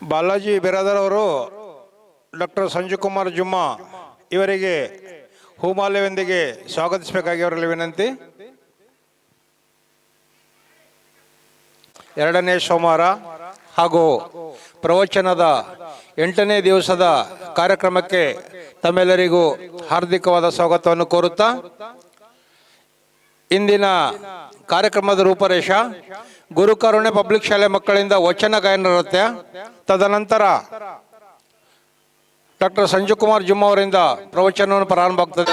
ಬಾಲಾಜಿ ಬಿರಾದರ್ ಅವರು ಡಾಕ್ಟರ್ ಸಂಜು ಕುಮಾರ್ ಜುಮ್ಮಾ ಇವರಿಗೆ ಹೂಮಾಲ್ಯವೊಂದಿಗೆ ಸ್ವಾಗತಿಸಬೇಕಾಗಿ ಅವರಲ್ಲಿ ವಿನಂತಿ. ಎರಡನೇ ಸೋಮವಾರ ಹಾಗೂ ಪ್ರವಚನದ 8ನೇ ದಿವಸದ ಕಾರ್ಯಕ್ರಮಕ್ಕೆ ತಮ್ಮೆಲ್ಲರಿಗೂ ಹಾರ್ದಿಕವಾದ ಸ್ವಾಗತವನ್ನು ಕೋರುತ್ತಾ, ಇಂದಿನ ಕಾರ್ಯಕ್ರಮದ ರೂಪರೇಷ ಗುರುಕರುಣೆ ಪಬ್ಲಿಕ್ ಶಾಲೆ ಮಕ್ಕಳಿಂದ ವಚನ ಗಾಯನ ನೃತ್ಯ, ತದನಂತರ ಡಾಕ್ಟರ್ ಸಂಜು ಕುಮಾರ್ ಜುಮ್ಮಾ ಅವರಿಂದ ಪ್ರವಚನವನ್ನು ಪ್ರಾರಂಭವಾಗ್ತದೆ.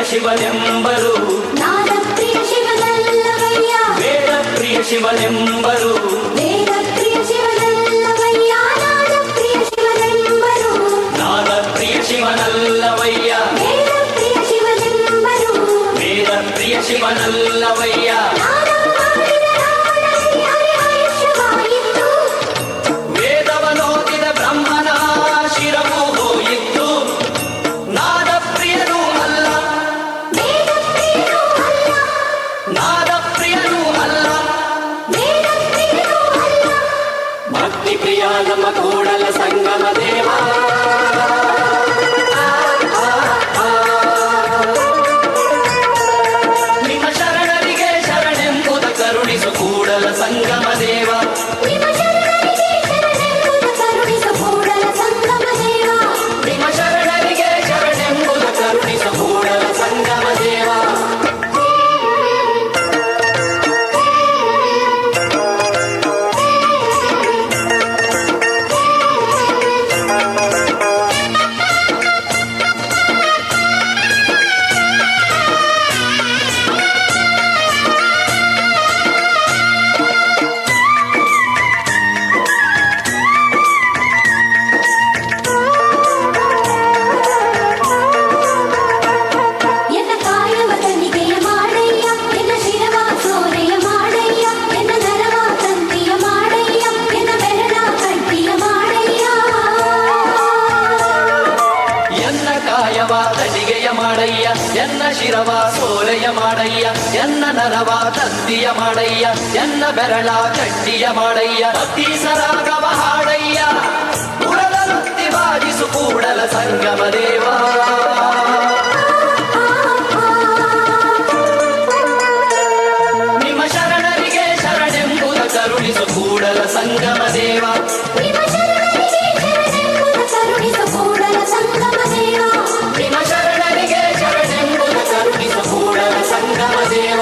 ಶಿವನೆಂಬರು ನಾದಪ್ರಿಯ ಶಿವನಲ್ಲವಯ್ಯ, ವೇದಪ್ರಿಯ ಶಿವನೆಂಬರು ವೇದಪ್ರಿಯ ಶಿವನಲ್ಲವಯ್ಯ, ನಾದಪ್ರಿಯ ಶಿವನೆಂಬರು ನಾದಪ್ರಿಯ ಶಿವನಲ್ಲವಯ್ಯ, ವೇದಪ್ರಿಯ ಶಿವನೆಂಬರು ವೇದಪ್ರಿಯ ಶಿವನಲ್ಲವಯ್ಯ. ವೇದವನೋದಿದ ಬ್ರಹ್ಮನ ಶಿರವು ಹೋಯಿತು, ನಾದಪ್ರಿಯನು ಅಲ್ಲ ನಾದಪ್ರಿಯನು ಅಲ್ಲ ಭಕ್ತಿ ಪ್ರಿಯ ನಮ್ಮ ಕೂಡಲ ಸಂಗಮ ದೇವ. ನಿಮ್ಮ ಶರಣರಿಗೆ ಶರಣೆಂಬುದ ಕರುಣಿಸು ಕೂಡಲ ಸಂಗಮ ದೇವ. ನಿಮ್ಮ ಶರಣರಿಗೆ ಶರಣೆಂಬುದ ಕರುಣಿಸು ಕೂಡಲ ಸಂಗಮ ದೇವ. ಮಾಡಯ್ಯ ಎನ್ನ ಶಿರವ ಸೋಲೆಯ ಮಾಡಯ್ಯ, ಎನ್ನ ನರವ ತಂದಿಯ ಮಾಡಯ್ಯ, ಎನ್ನ ಬೆರಳ ಚಂಡಿಯ ಮಾಡಯ್ಯ, ಅತೀಸರಾಗವ ಹಾಡಯ್ಯ, ಉಡಲ ವೃತ್ತಿ ಬಾಜಿಸು ಕೂಡಲ ಸಂಗಮ ದೇವ. ನಿಮ್ಮ ಶರಣರಿಗೆ ಶರಣೆಂಬುದ ಕರುಣಿಸು ಕೂಡಲ ಸಂಗಮ ದೇವ. ನಿಮ್ಮ ಶರಣರಿಗೆ ಶರಣೆಂಬುದ ಕರುಣಿಸು ಕೂಡಲ ಸಂಗಮ ದೇವ.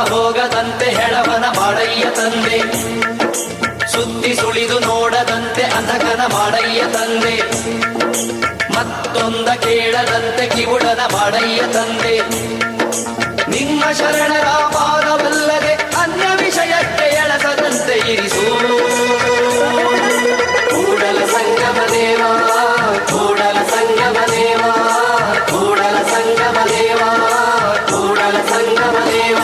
ಹೋಗದಂತೆ ಹೆಳವನ ಮಾಡಯ್ಯ ತಂದೆ, ಸುತ್ತಿ ಸುಳಿದು ನೋಡದಂತೆ ಅಂಧಕನ ಮಾಡಯ್ಯ ತಂದೆ, ಮತ್ತೊಂದ ಕೇಳದಂತೆ ಕಿವುಡನ ಮಾಡಯ್ಯ ತಂದೆ, ಶರಣರ ಪಾದವಲ್ಲದೆ ಅನ್ಯ ವಿಷಯಕ್ಕೆ ಎಳಸದಂತೆ ಇರಿಸು ಕೂಡಲ ಸಂಗಮ ದೇವ ಕೂಡಲ ಸಂಗಮ ದೇವ ಕೂಡಲ ಸಂಗಮ ದೇವ ಕೂಡಲ ಸಂಗಮ ದೇವ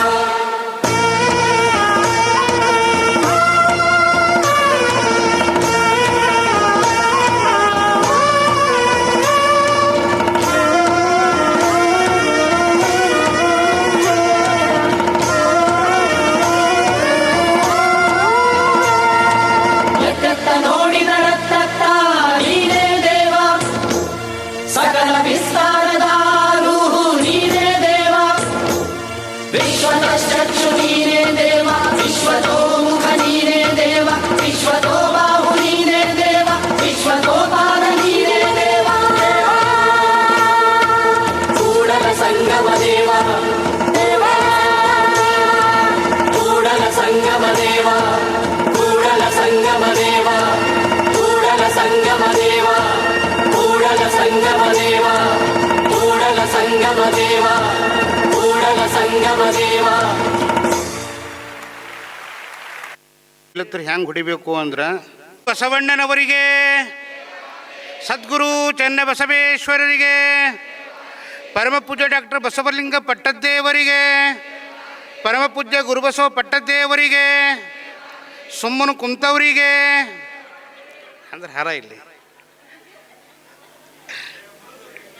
ನೋಡಿದರತ್ತ ನೀನೇ ದೇವ ಸಕಲ ವಿಸ್ತಾರದ ರೂಹು ನೀನೇ ದೇವ ವಿಶ್ವತಶ್ಚಕ್ಷು ನೀನೇ ದೇವ ವಿಶ್ವತೋ ಮುಖ ನೀನೇ ದೇವ ವಿಶ್ವತೋ ಬಾಹು ನೀನೇ ದೇವ ವಿಶ್ವತೋ ಪಾದ ನೀನೇ ದೇವ ಕೂಡಲ ಸಂಗಮ ದೇವ ಕೂಡಲ ಸಂಗಮ ದೇವ ಕೂಡಲ ಸಂಗಮ ದೇವ ಕೂಡಲ ಸಂಗಮ ದೇವ ಕೂಡಲ ಸಂಗಮ ದೇವ ಕೂಡಲ ಸಂಗಮ ದೇವ ಕೂಡಲ ಸಂಗಮ ದೇವ ಹೆಂಗೆ ಹೊಡಿಬೇಕು ಅಂದ್ರೆ ಬಸವಣ್ಣನವರಿಗೆ ಸದ್ಗುರು ಚನ್ನಬಸವೇಶ್ವರರಿಗೆ ಪರಮಪೂಜ್ಯ ಡಾಕ್ಟರ್ ಬಸವಲಿಂಗ ಪಟ್ಟದ್ದೇವರಿಗೆ ಪರಮಪೂಜ್ಯ ಗುರುಬಸವ ಪಟ್ಟದ್ದೇವರಿಗೆ ಸುಮ್ಮನು ಕುಂತವರಿಗೆ ಅಂದ್ರೆ ಹಾರ ಇಲ್ಲಿ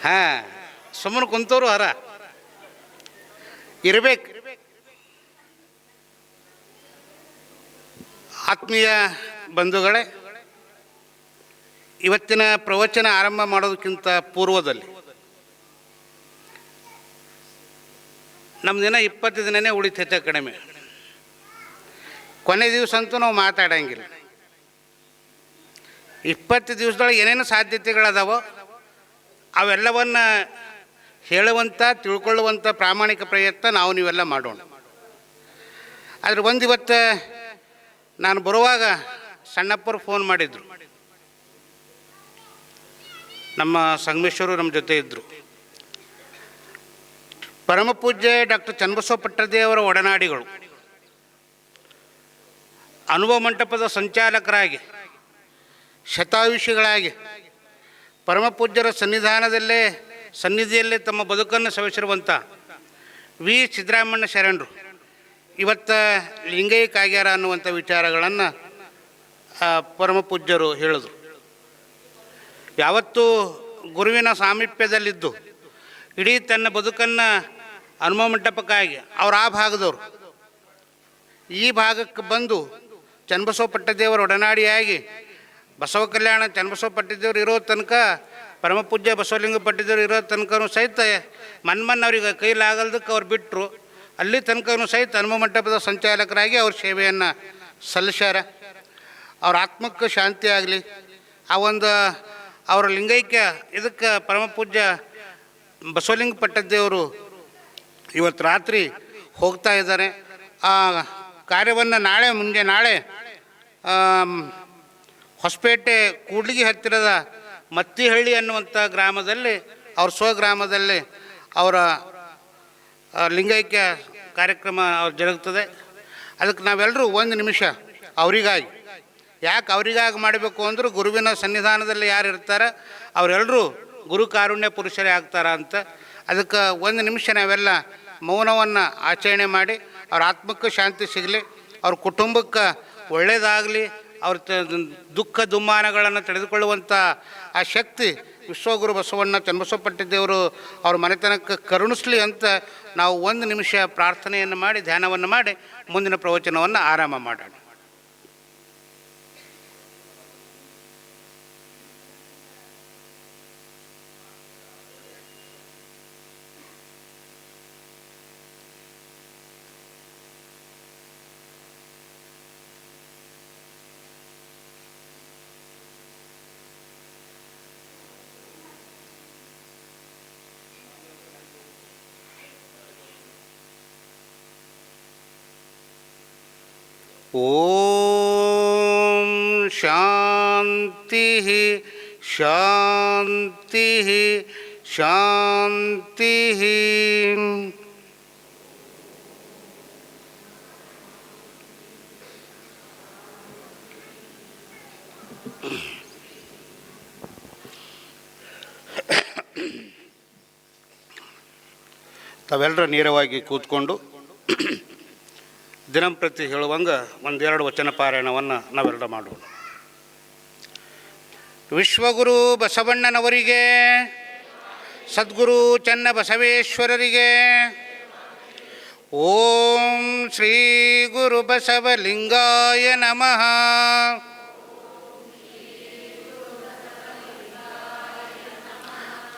ಹಾಂ ಸುಮ್ಮನೆ ಕುಂತವರು ಹಾರ ಇರಬೇಕು. ಆತ್ಮೀಯ ಬಂಧುಗಳೇ, ಇವತ್ತಿನ ಪ್ರವಚನ ಆರಂಭ ಮಾಡೋದಕ್ಕಿಂತ ಪೂರ್ವದಲ್ಲಿ ನಮ್ಮ ದಿನ 20 ದಿನನೇ ಉಳಿತು, ಹೆಚ್ಚು ಕಡಿಮೆ. ಕೊನೆ ದಿವಸ ಅಂತೂ ನಾವು ಮಾತಾಡಂಗಿಲ್ಲ. 20 ದಿವಸದೊಳಗೆ ಏನೇನು ಸಾಧ್ಯತೆಗಳದಾವೋ ಅವೆಲ್ಲವನ್ನು ಹೇಳುವಂಥ ತಿಳ್ಕೊಳ್ಳುವಂಥ ಪ್ರಾಮಾಣಿಕ ಪ್ರಯತ್ನ ನಾವು ನೀವೆಲ್ಲ ಮಾಡೋಣ. ಆದರೆ ಒಂದು ಇವತ್ತು ನಾನು ಬರುವಾಗ ಸಣ್ಣಪ್ಪರು ಫೋನ್ ಮಾಡಿದರು. ನಮ್ಮ ಸಂಗಮೇಶ್ವರು ನಮ್ಮ ಜೊತೆ ಇದ್ದರು. ಪರಮಪೂಜ್ಯ ಡಾಕ್ಟರ್ ಚನ್ನಬಸವ ಪಟ್ಟದೇವರ ಒಡನಾಡಿಗಳು, ಅನುಭವ ಮಂಟಪದ ಸಂಚಾಲಕರಾಗಿ, ಶತಾಯುಷಿಗಳಾಗಿ, ಪರಮಪೂಜ್ಯರ ಸನ್ನಿಧಿಯಲ್ಲೇ ತಮ್ಮ ಬದುಕನ್ನು ಸವಿಸಿರುವಂಥ ವಿ ಸಿದ್ದರಾಮಣ್ಣ ಶರಣರು ಇವತ್ತು ಲಿಂಗೈಕ್ಯಾಗ್ಯಾರ ಅನ್ನುವಂಥ ವಿಚಾರಗಳನ್ನು ಪರಮಪೂಜ್ಯರು ಹೇಳಿದ್ರು. ಯಾವತ್ತೂ ಗುರುವಿನ ಸಾಮೀಪ್ಯದಲ್ಲಿದ್ದು ಇಡೀ ತನ್ನ ಬದುಕನ್ನು ಅನುಭವ ಮಂಟಪಕ್ಕಾಗಿ ಅವ್ರು ಆ ಭಾಗದವರು ಈ ಭಾಗಕ್ಕೆ ಬಂದು ಚನ್ನಬಸವ ಪಟ್ಟದೇವರ ಒಡನಾಡಿಯಾಗಿ ಬಸವ ಕಲ್ಯಾಣ ಚನ್ನಬಸವ ಪಟ್ಟದೇವರು ಇರೋ ತನಕ, ಪರಮಪೂಜ್ಯ ಬಸವಲಿಂಗ ಪಟ್ಟದೇವರು ಇರೋ ತನಕನೂ ಸಹಿತ ಅವ್ರಿಗೆ ಕೈಲಾಗಲ್ದಕ್ಕೆ ಅವ್ರು ಬಿಟ್ಟರು. ಅಲ್ಲಿ ತನಕನೂ ಸಹಿತ ಅನುಭವ ಮಂಟಪದ ಸಂಚಾಲಕರಾಗಿ ಅವ್ರ ಸೇವೆಯನ್ನು ಸಲ್ಲಿಸ್ಯಾರ. ಅವ್ರ ಆತ್ಮಕ್ಕೆ ಶಾಂತಿ ಆಗಲಿ. ಆ ಒಂದು ಅವರ ಲಿಂಗೈಕ್ಯ ಇದಕ್ಕೆ ಪರಮಪೂಜ್ಯ ಬಸವಲಿಂಗ ಪಟ್ಟದೇವರು ಇವತ್ತು ರಾತ್ರಿ ಹೋಗ್ತಾ ಇದ್ದಾರೆ. ಆ ಕಾರ್ಯವನ್ನು ನಾಳೆ ಹೊಸಪೇಟೆ ಕೂಡ್ಲಿಗಿ ಹತ್ತಿರದ ಮತ್ತಿಹಳ್ಳಿ ಅನ್ನುವಂಥ ಗ್ರಾಮದಲ್ಲಿ, ಅವ್ರ ಸ್ವಗ್ರಾಮದಲ್ಲಿ ಅವರ ಲಿಂಗೈಕ್ಯ ಕಾರ್ಯಕ್ರಮ ಅವ್ರು ಜರುಗ್ತದೆ. ಅದಕ್ಕೆ ನಾವೆಲ್ಲರೂ ಒಂದು ನಿಮಿಷ ಅವರಿಗಾಗಿ, ಯಾಕೆ ಅವರಿಗಾಗಿ ಮಾಡಬೇಕು ಅಂದ್ರೆ ಗುರುವಿನ ಸನ್ನಿಧಾನದಲ್ಲಿ ಯಾರು ಇರ್ತಾರೆ ಅವರೆಲ್ಲರೂ ಗುರು ಕಾರುಣ್ಯ ಪುರುಷರೇ ಆಗ್ತಾರ ಅಂತ. ಅದಕ್ಕೆ ಒಂದು ನಿಮಿಷ ನಾವೆಲ್ಲ ಮೌನವನ್ನು ಆಚರಣೆ ಮಾಡಿ ಅವ್ರ ಆತ್ಮಕ್ಕೆ ಶಾಂತಿ ಸಿಗಲಿ, ಅವ್ರ ಕುಟುಂಬಕ್ಕೆ ಒಳ್ಳೆಯದಾಗಲಿ, ಅವ್ರ ದುಃಖ ದುಮ್ಮಾನಗಳನ್ನು ತಿಳಿದುಕೊಳ್ಳುವಂಥ ಆ ಶಕ್ತಿ ವಿಶ್ವಗುರು ಬಸವಣ್ಣ ಚನ್ನಬಸವ ಪಟ್ಟದೇವರು ಅವ್ರ ಮನೆತನಕ್ಕೆ ಕರುಣಿಸ್ಲಿ ಅಂತ ನಾವು ಒಂದು ನಿಮಿಷ ಪ್ರಾರ್ಥನೆಯನ್ನು ಮಾಡಿ ಧ್ಯಾನವನ್ನು ಮಾಡಿ ಮುಂದಿನ ಪ್ರವಚನವನ್ನು ಆರಂಭ ಮಾಡೋಣ. ಓಂ ಶಾಂತಿ ಶಾಂತಿ ಶಾಂತಿ. ತಾವೆಲ್ಲರೂ ನೇರವಾಗಿ ಕೂತ್ಕೊಂಡು ದಿನಂಪ್ರತಿ ಹೇಳುವಂಗೆ ಒಂದೆರಡು ವಚನ ಪಾರಾಯಣವನ್ನು ನಾವೆಲ್ಲರೂ ಮಾಡೋಣ. ವಿಶ್ವಗುರು ಬಸವಣ್ಣನವರಿಗೆ, ಸದ್ಗುರು ಚನ್ನಬಸವೇಶ್ವರರಿಗೆ, ಓಂ ಶ್ರೀ ಗುರು ಬಸವಲಿಂಗಾಯ ನಮಃ.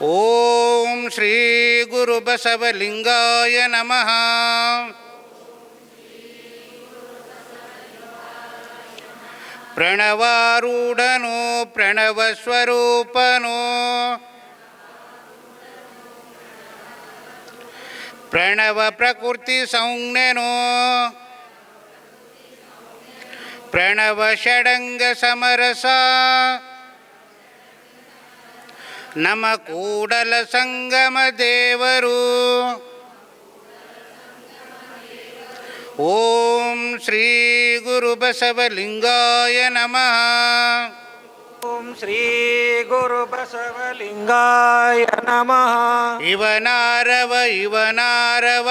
ಓಂ ಶ್ರೀ ಗುರು ಬಸವಲಿಂಗಾಯ ನಮಃ. ಪ್ರಣವಾರೂಢನು ಪ್ರಣವ ಸ್ವರೂಪನು, ಪ್ರಣವ ಪ್ರಕೃತಿ ಸಂಜ್ಞನು, ಪ್ರಣವ ಷಡಂಗ ಸಮರಸ, ನಮ ಕೂಡಲ ಸಂಗಮ ದೇವರು. ಓಂ ಶ್ರೀ ಗುರು ಬಸವಲಿಂಗಾಯ ನಮಃ. ಓಂ ಶ್ರೀ ಗುರು ಬಸವಲಿಂಗಾಯ ನಮಃ. ಇವನಾರವ ಇವನಾರವ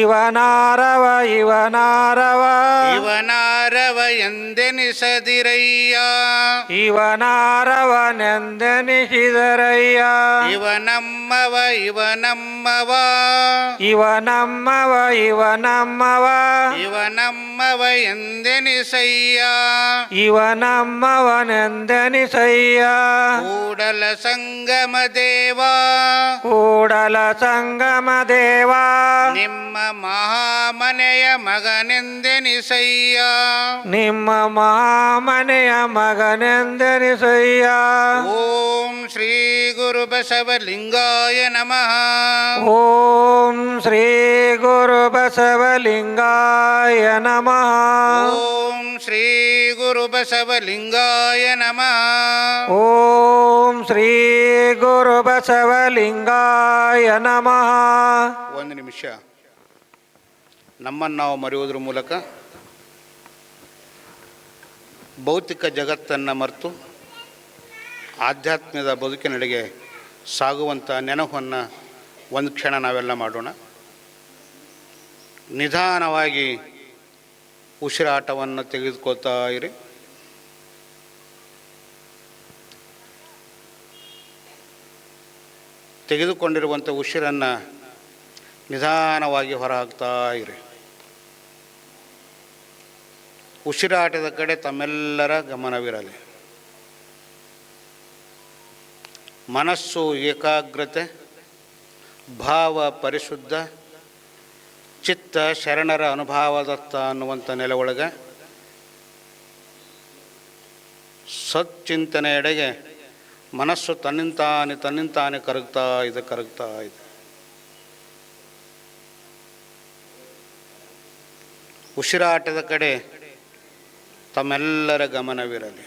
ಇವನಾರವ ಇವನಾರವ ಇವನಾರವ ಎಂದೆನಿಸದಿರಯ್ಯ, ಇವನಾರವನೆಂದೆನಿಸಿದರಯ್ಯ. ಇವನಮ್ಮವ ಇವನಮ್ಮವ ಇವನಮ್ಮವ ಇವನಮ್ಮವ ಇವನಮ್ಮವ ಎಂದೆನಿಸಯ್ಯ. ಇವನಮ್ಮವನೆಂದೆನಿಸಯ್ಯ. ಕೂಡಲ ಸಂಗಮ ದೇವ ಕೂಡಲ ಸಂಗಮ ದೇವ ನಿಮ್ಮ ಮಹಾಮನೆಯ ಮಗನೆಂದೆನಿಸಯ್ಯ. ನಿಮ್ಮ ಮಹಾಮನೆಯ ಮಗನೆಂದೆನಿಸಯ್ಯ. ಓಂ ಶ್ರೀ ಗುರು ಬಸವಲಿಂಗಾಯ ನಮಃ. ಓಂ ಶ್ರೀ ಗುರು ಬಸವಲಿಂಗಾಯ ನಮಃ. ಓಂ ಶ್ರೀ ಗುರು ಬಸವಲಿಂಗಾಯ ನಮಃ. ಓಂ ಶ್ರೀ ಗುರು ಬಸವಲಿಂಗಾಯ ನಮಃ. ಒಂದು ನಿಮಿಷ ನಮ್ಮನ್ನು ನಾವು ಮರೆಯುವುದರ ಮೂಲಕ ಭೌತಿಕ ಜಗತ್ತನ್ನು ಮರೆತು ಆಧ್ಯಾತ್ಮದ ಬದುಕಿನೆಡೆಗೆ ಸಾಗುವಂಥ ನೆನಪನ್ನು ಒಂದು ಕ್ಷಣ ನಾವೆಲ್ಲ ಮಾಡೋಣ. ನಿಧಾನವಾಗಿ ಉಸಿರಾಟವನ್ನು ತೆಗೆದುಕೊಳ್ತಾ ಇರಿ. ತೆಗೆದುಕೊಂಡಿರುವಂಥ ಉಸಿರನ್ನು ನಿಧಾನವಾಗಿ ಹೊರಹಾಕ್ತಾ ಇರಿ. ಉಸಿರಾಟದ ಕಡೆ ತಮ್ಮೆಲ್ಲರ ಗಮನವಿರಲಿ. ಮನಸ್ಸು ಏಕಾಗ್ರತೆ, ಭಾವ ಪರಿಶುದ್ಧ, ಚಿತ್ತ ಶರಣರ ಅನುಭವದತ್ತ ಅನ್ನುವಂಥ ನೆಲೆ ಒಳಗೆ ಸಚ್ಚಿಂತನೆಯೆಡೆಗೆ ಮನಸ್ಸು ತನ್ನಿಂತಾನೆ ಕರಗ್ತಾ ಇದೆ. ಉಸಿರಾಟದ ಕಡೆ ತಮ್ಮೆಲ್ಲರ ಗಮನವಿರಲಿ.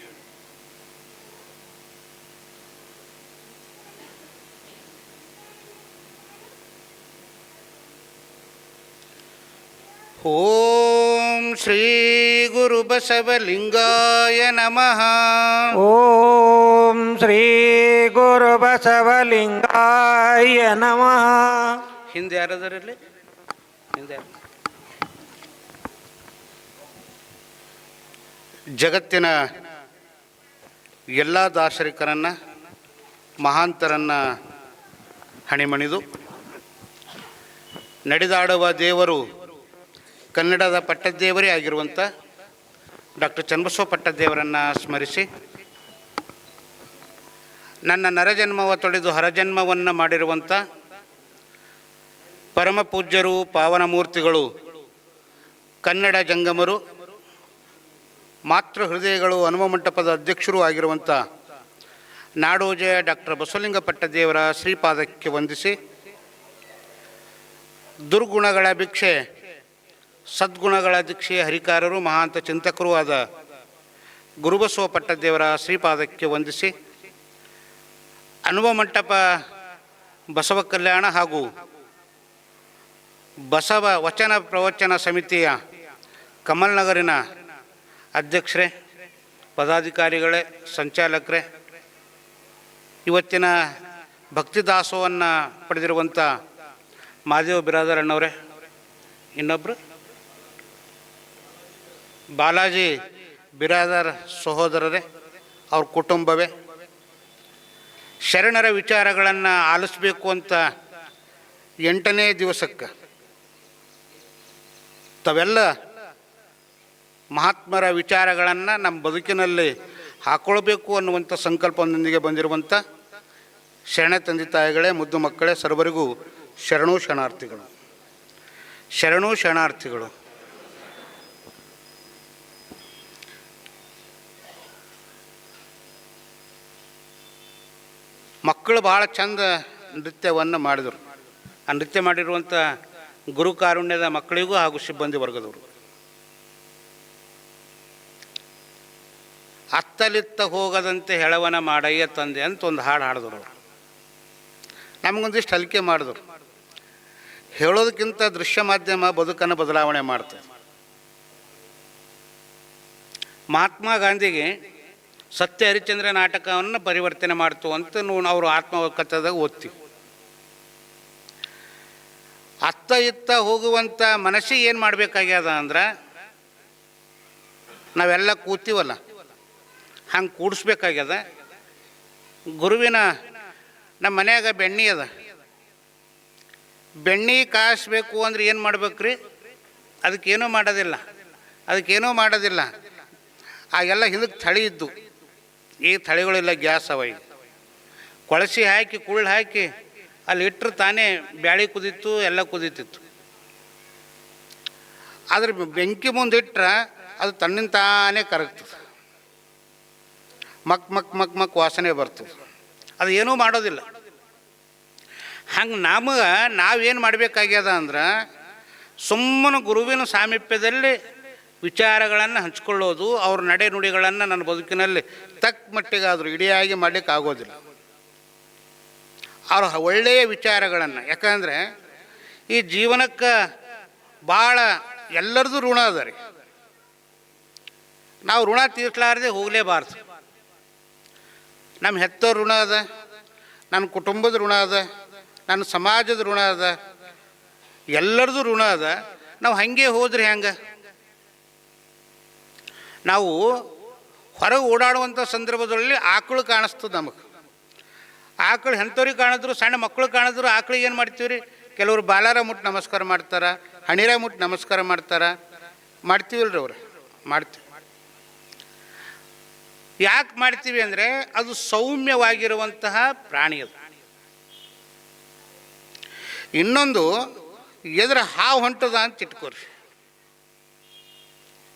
ಓಂ ಶ್ರೀ ಗುರು ಬಸವಲಿಂಗಾಯ ನಮಃ. ಓಂ ಶ್ರೀ ಗುರು ಬಸವಲಿಂಗಾಯ ನಮಃ. ಹಿಂದೆ ಯಾರದರಲ್ಲಿ ಹಿಂದೆ ಜಗತ್ತಿನ ಎಲ್ಲ ದಾರ್ಶನಿಕರನ್ನು ಮಹಾಂತರನ್ನು ಹಣಿಮಣಿದು ನಡೆದಾಡುವ ದೇವರು ಕನ್ನಡದ ಪಟ್ಟದೇವರೇ ಆಗಿರುವಂಥ ಡಾಕ್ಟರ್ ಚನ್ನಬಸವ ಪಟ್ಟದೇವರನ್ನು ಸ್ಮರಿಸಿ, ನನ್ನ ನರಜನ್ಮವ ತೊಡೆದು ಹರಜನ್ಮವನ್ನು ಮಾಡಿರುವಂಥ ಪರಮ ಪೂಜ್ಯರು ಪಾವನ ಮೂರ್ತಿಗಳು, ಕನ್ನಡ ಜಂಗಮರು, ಮಾತೃ ಹೃದಯಗಳು ಹನುಮ ಮಂಟಪದ ಅಧ್ಯಕ್ಷರೂ ಆಗಿರುವಂಥ ನಾಡೋಜ ಡಾಕ್ಟರ್ ಬಸವಲಿಂಗ ಪಟ್ಟದೇವರ ಶ್ರೀಪಾದಕ್ಕೆ ವಂದಿಸಿ, ದುರ್ಗುಣಗಳ ಭಿಕ್ಷೆ ಸದ್ಗುಣಗಳ ದೀಕ್ಷೆ ಹರಿಕಾರರು ಮಹಾಂತ ಚಿಂತಕರೂ ಆದ ಗುರುಬಸವ ಪಟ್ಟದೇವರ ಶ್ರೀಪಾದಕ್ಕೆ ವಂದಿಸಿ, ಹನುಮ ಮಂಟಪ ಬಸವ ಕಲ್ಯಾಣ ಹಾಗೂ ಬಸವ ವಚನ ಪ್ರವಚನ ಸಮಿತಿಯ ಕಮಲ್ನಗರಿನ ಅಧ್ಯಕ್ಷರೇ, ಪದಾಧಿಕಾರಿಗಳೇ, ಸಂಚಾಲಕರೇ, ಇವತ್ತಿನ ಭಕ್ತಿದಾಸೋವನ್ನು ಪಡೆದಿರುವಂಥ ಮಾದೇವ್ ಬಿರಾದರ್ ಅಣ್ಣವರೇ, ಇನ್ನೊಬ್ಬರು ಬಾಲಾಜಿ ಬಿರಾದರ್ ಸಹೋದರರೇ, ಅವ್ರ ಕುಟುಂಬವೇ, ಶರಣರ ವಿಚಾರಗಳನ್ನು ಆಲಿಸಬೇಕು ಅಂತ 8ನೇ ದಿವಸಕ್ಕೆ ತಾವೆಲ್ಲ ಮಹಾತ್ಮರ ವಿಚಾರಗಳನ್ನು ನಮ್ಮ ಬದುಕಿನಲ್ಲಿ ಹಾಕ್ಕೊಳ್ಬೇಕು ಅನ್ನುವಂಥ ಸಂಕಲ್ಪದೊಂದಿಗೆ ಬಂದಿರುವಂಥ ಶರಣ ತಂದೆ ತಾಯಿಗಳೇ, ಮುದ್ದು ಮಕ್ಕಳೇ, ಸರ್ವರಿಗೂ ಶರಣು ಶರಣಾರ್ಥಿಗಳು. ಶರಣು ಶರಣಾರ್ಥಿಗಳು. ಮಕ್ಕಳು ಭಾಳ ಚಂದ ನೃತ್ಯವನ್ನು ಮಾಡಿದರು. ಆ ನೃತ್ಯ ಮಾಡಿರುವಂಥ ಗುರು ಕಾರುಣ್ಯದ ಮಕ್ಕಳಿಗೂ ಹಾಗೂ ಸಿಬ್ಬಂದಿ ವರ್ಗದವರು. ಅತ್ತಲಿತ್ತ ಹೋಗದಂತೆ ಹೆಳವನ ಮಾಡಯ್ಯ ತಂದೆ ಅಂತ ಒಂದು ಹಾಡು ಹಾಡಿದ್ರು ಅವರು. ನಮಗೊಂದಿಷ್ಟು ಹಲಿಕೆ ಮಾಡಿದ್ರು. ಹೇಳೋದಕ್ಕಿಂತ ದೃಶ್ಯ ಮಾಧ್ಯಮ ಬದುಕನ್ನು ಬದಲಾವಣೆ ಮಾಡ್ತದೆ. ಮಹಾತ್ಮ ಗಾಂಧಿಗೆ ಸತ್ಯ ಹರಿಶ್ಚಂದ್ರ ನಾಟಕವನ್ನು ಪರಿವರ್ತನೆ ಮಾಡ್ತು ಅಂತ ಅವರು ಆತ್ಮಕಥೆದಾಗ ಓದ್ತೀವಿ. ಅತ್ತ ಇತ್ತ ಹೋಗುವಂಥ ಮನಸ್ಸಿಗೆ ಏನು ಮಾಡಬೇಕಾಗ್ಯದ ಅಂದ್ರೆ, ನಾವೆಲ್ಲ ಕೂತೀವಲ್ಲ ಹಂಗೆ ಕೂಡಿಸ್ಬೇಕಾಗ್ಯದ. ಗುರುವಿನ ನಮ್ಮ ಮನ್ಯಾಗ ಬೆಣ್ಣೆ ಅದ, ಬೆಣ್ಣೆ ಕಾಯಿಸ್ಬೇಕು ಅಂದ್ರೆ ಏನು ಮಾಡ್ಬೇಕ್ರಿ? ಅದಕ್ಕೇನೂ ಮಾಡೋದಿಲ್ಲ. ಆಗೆಲ್ಲ ಹಿಂದಕ್ಕೆ ಥಳಿ ಇದ್ದು, ಈಗ ಥಳಿಗಳಿಲ್ಲ, ಗ್ಯಾಸ್ ಅವ. ಈಗ ಕೊಳಸಿ ಹಾಕಿ ಕುಳ್ಳು ಹಾಕಿ ಅಲ್ಲಿ ಇಟ್ಟರೆ ತಾನೇ ಬ್ಯಾಳಿ ಕುದೀತು, ಎಲ್ಲ ಕುದೀತಿತ್ತು. ಆದ್ರೆ ಬೆಂಕಿ ಮುಂದೆ ಇಟ್ಟರೆ ಅದು ತನ್ನಿಂದ ತಾನೇ ಕರಗ್ತದೆ, ಮಕ್ ಮಕ್ ಮಕ್ ಮಕ್ ವಾಸನೆ ಬರ್ತದೆ. ಅದು ಏನೂ ಮಾಡೋದಿಲ್ಲ. ಹಂಗೆ ನಾವೇನು ಮಾಡಬೇಕಾಗ್ಯದ ಅಂದ್ರೆ, ಸುಮ್ಮನೆ ಗುರುವಿನ ಸಾಮೀಪ್ಯದಲ್ಲಿ ವಿಚಾರಗಳನ್ನು ಹಂಚ್ಕೊಳ್ಳೋದು, ಅವ್ರ ನಡೆ ನುಡಿಗಳನ್ನು ನನ್ನ ಬದುಕಿನಲ್ಲಿ ತಕ್ಕ ಮಟ್ಟಿಗಾದರೂ ಇಡಿಯಾಗಿ ಮಾಡಲಿಕ್ಕೆ ಆಗೋದಿಲ್ಲ. ಅವ್ರ ಒಳ್ಳೆಯ ವಿಚಾರಗಳನ್ನು, ಯಾಕಂದರೆ ಈ ಜೀವನಕ್ಕೆ ಭಾಳ ಎಲ್ಲರದು ಋಣ ಅದ ರೀ. ನಾವು ಋಣ ತೀರಿಸಲಾರದೆ ಹೋಗಲೇಬಾರ್ದು. ನಮ್ಮ ಹೆತ್ತೋರ ಋಣ ಅದ, ನನ್ನ ಕುಟುಂಬದ ಋಣ ಅದ, ನನ್ನ ಸಮಾಜದ ಋಣ ಅದ, ಎಲ್ಲರದು ಋಣ ಅದ. ನಾವು ಹಾಗೆ ಹೋದ್ರಿ ಹೆಂಗೆ? ನಾವು ಹೊರಗೆ ಓಡಾಡುವಂಥ ಸಂದರ್ಭದಲ್ಲಿ ಆಕಳು ಕಾಣಿಸ್ತದೆ ನಮಗೆ. ಆಕಳು ಎಂಥವ್ರಿಗೆ ಕಾಣಿದ್ರು, ಸಣ್ಣ ಮಕ್ಕಳು ಕಾಣಿದ್ರು, ಆಕಳಿಗೆ ಏನು ಮಾಡ್ತೀವಿ ರೀ? ಕೆಲವರು ಬಾಲಾರ ಮುಟ್ಟು ನಮಸ್ಕಾರ ಮಾಡ್ತಾರೆ, ಹಣಿರ ಮುಟ್ಟು ನಮಸ್ಕಾರ ಮಾಡ್ತೀವಲ್ರಿ ಅವ್ರು. ಮಾಡ್ತೀವಿ. ಯಾಕೆ ಮಾಡ್ತೀವಿ ಅಂದರೆ, ಅದು ಸೌಮ್ಯವಾಗಿರುವಂತಹ ಪ್ರಾಣಿ ಅದು. ಇನ್ನೊಂದು, ಎದುರ ಹಾವು ಹೊಂಟದ ಅಂತ ಇಟ್ಕೋರಿ,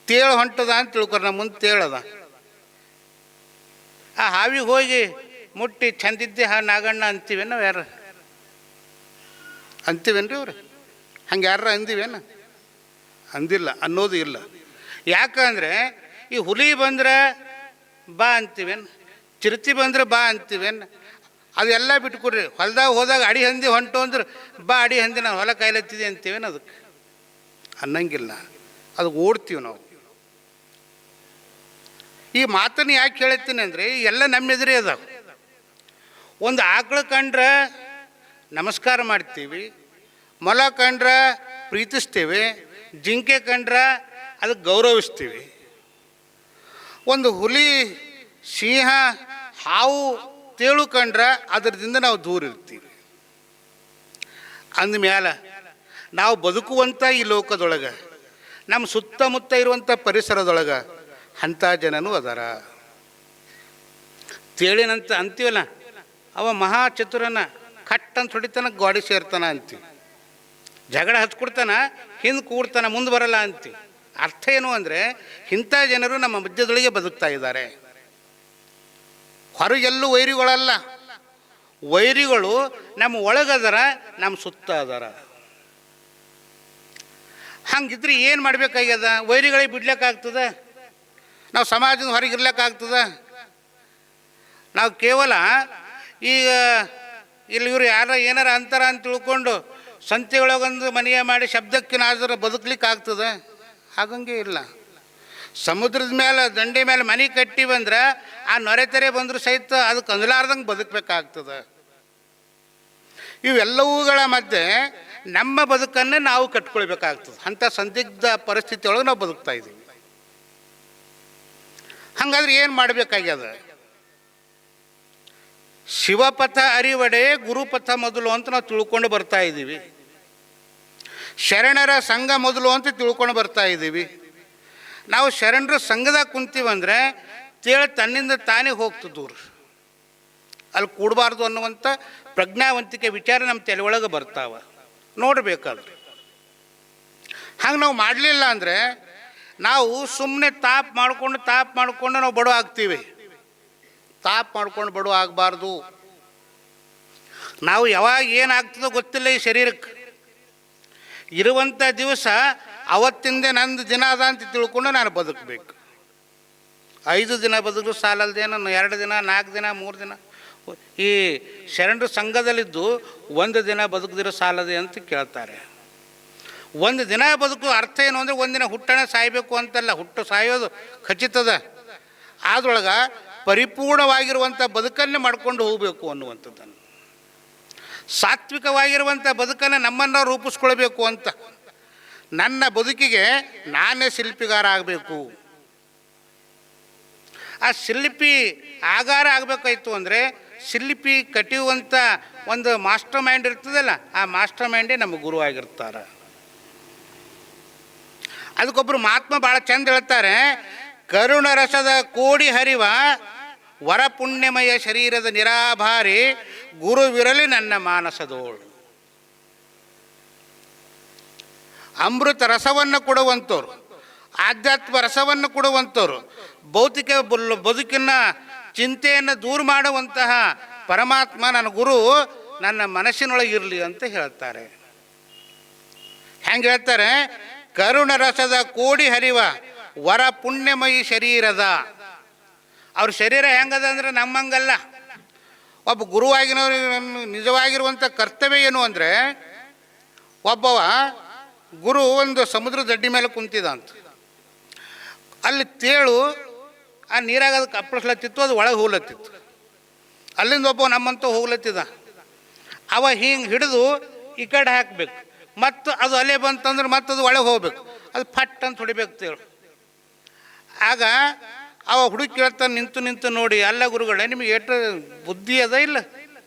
ತೇಳು ಹೊಂಟದ ಅಂತ ತಿಳ್ಕೊರಿ. ನಮ್ಮ ಮುಂದೆ ತೇಳದ, ಆ ಹಾವಿಗೆ ಹೋಗಿ ಮುಟ್ಟಿ ಚಂದಿದ್ದೆ ನಾಗಣ್ಣ ಅಂತೀವೇನು? ನಾವು ಯಾರು ಅಂತೀವೇನ್ರಿ ಅವ್ರು? ಹಂಗೆ ಯಾರ ಅಂದಿವೇನು? ಅಂದಿಲ್ಲ, ಅನ್ನೋದು ಇಲ್ಲ. ಯಾಕಂದರೆ ಈ ಹುಲಿ ಬಂದ್ರೆ ಬಾ ಅಂತೀವೇನು, ಚಿರತೆ ಬಂದ್ರೆ ಬಾ ಅಂತೀವೇನು? ಅದೆಲ್ಲ ಬಿಟ್ಕೊಡ್ರಿ. ಹೊಲ್ದಾಗ ಹೋದಾಗ ಅಡಿ ಹಂದಿ ಹೊಂಟು ಅಂದ್ರೆ ಬಾ ಅಡಿ ಹಂದಿ, ನಾನು ಹೊಲ ಕಾಯ್ಲತ್ತಿದೆ ಅಂತೀವೇನು? ಅದಕ್ಕೆ ಅನ್ನಂಗಿಲ್ಲ, ಅದಕ್ಕೆ ಓಡ್ತೀವಿ ನಾವು. ಈ ಮಾತನ್ನು ಯಾಕೆ ಹೇಳ್ತೀನಿ ಅಂದರೆ, ಎಲ್ಲ ನಮ್ಮ ಎದುರೇ ಅದಾವೆ. ಒಂದು ಆಕಳು ಕಂಡ್ರೆ ನಮಸ್ಕಾರ ಮಾಡ್ತೀವಿ, ಮೊಲ ಕಂಡ್ರೆ ಪ್ರೀತಿಸ್ತೀವಿ, ಜಿಂಕೆ ಕಂಡ್ರೆ ಅದಕ್ಕೆ ಗೌರವಿಸ್ತೀವಿ. ಒಂದು ಹುಲಿ, ಸಿಂಹ, ಹಾವು, ತೇಳು ಕಂಡ್ರೆ ಅದರಿಂದ ನಾವು ದೂರ ಇರ್ತೀವಿ. ಅಂದಮೇಲೆ ನಾವು ಬದುಕುವಂಥ ಈ ಲೋಕದೊಳಗೆ, ನಮ್ಮ ಸುತ್ತಮುತ್ತ ಇರುವಂಥ ಪರಿಸರದೊಳಗೆ ಅಂಥ ಜನನೂ ಅದಾರ. ತೇಳಿನಂತ ಅಂತೀವಲ್ಲ, ಅವ ಮಹಾ ಚತುರನ, ಕಟ್ಟಂತ ಹೊಡಿತಾನ, ಗಾಡಿ ಸೇರ್ತಾನ ಅಂತೀವಿ. ಜಗಳ ಹಚ್ಕೊಡ್ತಾನ, ಹಿಂದೆ ಕೂಡ್ತಾನ, ಮುಂದೆ ಬರಲ್ಲ ಅಂತೀವಿ. ಅರ್ಥ ಏನು ಅಂದರೆ, ಇಂಥ ಜನರು ನಮ್ಮ ಮಧ್ಯದೊಳಗೆ ಬದುಕ್ತಾ ಇದ್ದಾರೆ. ಹೊರಗೆಲ್ಲೂ ವೈರಿಗಳಲ್ಲ, ವೈರಿಗಳು ನಮ್ಮ ಒಳಗದಾರ, ನಮ್ಮ ಸುತ್ತ ಅದಾರ. ಹಂಗಿದ್ರೆ ಏನು ಮಾಡಬೇಕಾಗ್ಯದ? ವೈರಿಗಳಿಗೆ ಬಿಡ್ಲಿಕ್ಕಾಗ್ತದ? ನಾವು ಸಮಾಜದ ಹೊರಗಿರ್ಲಿಕ್ಕಾಗ್ತದ? ನಾವು ಕೇವಲ ಈಗ ಇಲ್ಲಿ ಇವರು ಏನಾರ ಅಂತಾರ ಅಂತ ತಿಳ್ಕೊಂಡು ಸಂತೆ ಒಳಗೊಂದು ಮನೆಯ ಮಾಡಿ ಶಬ್ದಕ್ಕೆ ನಾಜರ ಬದುಕಲಿಕ್ಕೆ ಆಗ್ತದೆ? ಹಾಗಂಗೆ ಇಲ್ಲ. ಸಮುದ್ರದ ಮೇಲೆ, ದಂಡೆ ಮೇಲೆ ಮನೆ ಕಟ್ಟಿ ಬಂದ್ರೆ ಆ ನೊರೆತೆರೆ ಬಂದರೂ ಸಹಿತ ಅದಕ್ಕೆ ಅಂದಲಾರ್ದಂಗೆ ಬದುಕಬೇಕಾಗ್ತದೆ. ಇವೆಲ್ಲವುಗಳ ಮಧ್ಯೆ ನಮ್ಮ ಬದುಕನ್ನೇ ನಾವು ಕಟ್ಕೊಳ್ಬೇಕಾಗ್ತದೆ. ಅಂಥ ಸಂದಿಗ್ಧ ಪರಿಸ್ಥಿತಿಯೊಳಗೆ ನಾವು ಬದುಕ್ತಾ ಇದ್ದೀವಿ. ಹಾಗಾದ್ರೆ ಏನು ಮಾಡಬೇಕಾಗ್ಯದ? ಶಿವಪಥ ಅರಿವಡೆ ಗುರುಪಥ ಮೊದಲು ಅಂತ ನಾವು ತಿಳ್ಕೊಂಡು ಬರ್ತಾ ಇದ್ದೀವಿ. ಶರಣರ ಸಂಘ ಮೊದಲು ಅಂತ ತಿಳ್ಕೊಂಡು ಬರ್ತಾ ಇದ್ದೀವಿ. ನಾವು ಶರಣರ ಸಂಘದಾಗ ಕುಂತೀವಂದರೆ ತನ್ನಿಂದ ತಾನೇ ಹೋಗ್ತು ದೂರ, ಅಲ್ಲಿ ಕೂಡಬಾರ್ದು ಅನ್ನುವಂಥ ಪ್ರಜ್ಞಾವಂತಿಕೆ ವಿಚಾರ ನಮ್ಮ ತಲೆ ಒಳಗೆ ಬರ್ತಾವ. ನೋಡಬೇಕಾದ್ರೆ ಹಂಗೆ ನಾವು ಮಾಡಲಿಲ್ಲ ಅಂದರೆ ನಾವು ಸುಮ್ಮನೆ ತಾಪ್ ಮಾಡಿಕೊಂಡು ನಾವು ಬಡವ ಆಗ್ತೀವಿ. ತಾಪ್ ಮಾಡ್ಕೊಂಡು ಬಡವ ಆಗಬಾರ್ದು. ನಾವು ಯಾವಾಗ ಏನಾಗ್ತದೋ ಗೊತ್ತಿಲ್ಲ ಈ ಶರೀರಕ್ಕೆ. ಇರುವಂಥ ದಿವಸ ಅವತ್ತಿಂದ ನಂದು ದಿನ ಅದ ಅಂತ ತಿಳ್ಕೊಂಡು ನಾನು ಬದುಕಬೇಕು. 5 ದಿನ ಬದುಕು ಸಾಲಲ್ದೆ ನಾನು 2 ದಿನ 4 ದಿನ 3 ದಿನ ಈ ಶರಣರ ಸಂಘದಲ್ಲಿದ್ದು 1 ದಿನ ಬದುಕದಿರೋ ಸಾಲದೆ ಅಂತ ಕೇಳ್ತಾರೆ. 1 ದಿನ ಬದುಕು ಅರ್ಥ ಏನು ಅಂದರೆ 1 ದಿನ ಹುಟ್ಟಣ ಸಾಯಬೇಕು ಅಂತಲ್ಲ, ಹುಟ್ಟು ಸಾಯೋದು ಖಚಿತದ. ಆದ್ರೊಳಗೆ ಪರಿಪೂರ್ಣವಾಗಿರುವಂಥ ಬದುಕನ್ನೇ ಮಾಡ್ಕೊಂಡು ಹೋಗಬೇಕು ಅನ್ನುವಂಥದ್ದನ್ನು, ಸಾತ್ವಿಕವಾಗಿರುವಂಥ ಬದುಕನ್ನು ನಮ್ಮನ್ನು ರೂಪಿಸ್ಕೊಳ್ಬೇಕು ಅಂತ. ನನ್ನ ಬದುಕಿಗೆ ನಾನೇ ಶಿಲ್ಪಿಗಾರ ಆಗಬೇಕು. ಆ ಶಿಲ್ಪಿ ಆಗಾರ ಆಗಬೇಕಾಯ್ತು ಅಂದರೆ ಶಿಲ್ಪಿ ಕಟ್ಟಿಯುವಂಥ ಒಂದು ಮಾಸ್ಟರ್ ಮೈಂಡ್ ಇರ್ತದಲ್ಲ, ಆ ಮಾಸ್ಟರ್ ಮೈಂಡೇ ನಮ್ಮ ಗುರು ಆಗಿರ್ತಾರೆ. ಅದಕ್ಕೊಬ್ಬರು ಮಹಾತ್ಮ ಭಾಳ ಚಂದ ಹೇಳ್ತಾರೆ, ಕರುಣರಸದ ಕೋಡಿ ಹರಿವ ವರ ಪುಣ್ಯಮಯ ಶರೀರದ ನಿರಾಭಾರಿ ಗುರುವಿರಲಿ ನನ್ನ ಮಾನಸದೋಳು. ಅಮೃತ ರಸವನ್ನು ಕೊಡುವಂಥವ್ರು, ಆಧ್ಯಾತ್ಮ ರಸವನ್ನು ಕೊಡುವಂಥವ್ರು, ಭೌತಿಕ ಬದುಕಿನ ಚಿಂತೆಯನ್ನು ದೂರ ಮಾಡುವಂತಹ ಪರಮಾತ್ಮ ನನ್ನ ಗುರು ನನ್ನ ಮನಸ್ಸಿನೊಳಗಿರಲಿ ಅಂತ ಹೇಳ್ತಾರೆ. ಹೆಂಗೆ ಹೇಳ್ತಾರೆ? ಕರುಣ ರಸದ ಕೋಡಿ ಹರಿವ ವರ ಪುಣ್ಯಮಯಿ ಶರೀರದ. ಅವ್ರ ಶರೀರ ಹೆಂಗದ ಅಂದರೆ ನಮ್ಮಂಗಲ್ಲ. ಒಬ್ಬ ಗುರುವಾಗಿನವ್ರು ನಿಜವಾಗಿರುವಂಥ ಕರ್ತವ್ಯ ಏನು ಅಂದರೆ, ಒಬ್ಬವ ಗುರು ಒಂದು ಸಮುದ್ರ ದಡ್ಡಿ ಮೇಲೆ ಕುಂತಿದ ಅಂತ. ಅಲ್ಲಿ ತೇಳು ಆ ನೀರಾಗ ಅದಕ್ಕೆ ಅಪ್ಪಳಿಸ್ಲತ್ತಿತ್ತು, ಅದು ಒಳಗೆ ಹೋಗ್ಲತ್ತಿತ್ತು. ಅಲ್ಲಿಂದ ಒಬ್ಬ ನಮ್ಮಂತ ಹೋಗ್ಲತ್ತಿದ. ಅವ ಹಿಂಗೆ ಹಿಡಿದು ಈ ಕಡೆ ಹಾಕಬೇಕು, ಮತ್ತು ಅದು ಅಲೆ ಬಂತಂದ್ರೆ ಮತ್ತು ಅದು ಒಳಗೆ ಹೋಗ್ಬೇಕು, ಅದು ಫಟ್ ಅಂತ ಹೊಡಿಬೇಕು ತೇಳು. ಆಗ ಅವ ಹುಡುಗಿ ಕೇಳ್ತಾನೆ ನಿಂತು ನೋಡಿ, ಅಲ್ಲ ಗುರುಗಳೇ ನಿಮಗೆ ಎಷ್ಟು ಬುದ್ಧಿ ಅದ ಇಲ್ಲ,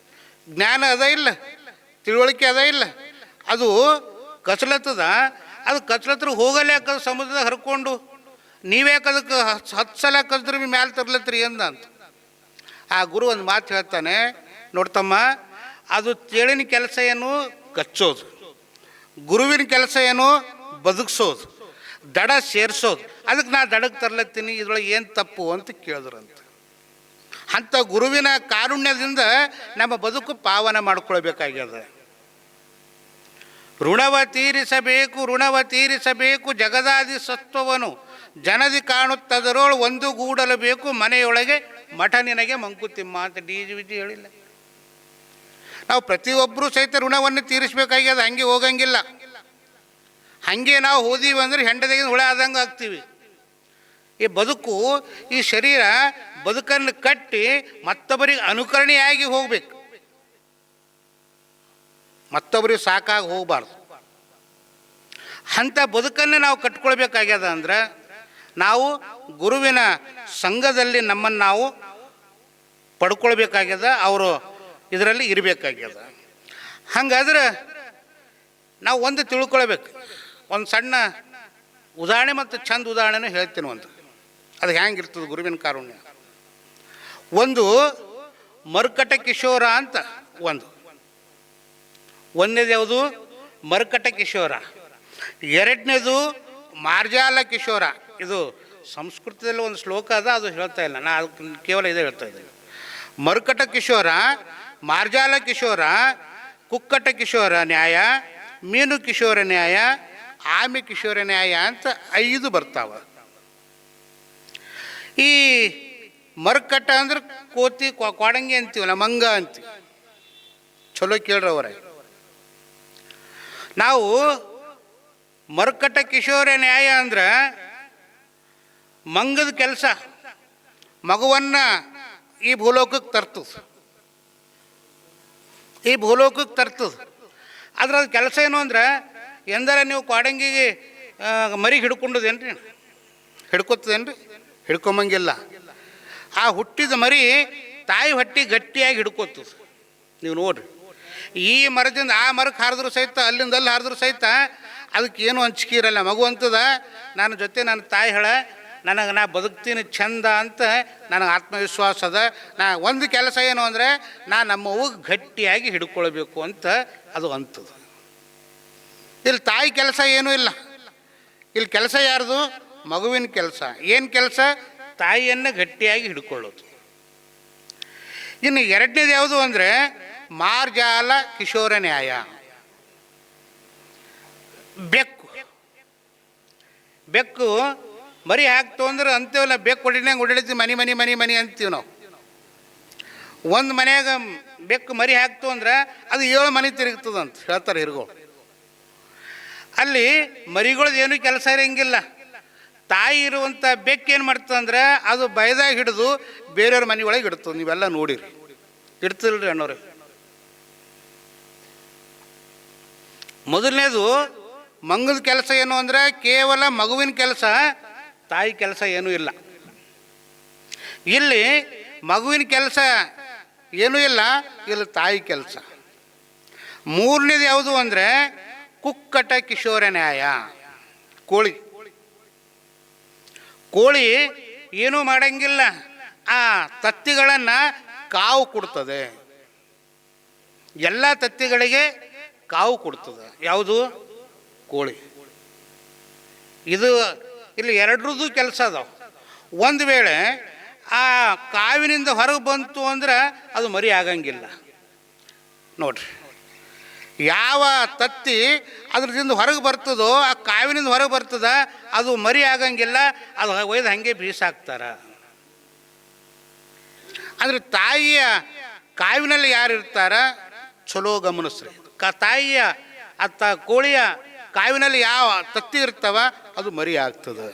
ಜ್ಞಾನ ಅದ ಇಲ್ಲ, ತಿಳುವಳಿಕೆ ಅದ ಇಲ್ಲ, ಅದು ಕಚಲತ್ತದ, ಅದು ಕಚಲತ್ರ ಹೋಗಲೇ ಯಾಕದು ಸಮುದ್ರದಾಗ ಹರ್ಕೊಂಡು, ನೀವ್ಯಾಕೆ ಅದಕ್ಕೆ 10 ಸಲ ಕಚ್ದ್ರೆ ಮ್ಯಾಲೆ ತರ್ಲತ್ರಿ ಅಂತ. ಆ ಗುರು ಒಂದು ಮಾತು ಹೇಳ್ತಾನೆ, ನೋಡ್ತಮ್ಮ, ಅದು ತೇಳಿನ ಕೆಲಸ ಏನು ಕಚ್ಚೋದು, ಗುರುವಿನ ಕೆಲಸ ಏನು ಬದುಕಿಸೋದು, ದಡ ಸೇರಿಸೋದು. ಅದಕ್ಕೆ ನಾ ದಡಕ್ಕೆ ತರ್ಲತ್ತೀನಿ, ಇದ್ರೊಳಗೆ ಏನು ತಪ್ಪು ಅಂತ ಕೇಳಿದ್ರಂತ. ಅಂಥ ಗುರುವಿನ ಕಾರುಣ್ಯದಿಂದ ನಮ್ಮ ಬದುಕು ಪಾವನ ಮಾಡ್ಕೊಳ್ಬೇಕಾಗ್ಯದ. ಋಣವ ತೀರಿಸಬೇಕು ಜಗದಾದಿ ಸತ್ವವನು ಜನದಿ ಕಾಣುತ್ತದರೋಳು ಒಂದು ಗೂಡಲು ಬೇಕು ಮನೆಯೊಳಗೆ ಮಠ ನಿನಗೆ ಮಂಕುತಿಮ್ಮ ಅಂತ DGVG ಹೇಳಿಲ್ಲ. ನಾವು ಪ್ರತಿಯೊಬ್ಬರೂ ಸಹಿತ ಋಣವನ್ನು ತೀರಿಸಬೇಕಾಗ್ಯದ, ಹಂಗೆ ಹೋಗಂಗಿಲ್ಲ. ಹಾಗೆ ನಾವು ಹೋದೀವಿ ಅಂದರೆ ಹೆಂಡತೆಗೆ ಹುಳ ಆದಂಗೆ ಆಗ್ತೀವಿ. ಈ ಬದುಕು, ಈ ಶರೀರ ಬದುಕನ್ನು ಕಟ್ಟಿ ಮತ್ತೊಬ್ಬರಿಗೆ ಅನುಕರಣೆಯಾಗಿ ಹೋಗಬೇಕು, ಮತ್ತೊಬ್ಬರಿಗೆ ಸಾಕಾಗಿ ಹೋಗಬಾರ್ದು. ಅಂಥ ಬದುಕನ್ನೇ ನಾವು ಕಟ್ಕೊಳ್ಬೇಕಾಗ್ಯದ ಅಂದ್ರೆ ನಾವು ಗುರುವಿನ ಸಂಘದಲ್ಲಿ ನಮ್ಮನ್ನು ನಾವು ಪಡ್ಕೊಳ್ಬೇಕಾಗ್ಯದ, ಅವರು ಇದರಲ್ಲಿ ಇರಬೇಕಾಗ್ಯದ. ಹಾಗಾದ್ರೆ ನಾವು ಒಂದು ತಿಳ್ಕೊಳ್ಬೇಕು. ಒಂದು ಸಣ್ಣ ಉದಾಹರಣೆ ಮತ್ತು ಚಂದ ಉದಾಹರಣೆನೂ ಹೇಳ್ತೀನಿ. ಒಂದು ಅದು ಹೆಂಗಿರ್ತದೆ ಗುರುವಿನ ಕಾರುಣ್ಯ. ಒಂದು ಮರ್ಕಟ ಕಿಶೋರ ಅಂತ ಒಂದನೇದು ಯಾವುದು? ಮರ್ಕಟ ಕಿಶೋರ. ಎರಡನೇದು ಮಾರ್ಜಾಲ ಕಿಶೋರ. ಇದು ಸಂಸ್ಕೃತದಲ್ಲಿ ಒಂದು ಶ್ಲೋಕ ಅದ, ಅದು ಹೇಳ್ತಾ ಇಲ್ಲ, ನಾನು ಅದಕ್ಕೆ ಕೇವಲ ಇದೇ ಹೇಳ್ತಾ ಇದ್ದೀನಿ. ಮರ್ಕಟ ಕಿಶೋರ, ಮಾರ್ಜಾಲ ಕಿಶೋರ, ಕುಕ್ಕಟ ಕಿಶೋರ ನ್ಯಾಯ, ಮೀನು ಕಿಶೋರ ನ್ಯಾಯ, ಆಮೆ ಕಿಶೋರ ನ್ಯಾಯ ಅಂತ 5 ಬರ್ತಾವ. ಈ ಮರ್ಕಟ ಅಂದ್ರೆ ಕೋತಿ, ಕೊಡಂಗಿ ಅಂತೀವಲ್ಲ, ಮಂಗ ಅಂತೀವಿ. ಚಲೋ ಕೇಳ್ರವ್ರ, ನಾವು ಮರ್ಕಟ ಕಿಶೋರ ನ್ಯಾಯ ಅಂದ್ರೆ ಮಂಗದ ಕೆಲಸ ಮಗುವನ್ನು ಈ ಭೂಲೋಕಕ್ಕೆ ತರ್ತದೆ. ಆದ್ರೆ ಅದು ಕೆಲಸ ಏನು ಅಂದ್ರೆ ಎಂದರೆ ನೀವು ಕಾಡಂಗಿಗೆ ಮರಿ ಹಿಡ್ಕೊಂಡದೇನು ರೀ, ಹಿಡ್ಕೊತದೇನು ರೀ? ಹಿಡ್ಕೊಂಬಂಗಿಲ್ಲ. ಆ ಹುಟ್ಟಿದ ಮರಿ ತಾಯಿ ಹೊಟ್ಟೆ ಗಟ್ಟಿಯಾಗಿ ಹಿಡ್ಕೊತದ. ನೀವು ನೋಡ್ರಿ, ಈ ಮರದಿಂದ ಆ ಮರಕ್ಕೆ ಹಾರಿದ್ರು ಸಹಿತ, ಅಲ್ಲಿಂದ ಅಲ್ಲಿ ಹಾರಿದ್ರು ಸಹಿತ ಅದಕ್ಕೇನು ಅಂಜಿಕೆ ಇರಲ್ಲ. ಮಗು ಅಂತದ ನನ್ನ ಜೊತೆ ನನ್ನ ತಾಯಿ ಹೇಳ ನನಗೆ ನಾ ಬದುಕ್ತೀನಿ ಚಂದ ಅಂತ ನನಗೆ ಆತ್ಮವಿಶ್ವಾಸ ಅದ. ನಾ ಒಂದು ಕೆಲಸ ಏನು ಅಂದರೆ ನಮ್ಮವ್ಗೆ ಗಟ್ಟಿಯಾಗಿ ಹಿಡ್ಕೊಳ್ಬೇಕು ಅಂತ ಅದು ಅಂತದ. ಇಲ್ಲಿ ತಾಯಿ ಕೆಲಸ ಏನೂ ಇಲ್ಲ. ಇಲ್ಲಿ ಕೆಲಸ ಯಾರ್ದು? ಮಗುವಿನ ಕೆಲಸ. ಏನು ಕೆಲಸ? ತಾಯಿಯನ್ನು ಗಟ್ಟಿಯಾಗಿ ಹಿಡ್ಕೊಳ್ಳೋದು. ಇನ್ನು ಎರಡನೇದು ಯಾವುದು ಅಂದರೆ ಮಾರ್ಜಾಲ ಕಿಶೋರ ನ್ಯಾಯ. ಬೆಕ್ಕು ಮರಿ ಹಾಕ್ತು ಅಂದ್ರೆ ಅಂತೀವಲ್ಲ, ಬೆಕ್ಕು ಹೊಡಿನಂಗೆ ಹೊಡಿಲಿದ್ದು ಮನಿ ಮನಿ ಮನಿ ಮನಿ ಅಂತೀವಿ ನಾವು. ಒಂದು ಮನ್ಯಾಗ ಬೆಕ್ಕು ಮರಿ ಹಾಕ್ತು ಅಂದ್ರೆ ಅದು 7 ಮನೆ ತಿರುಗ್ತದಂತ ಹೇಳ್ತಾರೆ ಹಿರುಗಳು. ಅಲ್ಲಿ ಮರಿಗಳದ್ದು ಏನೂ ಕೆಲಸ ಇರೋಂಗಿಲ್ಲ. ತಾಯಿ ಇರುವಂಥ ಬೆಕ್ಕು ಏನು ಮಾಡ್ತದಂದ್ರೆ ಅದು ಬಯದಾಗ ಹಿಡಿದು ಬೇರೆಯವ್ರ ಮನೆ ಒಳಗೆ ಇಡ್ತದೆ. ನೀವೆಲ್ಲ ನೋಡಿರಿ, ಇಡ್ತಿಲ್ರಿ ಅಣ್ಣವ್ರೆ. ಮೊದಲನೇದು ಮಂಗದ ಕೆಲಸ ಏನು ಅಂದರೆ ಕೇವಲ ಮಗುವಿನ ಕೆಲಸ, ತಾಯಿ ಕೆಲಸ ಏನೂ ಇಲ್ಲ. ಇಲ್ಲಿ ಮಗುವಿನ ಕೆಲಸ ಏನೂ ಇಲ್ಲ, ಇಲ್ಲಿ ತಾಯಿ ಕೆಲಸ. ಮೂರನೇದು ಯಾವುದು ಅಂದರೆ ಕುಕ್ಕಟ ಕಿಶೋರ ನ್ಯಾಯ. ಕೋಳಿ ಏನೂ ಮಾಡಂಗಿಲ್ಲ, ಆ ತತ್ತಿಗಳನ್ನು ಕಾವು ಕೊಡ್ತದೆ. ಎಲ್ಲ ತತ್ತಿಗಳಿಗೆ ಕಾವು ಕೊಡ್ತದೆ. ಯಾವುದು? ಕೋಳಿ. ಇದು ಇಲ್ಲಿ ಎರಡರದ್ದು ಕೆಲಸ ಅದಾವ. ಒಂದು ವೇಳೆ ಆ ಕಾವಿನಿಂದ ಹೊರಗೆ ಬಂತು ಅಂದ್ರೆ ಅದು ಮರಿ ಆಗಂಗಿಲ್ಲ. ನೋಡ್ರಿ, ಯಾವ ತತ್ತಿ ಅದ್ರದಿಂದ ಹೊರಗೆ ಬರ್ತದೋ, ಆ ಕಾವಿನಿಂದ ಹೊರಗೆ ಬರ್ತದ, ಅದು ಮರಿ ಆಗಂಗಿಲ್ಲ. ಅದು ಒಯ್ದು ಹಾಗೆ ಬೀಸಾಕ್ತಾರ. ಅಂದರೆ ತಾಯಿಯ ಕಾವಿನಲ್ಲಿ ಯಾರು ಇರ್ತಾರ ಚಲೋ ಗಮನಿಸ್ರಿ. ತಾಯಿಯ ಕೋಳಿಯ ಕಾವಿನಲ್ಲಿ ಯಾವ ತತ್ತಿ ಇರ್ತಾವ ಅದು ಮರಿ ಆಗ್ತದೆ.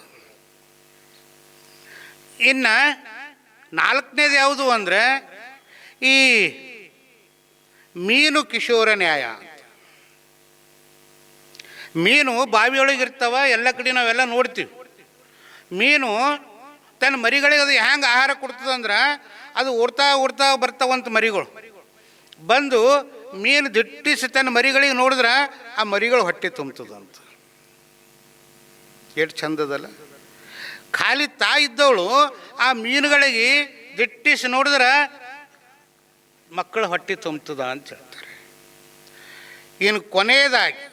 ಇನ್ನು ನಾಲ್ಕನೇದು ಯಾವುದು ಅಂದರೆ ಈ ಮೀನು ಕಿಶೋರ ನ್ಯಾಯ. ಮೀನು ಬಾವಿಯೊಳಗೆ ಇರ್ತಾವ, ಎಲ್ಲ ಕಡೆ ನಾವೆಲ್ಲ ನೋಡ್ತೀವಿ. ಮೀನು ತನ್ನ ಮರಿಗಳಿಗೆ ಅದು ಹ್ಯಾಂಗೆ ಆಹಾರ ಕೊಡ್ತದಂದ್ರೆ ಅದು ಓಡ್ತಾ ಬರ್ತಾವಂತ ಮರಿಗಳು ಬಂದು ಮೀನು ದಿಟ್ಟಿಸಿ ತನ್ನ ಮರಿಗಳಿಗೆ ನೋಡಿದ್ರೆ ಆ ಮರಿಗಳು ಹೊಟ್ಟೆ ತುಂಬ್ತದಂತ. ಎಷ್ಟು ಚಂದದಲ್ಲ. ಖಾಲಿ ತಾಯಿ ಇದ್ದವಳು ಆ ಮೀನುಗಳಿಗೆ ದಿಟ್ಟಿಸಿ ನೋಡಿದ್ರೆ ಮಕ್ಕಳ ಹೊಟ್ಟೆ ತುಂಬ್ತದ ಅಂತ ಹೇಳ್ತಾರೆ. ಇನ್ನು ಕೊನೆಯದಾಗಿ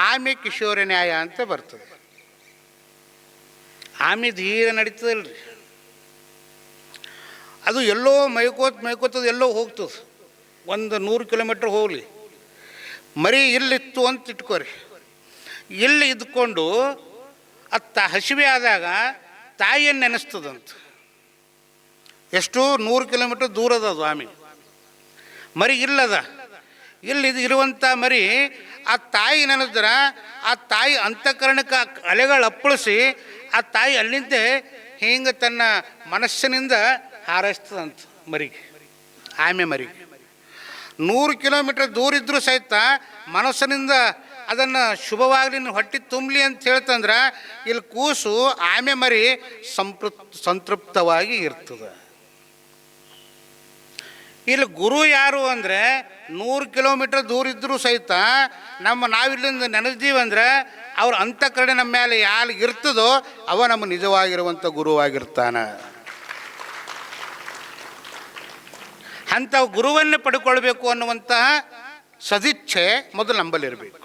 ಆಮೆ ಕಿಶೋರ ನ್ಯಾಯ ಅಂತ ಬರ್ತದೆ. ಆಮೆ ಧೀರ ನಡೀತದಲ್ರಿ, ಅದು ಎಲ್ಲೋ ಮೈಕೋತದ ಎಲ್ಲೋ ಹೋಗ್ತದೆ. ಒಂದು 100 ಕಿಲೋಮೀಟ್ರ್ ಹೋಗಲಿ, ಮರಿ ಇಲ್ಲಿತ್ತು ಅಂತ ಇಟ್ಕೋರಿ. ಇಲ್ಲಿ ಇದ್ಕೊಂಡು ಹಸಿವೆ ಆದಾಗ ತಾಯಿಯನ್ನು ನೆನೆಸ್ತದಂತ. ಎಷ್ಟು 100 ಕಿಲೋಮೀಟ್ರ್ ದೂರದ ಅದು ಆಮೆ. ಮರಿ ಇಲ್ಲದ, ಇಲ್ಲಿ ಇರುವಂಥ ಮರಿ ಆ ತಾಯಿ ನೆನೆಸಿದ್ರೆ ಆ ತಾಯಿ ಅಂತಃಕರಣಕ್ಕೆ ಅಲೆಗಳು ಅಪ್ಪಳಿಸಿ ಆ ತಾಯಿ ಅಲ್ಲಿಂದ ಹಿಂಗೆ ತನ್ನ ಮನಸ್ಸಿನಿಂದ ಹಾರೈಸ್ತದಂತ ಮರಿಗೆ, ಆಮೆ ಮರಿಗೆ. 100 ಕಿಲೋಮೀಟ್ರ್ ದೂರ ಇದ್ದರೂ ಸಹಿತ ಮನಸ್ಸಿನಿಂದ ಅದನ್ನು ಶುಭವಾಗಲಿ ಹೊಟ್ಟೆ ತುಂಬಲಿ ಅಂತ ಹೇಳ್ತಂದ್ರೆ ಇಲ್ಲಿ ಕೂಸು ಆಮೆ ಮರಿ ಸಂತೃಪ್ತವಾಗಿ ಇರ್ತದೆ. ಇಲ್ಲಿ ಗುರು ಯಾರು ಅಂದರೆ 100 ಕಿಲೋಮೀಟ್ರ್ ದೂರ ಇದ್ದರೂ ಸಹಿತ ನಾವಿಲ್ಲಿಂದ ನೆನೆಸ್ತೀವಂದ್ರೆ ಅವ್ರ ಅಂತಃಕರಣ ನಮ್ಮ ಮೇಲೆ ಯಾರು ಇರ್ತದೋ ಅವ ನಮ್ಮ ನಿಜವಾಗಿರುವಂಥ ಗುರುವಾಗಿರ್ತಾನೆ. ಅಂಥ ಗುರುವನ್ನೇ ಪಡ್ಕೊಳ್ಬೇಕು ಅನ್ನುವಂತಹ ಸದಿಚ್ಛೆ ಮೊದಲು ನಂಬಲಿರಬೇಕು.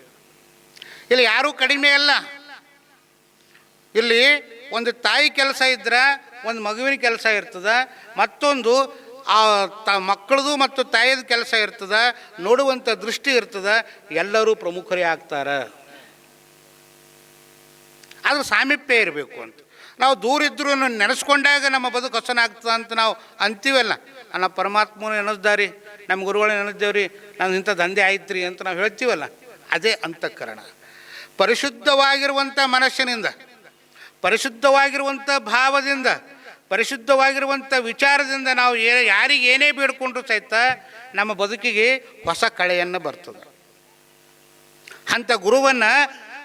ಇಲ್ಲಿ ಯಾರೂ ಕಡಿಮೆ ಅಲ್ಲ. ಇಲ್ಲಿ ಒಂದು ತಾಯಿ ಕೆಲಸ ಇದ್ರೆ ಒಂದು ಮಗುವಿನ ಕೆಲಸ ಇರ್ತದೆ, ಮತ್ತೊಂದು ಮಕ್ಕಳದು ಮತ್ತು ತಾಯಿದ ಕೆಲಸ ಇರ್ತದೆ, ನೋಡುವಂಥ ದೃಷ್ಟಿ ಇರ್ತದೆ. ಎಲ್ಲರೂ ಪ್ರಮುಖರೇ ಆಗ್ತಾರೆ. ಆದ್ರೆ ಸಾಮೀಪ್ಯ ಇರಬೇಕು ಅಂತ. ನಾವು ದೂರ ಇದ್ರೂ ನೆನೆಸ್ಕೊಂಡಾಗ ನಮ್ಮ ಬದುಕು ಹಸನಾಗ್ತದೆ ಅಂತ ನಾವು ಅಂತೀವಲ್ಲ. ನಾವು ಪರಮಾತ್ಮನ ನೆನೆಸ್ದಾರಿ, ನಮ್ಮ ಗುರುಗಳನ್ನ ನೆನೆಸ್ದೇವ್ರಿ, ನಾನು ಇಂಥ ದಂಧೆ ಆಯ್ತು ರೀ ಅಂತ ನಾವು ಹೇಳ್ತೀವಲ್ಲ, ಅದೇ ಅಂತಃಕರಣ. ಪರಿಶುದ್ಧವಾಗಿರುವಂಥ ಮನಸ್ಸಿನಿಂದ, ಪರಿಶುದ್ಧವಾಗಿರುವಂಥ ಭಾವದಿಂದ, ಪರಿಶುದ್ಧವಾಗಿರುವಂಥ ವಿಚಾರದಿಂದ ನಾವು ಯಾರಿಗೆ ಏನೇ ಬೇಡ್ಕೊಂಡ್ರೂ ಸಹಿತ ನಮ್ಮ ಬದುಕಿಗೆ ಹೊಸ ಕಳೆಯನ್ನು ಬರ್ತದೆ. ಅಂಥ ಗುರುವನ್ನು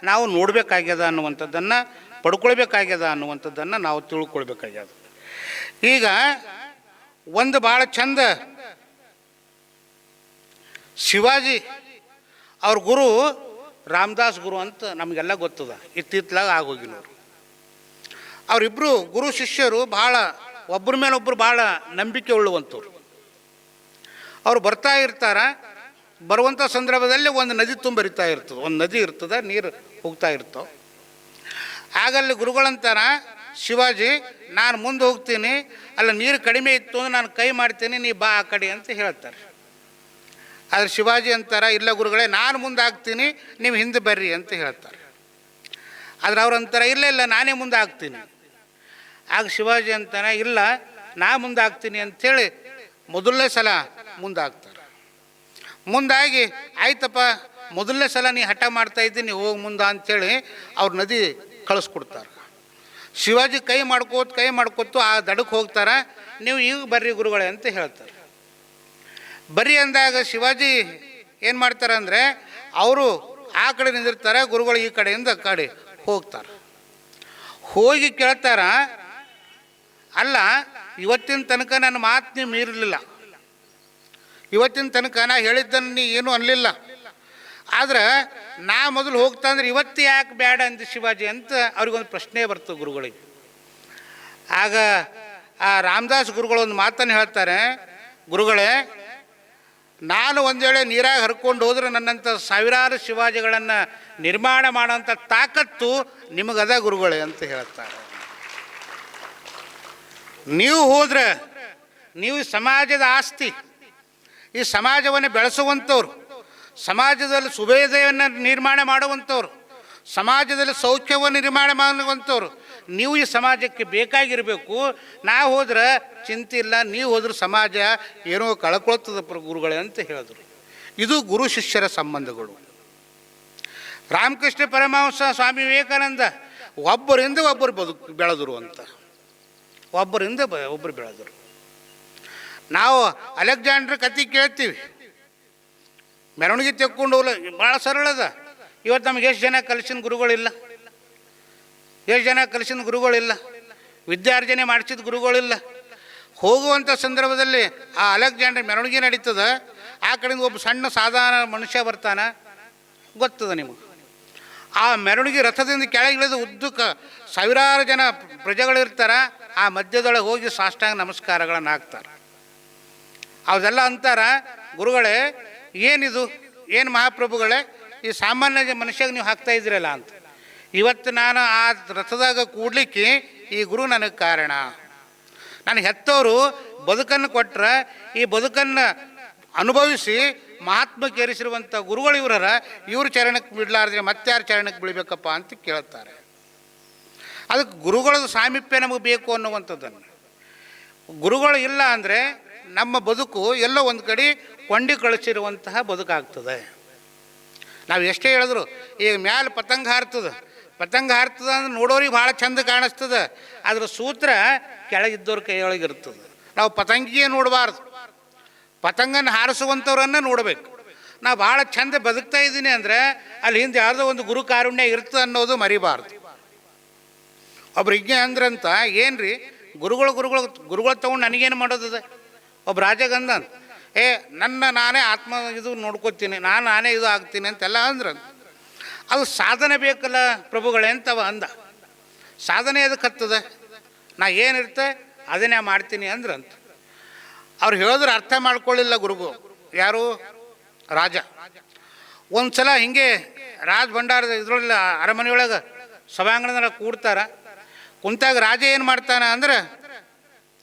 ನಾವು ನೋಡಬೇಕಾಗ್ಯದ ಅನ್ನುವಂಥದ್ದನ್ನು, ಪಡ್ಕೊಳ್ಬೇಕಾಗ್ಯದ ಅನ್ನುವಂಥದ್ದನ್ನು ನಾವು ತಿಳ್ಕೊಳ್ಬೇಕಾಗ್ಯದ. ಈಗ ಒಂದು ಭಾಳ ಚಂದ, ಶಿವಾಜಿ ಅವ್ರ ಗುರು ರಾಮದಾಸ್ ಗುರು ಅಂತ ನಮಗೆಲ್ಲ ಗೊತ್ತದ, ಇತ್ತಿತ್ತಲಾಗ ಆಗೋಗಿನವರು. ಅವರಿಬ್ಬರು ಗುರು ಶಿಷ್ಯರು ಭಾಳ ಒಬ್ಬರ ಮೇಲೊಬ್ಬರು ಭಾಳ ನಂಬಿಕೆ ಉಳ್ಳುವಂಥವ್ರು. ಅವ್ರು ಬರ್ತಾ ಇರ್ತಾರೆ, ಬರುವಂಥ ಸಂದರ್ಭದಲ್ಲಿ ಒಂದು ನದಿ ತುಂಬರಿತಾ ಇರ್ತದೆ, ಒಂದು ನದಿ ಇರ್ತದೆ, ನೀರು ಹೋಗ್ತಾ ಇರ್ತಾವೆ. ಆಗಲ್ಲಿ ಗುರುಗಳಂತಾರ, ಶಿವಾಜಿ ನಾನು ಮುಂದೆ ಹೋಗ್ತೀನಿ, ಅಲ್ಲ ನೀರು ಕಡಿಮೆ ಇತ್ತು ಅಂದ್ರೆ ನಾನು ಕೈ ಮಾಡ್ತೀನಿ, ನೀ ಬಾ ಆ ಕಡೆ ಅಂತ ಹೇಳ್ತಾರೆ. ಆದರೆ ಶಿವಾಜಿ ಅಂತಾರ, ಇಲ್ಲ ಗುರುಗಳೇ ನಾನು ಮುಂದೆ ಆಗ್ತೀನಿ, ನೀವು ಹಿಂದೆ ಬರ್ರಿ ಅಂತ ಹೇಳ್ತಾರೆ. ಆದರೆ ಅವ್ರು ಅಂತಾರ, ಇಲ್ಲ ಇಲ್ಲ ನಾನೇ ಮುಂದೆ ಆಗ್ತೀನಿ. ಆಗ ಶಿವಾಜಿ ಅಂತಾನೆ, ಇಲ್ಲ ನಾ ಮುಂದೆ ಆಗ್ತೀನಿ ಅಂಥೇಳಿ ಮೊದಲನೇ ಸಲ ಮುಂದಾಗ್ತಾರೆ. ಮುಂದಾಗಿ ಆಯ್ತಪ್ಪ ಮೊದಲನೇ ಸಲ ನೀ ಹಠ ಮಾಡ್ತಾ ಇದ್ದೀನಿ, ಹೋಗಿ ಮುಂದೆ ಅಂಥೇಳಿ ಅವ್ರು ನದಿ ಕಳಿಸ್ಕೊಡ್ತಾರೆ. ಶಿವಾಜಿ ಕೈ ಮಾಡ್ಕೋತು ಆ ದಡಕ್ಕೆ ಹೋಗ್ತಾರೆ. ನೀವು ಈಗ ಬರ್ರಿ ಗುರುಗಳೇ ಅಂತ ಹೇಳ್ತಾರೆ. ಬರ್ರಿ ಅಂದಾಗ ಶಿವಾಜಿ ಏನು ಮಾಡ್ತಾರೆ ಅಂದರೆ, ಅವರು ಆ ಕಡೆ ನಿಂದಿರ್ತಾರೆ, ಗುರುಗಳು ಈ ಕಡೆಯಿಂದ ಆ ಕಡೆ ಹೋಗ್ತಾರೆ. ಹೋಗಿ ಕೇಳ್ತಾರ, ಅಲ್ಲ ಇವತ್ತಿನ ತನಕ ನನ್ನ ಮಾತು ನೀವು ಮೀರಲಿಲ್ಲ, ಇವತ್ತಿನ ತನಕ ನಾ ಹೇಳಿದ್ದನ್ನು ನೀ ಏನೂ ಅನ್ನಲಿಲ್ಲ, ಆದ್ರೆ ನಾ ಮೊದಲು ಹೋಗ್ತಾ ಅಂದ್ರೆ ಇವತ್ತು ಯಾಕೆ ಬೇಡ ಅಂದ ಶಿವಾಜಿ ಅಂತ ಅವ್ರಿಗೊಂದು ಪ್ರಶ್ನೆ ಬರ್ತದೆ ಗುರುಗಳಿಗೆ. ಆಗ ಆ ರಾಮದಾಸ್ ಗುರುಗಳು ಒಂದು ಮಾತನ್ನು ಹೇಳ್ತಾರೆ, ಗುರುಗಳೇ ನಾನು ಒಂದು ವೇಳೆ ನೀರಾಗ ಹರ್ಕೊಂಡು ಹೋದ್ರೆ ನನ್ನಂಥ ಸಾವಿರಾರು ಶಿವಾಜಿಗಳನ್ನು ನಿರ್ಮಾಣ ಮಾಡೋಂಥ ತಾಕತ್ತು ನಿಮಗದ ಗುರುಗಳೇ ಅಂತ ಹೇಳ್ತಾರೆ. ನೀವು ಹೋದ್ರೆ ನೀವು ಸಮಾಜದ ಆಸ್ತಿ, ಈ ಸಮಾಜವನ್ನು ಬೆಳೆಸುವಂಥವ್ರು, ಸಮಾಜದಲ್ಲಿ ಸುಭೇದೆಯನ್ನು ನಿರ್ಮಾಣ ಮಾಡುವಂಥವ್ರು, ಸಮಾಜದಲ್ಲಿ ಸೌಖ್ಯವನ್ನು ನಿರ್ಮಾಣ ಮಾಡುವಂಥವ್ರು, ನೀವು ಈ ಸಮಾಜಕ್ಕೆ ಬೇಕಾಗಿರಬೇಕು. ನಾವು ಹೋದ್ರೆ ಚಿಂತೆ ಇಲ್ಲ, ನೀವು ಹೋದ್ರೆ ಸಮಾಜ ಏನೋ ಕಳ್ಕೊಳ್ತದ ಗುರುಗಳೇ ಅಂತ ಹೇಳಿದ್ರು. ಇದು ಗುರು ಶಿಷ್ಯರ ಸಂಬಂಧಗಳು. ರಾಮಕೃಷ್ಣ ಪರಮಹಂಸ, ಸ್ವಾಮಿ ವಿವೇಕಾನಂದ ಒಬ್ಬರಿಂದ ಒಬ್ಬರು ಬೆಳೆದರು ಅಂತ, ಒಬ್ಬರಿಂದ ಒಬ್ಬರು ಬೆಳೆದರು. ನಾವು ಅಲೆಕ್ಸಾಂಡ್ರ್ ಕತೆ ಕೇಳ್ತೀವಿ, ಮೆರವಣಿಗೆ ತೆಕ್ಕೊಂಡು ಹೋಗ್ಲ ಭಾಳ ಸರಳದ. ಇವತ್ತು ನಮ್ಗೆ ಎಷ್ಟು ಜನ ಕಲಿಸಿದ ಗುರುಗಳಿಲ್ಲ, ಎಷ್ಟು ಜನ ಕಲಿಸಿದ ಗುರುಗಳಿಲ್ಲ, ವಿದ್ಯಾರ್ಜನೆ ಮಾಡಿಸಿದ ಗುರುಗಳಿಲ್ಲ. ಹೋಗುವಂಥ ಸಂದರ್ಭದಲ್ಲಿ ಆ ಅಲೆಕ್ಸಾಂಡ್ರ್ ಮೆರವಣಿಗೆ ನಡೀತದೆ, ಆ ಕಡೆಯಿಂದ ಒಬ್ಬ ಸಣ್ಣ ಸಾಧಾರಣ ಮನುಷ್ಯ ಬರ್ತಾನೆ, ಗೊತ್ತದ ನಿಮಗೆ. ಆ ಮೆರವಣಿಗೆ ರಥದಿಂದ ಕೆಳಗಿಳಿದು ಉದ್ದಕ್ಕೆ ಸಾವಿರಾರು ಜನ ಪ್ರಜೆಗಳಿರ್ತಾರೆ, ಆ ಮಧ್ಯದೊಳಗೆ ಹೋಗಿ ಸಾಷ್ಟಾಂಗ ನಮಸ್ಕಾರಗಳನ್ನು ಹಾಕ್ತಾರೆ. ಅವೆಲ್ಲ ಅಂತಾರ, ಗುರುಗಳೇ ಏನಿದು, ಏನು ಮಹಾಪ್ರಭುಗಳೇ ಈ ಸಾಮಾನ್ಯ ಮನುಷ್ಯಾಗ ನೀವು ಹಾಕ್ತಾ ಇದ್ದೀರಲ್ಲ ಅಂತ. ಇವತ್ತು ನಾನು ಆ ರಥದಾಗ ಕೂಡ್ಲಿಕ್ಕೆ ಈ ಗುರು ನನಗೆ ಕಾರಣ. ನನಗೆ ಹೆತ್ತವರು ಬದುಕನ್ನು ಕೊಟ್ಟರೆ, ಈ ಬದುಕನ್ನು ಅನುಭವಿಸಿ ಮಹಾತ್ಮಕ್ಕೆ ಏರಿಸಿರುವಂಥ ಗುರುಗಳು ಇವರ, ಇವ್ರ ಚರಣಕ್ಕೆ ಬಿಡಲಾರ್ದ್ರೆ ಮತ್ತಾರ ಚರಣಕ್ಕೆ ಬೀಳಬೇಕಪ್ಪ ಅಂತ ಕೇಳ್ತಾರೆ. ಅದಕ್ಕೆ ಗುರುಗಳ ಸಾಮೀಪ್ಯ ನಮಗೆ ಬೇಕು ಅನ್ನುವಂಥದ್ದನ್ನು. ಗುರುಗಳು ಇಲ್ಲ ಅಂದರೆ ನಮ್ಮ ಬದುಕು ಎಲ್ಲೋ ಒಂದು ಕಡೆ ಕೊಂಡಿ ಕಳಿಸಿರುವಂತಹ ಬದುಕಾಗ್ತದೆ. ನಾವು ಎಷ್ಟೇ ಹೇಳಿದ್ರು, ಈಗ ಮ್ಯಾಲೆ ಪತಂಗ ಹಾರ್ತದೆ, ಪತಂಗ ಹಾರ್ತದೆ ಅಂದ್ರೆ ನೋಡೋರಿಗೆ ಭಾಳ ಚಂದ ಕಾಣಿಸ್ತದೆ, ಅದ್ರ ಸೂತ್ರ ಕೆಳಗಿದ್ದವ್ರ ಕೈಯೊಳಗಿರ್ತದೆ. ನಾವು ಪತಂಗಿಗೆ ನೋಡಬಾರ್ದು, ಪತಂಗನ ಹಾರಿಸುವಂಥವ್ರನ್ನ ನೋಡಬೇಕು. ನಾವು ಭಾಳ ಚಂದ ಬದುಕ್ತಾ ಇದ್ದೀನಿ ಅಂದರೆ ಅಲ್ಲಿ ಹಿಂದೆ ಯಾವುದೋ ಒಂದು ಗುರು ಕಾರುಣ್ಯ ಇರ್ತದೆ ಅನ್ನೋದು ಮರಿಬಾರ್ದು. ಒಬ್ರು ಹಿಂಗೆ ಅಂದ್ರಂತ, ಏನು ರೀ ಗುರುಗಳು ತೊಗೊಂಡು ನನಗೇನು ಮಾಡೋದದ. ಒಬ್ಬ ರಾಜಗಂಧ ಅಂತ, ನಾನೇ ಆತ್ಮ ಇದು ನೋಡ್ಕೋತೀನಿ, ನಾನೇ ಇದು ಆಗ್ತೀನಿ ಅಂತೆಲ್ಲ ಅಂದ್ರಂತ. ಅದು ಸಾಧನೆ ಬೇಕಲ್ಲ ಪ್ರಭುಗಳೇ ಅಂತವ ಅಂದ. ಸಾಧನೆ ಅದಕ್ಕೆ ಹತ್ತದೆ, ನಾ ಏನಿರುತ್ತೆ ಅದನ್ನೇ ಮಾಡ್ತೀನಿ ಅಂದ್ರಂತ. ಅವ್ರು ಹೇಳಿದ್ರೆ ಅರ್ಥ ಮಾಡ್ಕೊಳ್ಳಿಲ್ಲ ಗುರುಗಳು. ಯಾರು? ರಾಜ. ಒಂದು ಸಲ ಹಿಂಗೆ ರಾಜ ಭಂಡಾರದ ಇದ್ರೊಳಗೆ ಅರಮನೆಯೊಳಗೆ ಸಭಾಂಗಣದಾಗ ಕೂಡ್ತಾರ. ಕುಂತಾಗ ರಾಜ ಏನು ಮಾಡ್ತಾನೆ ಅಂದ್ರೆ,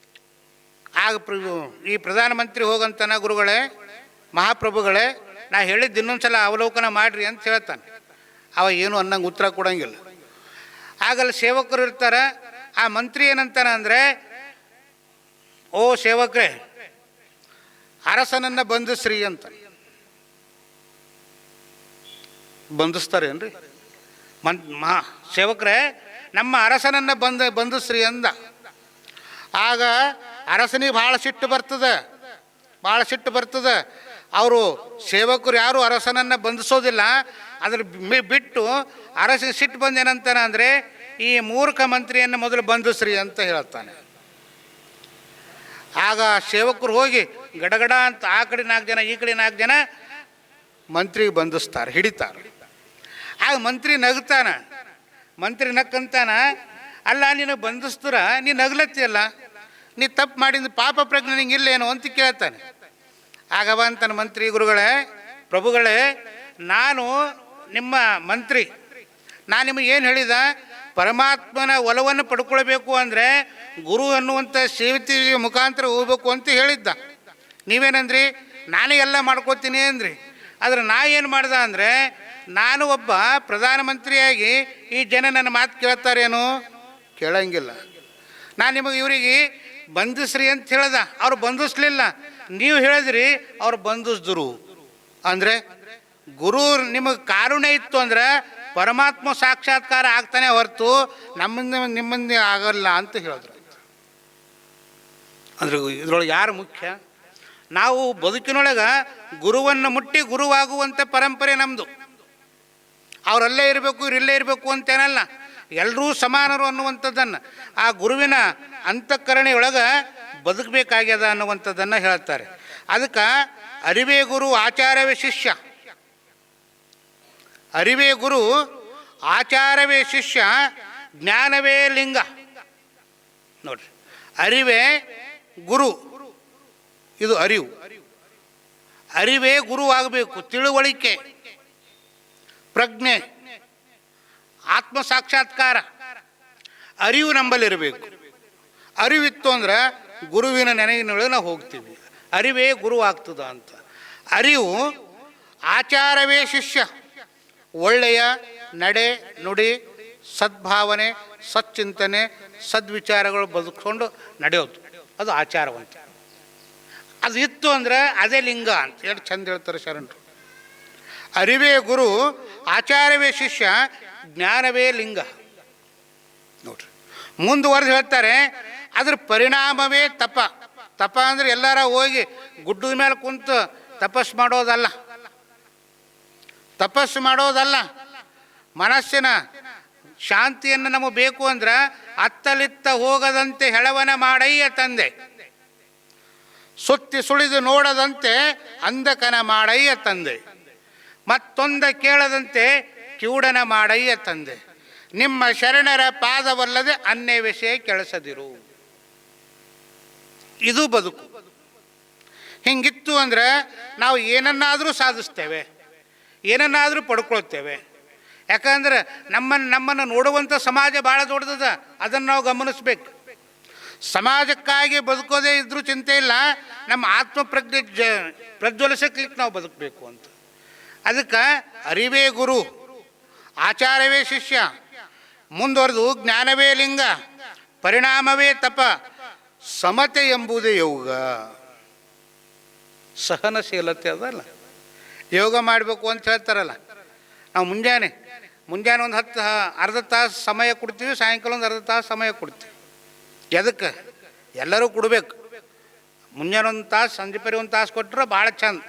ಆಗ ಈ ಪ್ರಧಾನಮಂತ್ರಿ ಹೋಗಂತಾನ, ಗುರುಗಳೇ ಮಹಾಪ್ರಭುಗಳೇ ನಾ ಹೇಳಿದ್ದು ಇನ್ನೊಂದು ಸಲ ಅವಲೋಕನ ಮಾಡಿರಿ ಅಂತ ಹೇಳ್ತಾನೆ. ಅವ ಏನು ಅನ್ನಂಗೆ ಉತ್ತರ ಕೊಡೋಂಗಿಲ್ಲ. ಆಗಲ್ಲಿ ಸೇವಕರು ಇರ್ತಾರೆ. ಆ ಮಂತ್ರಿ ಏನಂತಾನೆ ಅಂದರೆ, ಓ ಸೇವಕರೇ ಅರಸನನ್ನು ಬಂಧಿಸ್ರಿ ಅಂತ. ಬಂಧಿಸ್ತಾರೇನ್ರಿ? ಸೇವಕರೇ ನಮ್ಮ ಅರಸನನ್ನು ಬಂಧಿಸ್ರಿ ಅಂದ. ಆಗ ಅರಸನಿಗೆ ಭಾಳ ಸಿಟ್ಟು ಬರ್ತದೆ. ಅವರು ಸೇವಕರು ಯಾರು ಅರಸನನ್ನು ಬಂಧಿಸೋದಿಲ್ಲ. ಅದ್ರ ಬಿಟ್ಟು ಅರಸ ಸಿಟ್ಟು ಬಂದೇನಂತಾನೆ ಅಂದರೆ ಈ ಮೂರ್ಖ ಮಂತ್ರಿಯನ್ನು ಮೊದಲು ಬಂಧಿಸ್ರಿ ಅಂತ ಹೇಳ್ತಾನೆ. ಆಗ ಸೇವಕರು ಹೋಗಿ ಗಡಗಡ ಅಂತ ಆ ಕಡೆ 4 ಜನ ಈ ಕಡೆ 4 ಜನ ಮಂತ್ರಿಗೆ ಬಂಧಿಸ್ತಾರೆ, ಹಿಡಿತಾರೆ. ಆಗ ಮಂತ್ರಿ ನಗ್ತಾನ. ಮಂತ್ರಿ ನಕ್ಕಂತಾನ, ಅಲ್ಲ ನೀನು ಬಂಧಿಸ್ತೀರ, ನೀನು ನಗ್ಲತ್ತಿಯಲ್ಲ, ನೀ ತಪ್ಪು ಮಾಡಿದ ಪಾಪ ಪ್ರಜ್ಞೆ ನಿಂಗೆ ಇಲ್ಲೇನು ಅಂತ ಕೇಳ್ತಾನೆ. ಆಗವ ಅಂತಾನೆ ಮಂತ್ರಿ, ಗುರುಗಳೇ ಪ್ರಭುಗಳೇ, ನಾನು ನಿಮ್ಮ ಮಂತ್ರಿ, ನಾನು ನಿಮಗೆ ಏನು ಹೇಳಿದ, ಪರಮಾತ್ಮನ ಒಲವನ್ನು ಪಡ್ಕೊಳ್ಬೇಕು ಅಂದರೆ ಗುರು ಅನ್ನುವಂಥ ಸೇವತಿ ಮುಖಾಂತರ ಹೋಗ್ಬೇಕು ಅಂತ ಹೇಳಿದ್ದ. ನೀವೇನಂದ್ರಿ, ನಾನೇ ಎಲ್ಲ ಮಾಡ್ಕೋತೀನಿ ಅಂದ್ರಿ. ಆದರೆ ನಾ ಏನು ಮಾಡ್ದೆ ಅಂದರೆ, ನಾನು ಒಬ್ಬ ಪ್ರಧಾನಮಂತ್ರಿಯಾಗಿ ಈ ಜನ ನನ್ನ ಮಾತು ಕೇಳ್ತಾರೇನು? ಕೇಳಂಗಿಲ್ಲ. ನಾನು ನಿಮಗೆ ಇವರಿಗೆ ಬಂಧಿಸ್ರಿ ಅಂತ ಹೇಳ್ದ, ಅವ್ರು ಬಂಧಿಸ್ಲಿಲ್ಲ. ನೀವು ಹೇಳಿದ್ರಿ, ಅವ್ರು ಬಂಧಿಸಿದ್ರು. ಅಂದರೆ ಗುರು ನಿಮಗೆ ಕಾರುಣ್ಯ ಇತ್ತು ಅಂದರೆ ಪರಮಾತ್ಮ ಸಾಕ್ಷಾತ್ಕಾರ ಆಗ್ತಾನೆ ಹೊರತು ನಿಮ್ಮಂದೇ ಆಗಲ್ಲ ಅಂತ ಹೇಳಿದ್ರು. ಅಂದರೆ ಇದ್ರೊಳಗೆ ಯಾರು ಮುಖ್ಯ? ನಾವು ಬದುಕಿನೊಳಗೆ ಗುರುವನ್ನು ಮುಟ್ಟಿ ಗುರುವಾಗುವಂಥ ಪರಂಪರೆ ನಮ್ಮದು. ಅವರಲ್ಲೇ ಇರಬೇಕು ಇವರಿಲ್ಲೇ ಇರಬೇಕು ಅಂತೇನಲ್ಲ, ಎಲ್ಲರೂ ಸಮಾನರು ಅನ್ನುವಂಥದ್ದನ್ನು ಆ ಗುರುವಿನ ಅಂತಃಕರಣೆಯೊಳಗೆ ಬದುಕಬೇಕಾಗ್ಯದ ಅನ್ನುವಂಥದ್ದನ್ನು ಹೇಳ್ತಾರೆ. ಅದಕ್ಕೆ ಅರಿವೇ ಗುರು ಆಚಾರವೇ ಶಿಷ್ಯ, ಅರಿವೇ ಗುರು ಆಚಾರವೇ ಶಿಷ್ಯ, ಜ್ಞಾನವೇ ಲಿಂಗ. ನೋಡ್ರಿ, ಅರಿವೇ ಗುರು, ಇದು ಅರಿವು. ಅರಿವೇ ಗುರು ಆಗಬೇಕು, ತಿಳುವಳಿಕೆ, ಪ್ರಜ್ಞೆ, ಆತ್ಮ ಸಾಕ್ಷಾತ್ಕಾರ, ಅರಿವು ನಂಬಲಿರಬೇಕು. ಅರಿವಿತ್ತು ಅಂದ್ರೆ ಗುರುವಿನ ನೆನಗಿನೊಳಗೆ ನಾವು ಹೋಗ್ತೀವಿ. ಅರಿವೇ ಗುರು ಆಗ್ತದ ಅಂತ. ಅರಿವು ಆಚಾರವೇ ಶಿಷ್ಯ, ಒಳ್ಳೆಯ ನಡೆ ನುಡಿ, ಸದ್ಭಾವನೆ, ಸಚ್ಚಿಂತನೆ, ಸದ್ವಿಚಾರಗಳು ಬದುಕೊಂಡು ನಡೆಯೋದು, ಅದು ಆಚಾರವಂತ. ಅದು ಇತ್ತು ಅಂದರೆ ಅದೇ ಲಿಂಗ ಅಂತ ಹೇಳಿ ಚಂದ ಹೇಳ್ತಾರೆ ಶರಣರು. ಅರಿವೇ ಗುರು ಆಚಾರವೇ ಶಿಷ್ಯ, ಜ್ಞಾನವೇ ಲಿಂಗ. ನೋಡ್ರಿ, ಮುಂದುವರೆದು ಹೇಳ್ತಾರೆ, ಅದ್ರ ಪರಿಣಾಮವೇ ತಪ. ತಪ ಅಂದರೆ ಎಲ್ಲರ ಹೋಗಿ ಗುಡ್ಡದ ಮೇಲೆ ಕುಂತು ತಪಸ್ಸು ಮಾಡೋದಲ್ಲ, ತಪಸ್ಸು ಮಾಡೋದಲ್ಲ. ಮನಸ್ಸಿನ ಶಾಂತಿಯನ್ನು ನಮಗೆ ಬೇಕು ಅಂದ್ರೆ ಅತ್ತಲಿತ್ತ ಹೋಗದಂತೆ ಹೆಳವನ ಮಾಡಯ್ಯ ತಂದೆ, ಸುತ್ತಿ ಸುಳಿದು ನೋಡದಂತೆ ಅಂಧಕನ ಮಾಡಯ್ಯ ತಂದೆ, ಮತ್ತೊಂದ ಕೇಳದಂತೆ ಕಿವುಡನ ಮಾಡಯ್ಯ ತಂದೆ, ನಿಮ್ಮ ಶರಣರ ಪಾದವಲ್ಲದೆ ಅನ್ಯ ವಿಷಯ ಕೆಳಸದಿರು. ಇದು ಬದುಕು. ಹಿಂಗಿತ್ತು ಅಂದರೆ ನಾವು ಏನನ್ನಾದರೂ ಸಾಧಿಸ್ತೇವೆ, ಏನನ್ನಾದರೂ ಪಡ್ಕೊಳ್ತೇವೆ. ಯಾಕಂದ್ರೆ ನಮ್ಮನ್ನು ನೋಡುವಂಥ ಸಮಾಜ ಭಾಳ ದೊಡ್ಡದ, ಅದನ್ನು ನಾವು ಗಮನಿಸ್ಬೇಕು. ಸಮಾಜಕ್ಕಾಗಿ ಬದುಕೋದೇ ಇದ್ರೂ ಚಿಂತೆ ಇಲ್ಲ, ನಮ್ಮ ಆತ್ಮಪ್ರಜ್ಞೆ ಪ್ರಜ್ವಲಿಸಲಿಕ್ಕೆ ನಾವು ಬದುಕಬೇಕು ಅಂತ. ಅದಕ್ಕೆ ಅರಿವೇ ಗುರು ಆಚಾರವೇ ಶಿಷ್ಯ, ಮುಂದುವರೆದು ಜ್ಞಾನವೇ ಲಿಂಗ, ಪರಿಣಾಮವೇ ತಪ, ಸಮತೆ ಎಂಬುದೇ ಯೋಗ. ಸಹನಶೀಲತೆ ಅದಲ್ಲ, ಯೋಗ ಮಾಡಬೇಕು ಅಂತ ಹೇಳ್ತಾರಲ್ಲ. ನಾವು ಮುಂಜಾನೆ ಒಂದು ಅರ್ಧ ತಾಸು ಸಮಯ ಕೊಡ್ತೀವಿ, ಸಾಯಂಕಾಲ ಒಂದು ಅರ್ಧ ತಾಸು ಸಮಯ ಕೊಡ್ತೀವಿ. ಎದಕ್ಕೆ? ಎಲ್ಲರೂ ಕೊಡಬೇಕು. ಮುಂಜಾನೆ ಒಂದು ತಾಸು, ಸಂಜೆ ಪರಿ ಒಂದು ತಾಸು ಕೊಟ್ಟರೆ ಭಾಳ ಚಂದ,